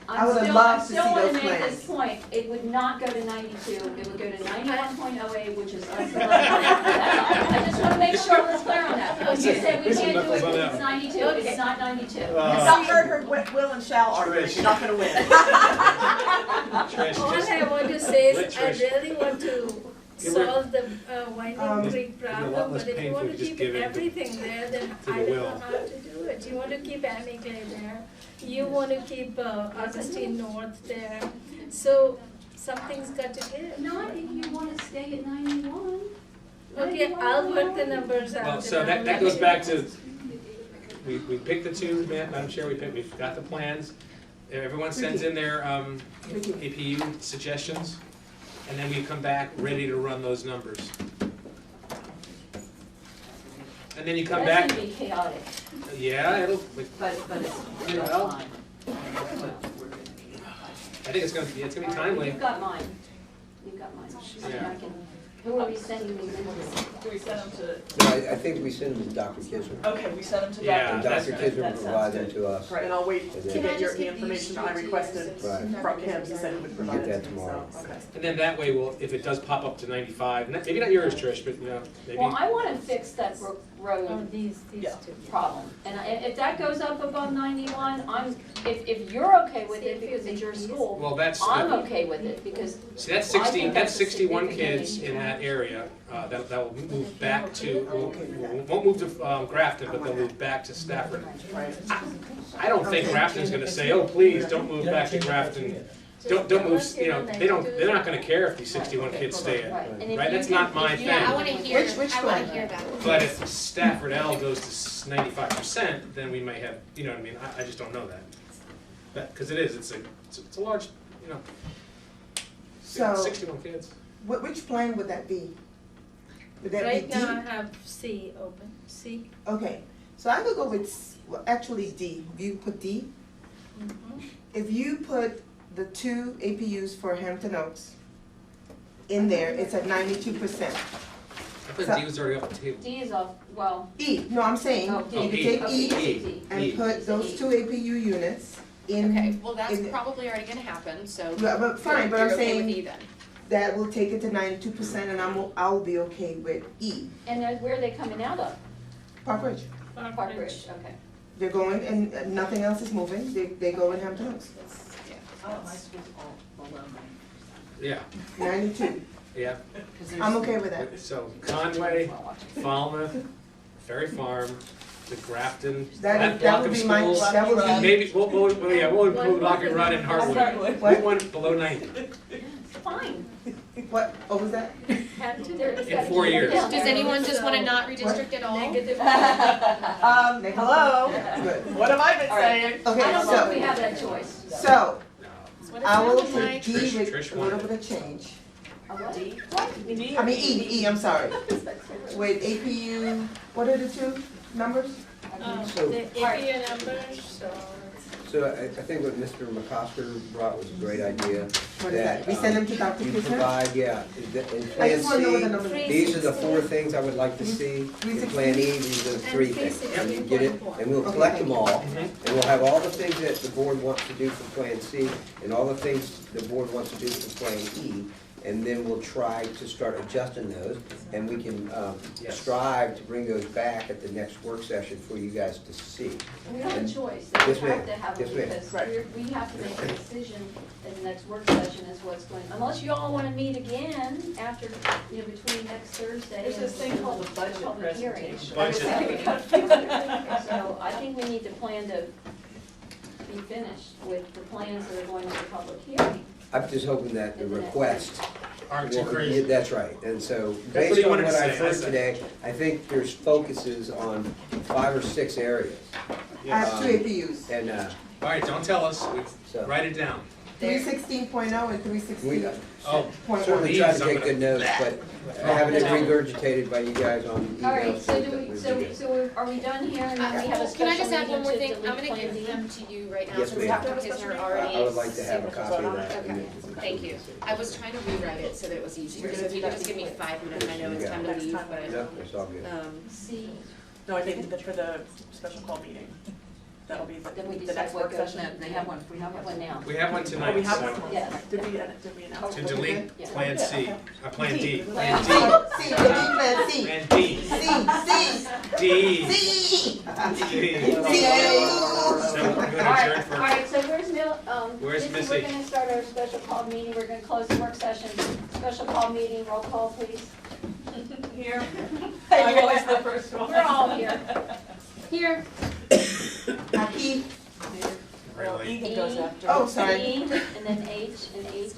I would have loved to see I still those want to make plans. this point, it would not go to 92, it would go to 91.08, which is less than 11. I just want to make sure let's clear on that. You said we can't do it because it's 92, it's not 92. You've not heard her will and shall argument, you're not gonna win. Trish, all just I want to say let is, I Trish- really want to solve the Winding Creek It'd be a lot problem, less but if you painful want to to just keep give it everything there, then to I the don't will. know how to do it. You want to keep Amiclay there, you want to keep Augustine North there, so something's got to give. Not if you want to stay at 91. Okay, I'll work the numbers out. Well, so that goes back to, we picked the two, Madam Chair, we've got the plans. Everyone sends in their APU suggestions, and then we come back ready to run those numbers. And then you come back. That's gonna be chaotic, Yeah, it'll, but it's Well, fine. I think it's gonna be timely. You've got mine. You've got mine. Yeah. I can, who are we sending these in to? Do we send them to, No, I think we send them to Dr. Kisner. okay, we send them to Dr. Yeah, And that's Dr. good. Kisner will provide them to us. Right, and I'll wait to Can get I your, just the give these information I straight to you? requested Right. from him, he said he would provide Get it that to me, tomorrow. so, okay. And then that way, if it does pop up to 95, maybe not yours, Trish, but you know, maybe. Well, I wanna fix that Brook Oh, Road these Yeah. two. problem. And if that goes up above 91, if you're okay with it because it's your school, Well, I'm okay with it because see, that's I 60, think that's that's a 61 significant kids in increase. that area, that will move back to, won't move to Grafton, but they'll move back to Stafford. Right. I don't think Grafton's gonna say, oh, please, don't move back to Grafton. Don't move, you know, they're not gonna care if these 61 kids stay Right, and in, if right? you That's can- not my if you- Yeah, I thing. wanna hear, Which I wanna one? hear that. But if Stafford L goes to 95%, then we may have, you know what I mean? I just don't know that. Because it's a large, you know, So, 61 kids. which plan would that be? Would that Right be now I D? have C open, C. Okay, so I could go with, well, actually D. If you put D, if you put the two APUs for Hampton Oaks in there, it's at 92%. I thought D was already off the table. D is off, well, E, no, I'm saying, oh, you D. Oh, could E. take Okay, E D. and put those two APU units in. Okay, well, that's in- probably already gonna happen, so. Yeah, but fine, but you're I'm okay with saying E then. that will take it to 92% and I'll be okay with E. And then where are they coming out of? Park Ridge, Park Ridge, okay. they're going and nothing else is moving, they go in Hampton Oaks, Oh, my school's all below 90%. Yeah, 92. yeah. 'Cause there's- I'm okay with that. So Conway, Falmouth, Ferry Farm, the Grafton, That that would block of be my, schools. that would be, Maybe, we'll include Lock and Run and Hartwood. We want below 90 Fine. what was that? in 4 years. Does anyone just wanna not redistrict at all? Negative. Hello, Good. what have I been All right. saying? I Okay, don't know if we so, have that choice. so, What it I will sounds take like. D Trish with a wanted little bit of change. A what? I mean, E, I'm sorry. With APU, what are the two numbers? So- The APU numbers, So I think what Mr. McCosker brought was a great idea. What is that? We send them to Dr. You Kisner? provide, yeah, in I Plan just wanna know what the numbers. C, these are the 4 things I would like to see. In Plan E, these are the 3 things. And you get it, and we'll collect them all, and we'll have all the things that the board wants to do for Plan C, and all the things the board wants to do for Plan E, and then we'll try to start adjusting those, and we can Yes. strive to bring those back at the next work session for you guys to see. We don't have a And- choice, Yes, we ma'am. have to have Yes, it ma'am. because Right. we have to make a decision in the next work session is what's going, unless you all wanna meet again after, you know, between next Thursday There's this thing called the budget public hearing. presentation. Budget. So I think we need to plan to be finished with the plans that are going to the public hearing. I'm just hoping that the request Aren't too well, crazy. yeah, that's right, and so, That's what based he on wanted what to I've say, heard that's it. today, I think there's focuses on 5 or 6 areas. I have two APUs, And, All right, don't tell us, so, write it down. 316.0 and we 316.1. certainly try to take good notes, but having it regurgitated by you guys on All right, emails. so do that we, would so, be good. so are we done here and then we have a Can I special just add one meeting more to thing? delete I'm gonna Plan give D? them to you right now, Yes, since ma'am. Dr. Kisner already. I would like to have a copy of that. Okay, and then- thank you. I was trying to rewrite it so that it was easier, so if you could just give me 5 minutes, I know it's time to leave, but, No, it's all good. C, No, I think that for the special call meeting, that'll be then we the decide next what work goes session. in. They have one, we have one now. We have one Oh, we tonight, have so, one? Yes. Did we announce? to delete Yeah. Plan C, Plan D, C, Plan D, Plan C, Plan D, C, C, D, C. D. C. So we're gonna adjourn All for, right, so where's Where's Missy, Missy? we're gonna start our special call meeting, we're gonna close the work session, special call meeting, roll call please. Here. I'm always the first one. We're all here. Here. Aquí. really. Ethan goes after. Oh, sorry. E, and then H, and H.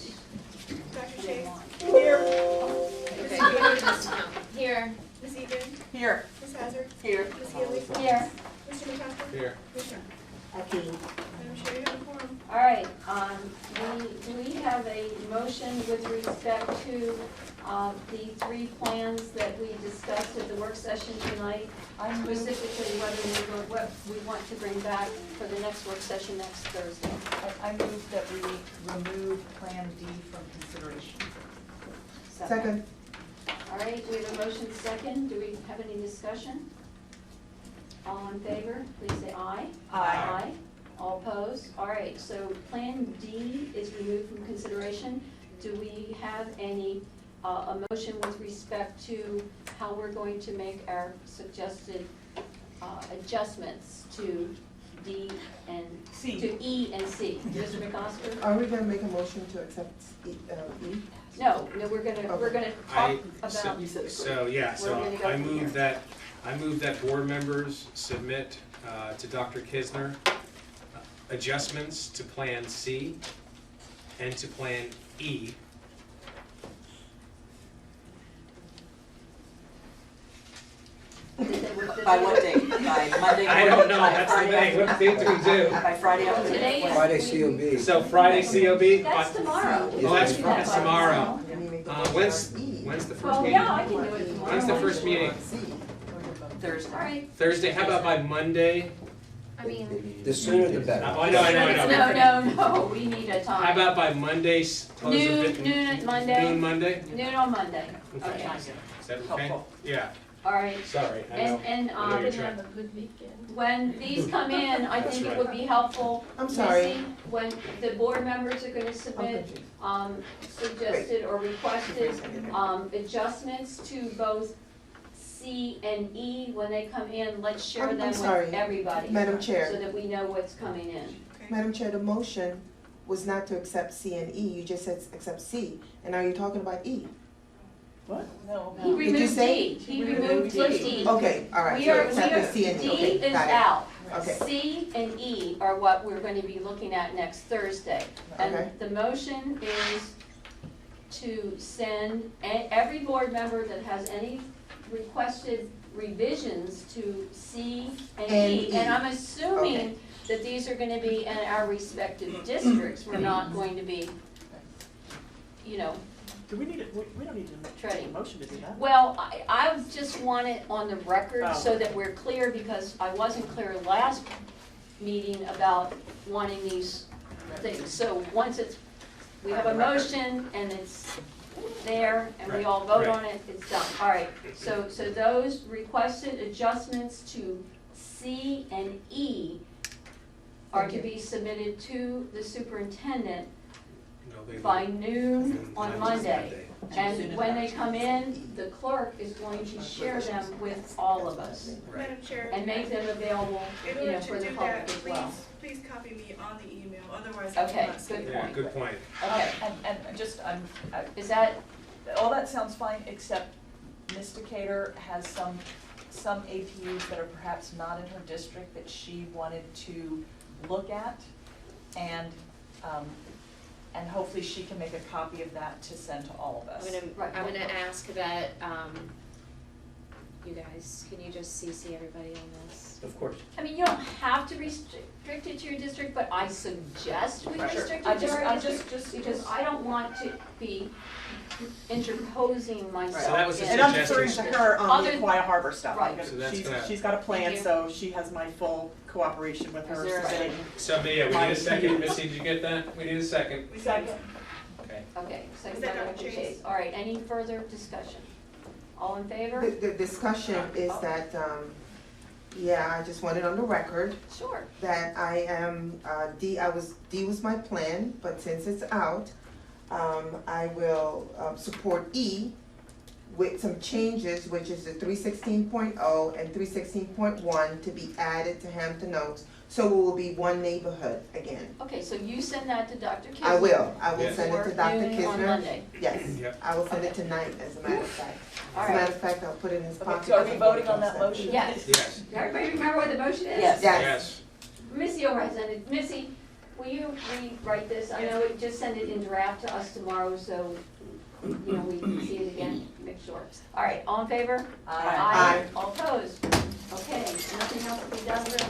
Here. okay, go to discount. Here. Ms. Egan, Here. Ms. Hazard, Here. Ms. Healy, Here. Mr. McCaskill. Here. Ms. Young. Okay. Madam Chair, you have a quorum. All right, do we have a motion with respect to the three plans that we discussed at the work session tonight? I move, Specifically, what we want to bring back for the next work session next Thursday. I move that we remove Plan D from consideration. Second. All right, we have a motion second. Do we have any discussion? All in favor, please say aye. Aye. All opposed? All right, so Plan D is removed from consideration. Do we have any, a motion with respect to how we're going to make our suggested adjustments to D and, C. to E and C? Mr. McCosker? Are we gonna make a motion to accept E? No, we're gonna talk about, You said it. So, yeah, so We're gonna go I from move here. that board members submit to Dr. Kisner adjustments to Plan C and to Plan E. By what date? By Monday? I don't know, By that's the Friday? thing, what date do we do? By Friday afternoon? Today is- Friday COB. So Friday COB? That's tomorrow. Oh, that's tomorrow. Let me make a When's motion the first Well, meeting? yeah, I can do it tomorrow. When's the first meeting? Thursday. All right. Thursday, how about by Monday? I mean, The sooner the better. I know. No, we need a time. How about by Monday, close of Noon at Monday? Noon Monday? Noon on Monday. Okay. Okay. Is that okay? Helpful. Yeah, All right. sorry, I know. And, I know you're Have trying. a good weekend. when these come in, I think it would be helpful. I'm sorry. Missy, when the board members are gonna I'm submit, confused. suggested or requested, adjustments to both C and E, when they come in, let's share I'm them sorry. with everybody. Madam Chair. So that we know what's coming in. Madam Chair, the motion was not to accept C and E, you just said accept C, and now you're talking about E. What? No. He Did you removed say? D, he removed D. Okay, all right, We so are, accept the C and E, D okay, is got it. out. Okay. C and E are what we're going to be looking at next Thursday. Okay. And the motion is to send every board member that has any requested revisions to C and E. And I'm assuming that these are going to be in our respective districts. We're not going to be, you know, Do we need it, we don't need to make Treading. a motion to do that. well, I just want it on the record Oh. so that we're clear, because I wasn't clear last meeting about wanting these things. So once we have a motion and it's there and we all vote on it, it's done. All right, so those requested adjustments to C and E are to be submitted to the superintendent by noon on Monday. And when they come in, the clerk is going to share them with all of us Madam Chair, and make them available, in you order know, to for the do public that, as well. please copy me on the email, otherwise I Okay, will not see good it. Yeah, good point. Okay, And just, is that, all that sounds fine, except Ms. Decatur has some APUs that are perhaps not in her district that she wanted to look at, and hopefully she can make a copy of that to send to all of us. I'm gonna ask that, you guys, can you just CC everybody on this? Of course. I mean, you don't have to restrict it to your district, but I suggest we Sure. restrict I it to just- our I district, just- because I don't want to be interposing myself. So that was the And I'm suggestion. referring to her on Other- the Aquia Harbor stuff. Right. So that's She's, gonna- she's got a plan, Thank you. so she has my full cooperation with Is her there a submitting. So, yeah, we need a second. Missy, did you get that? We need a second. Second. Okay. Okay, second Is by that Dr. Chase? Chase. All right, any further discussion? All in favor? The discussion is that, I just want it on the record Sure. that I am, D was my plan, but since it's out, I will, support E with some changes, which is the 316.0 and 316.1 to be added to Hampton Oaks, so we will be one neighborhood again. Okay, so you send that to Dr. Kisner. I will Yes. send it to For Dr. noon on Kisner. Monday. Yes, Yep. I will send it tonight, as a matter of fact. All As a matter right. of fact, I'll put it in his pocket. Okay, so are we voting on that motion? Yes. Yes. Everybody remember what the motion is? Yes. Yes. Yes. Missy will send it. Missy, will you rewrite this? I know, just send it in draft to us tomorrow, so, you know, we can see it again. make sure. All right, all in favor? Aye. All opposed? Okay, nothing else to be done, Rick?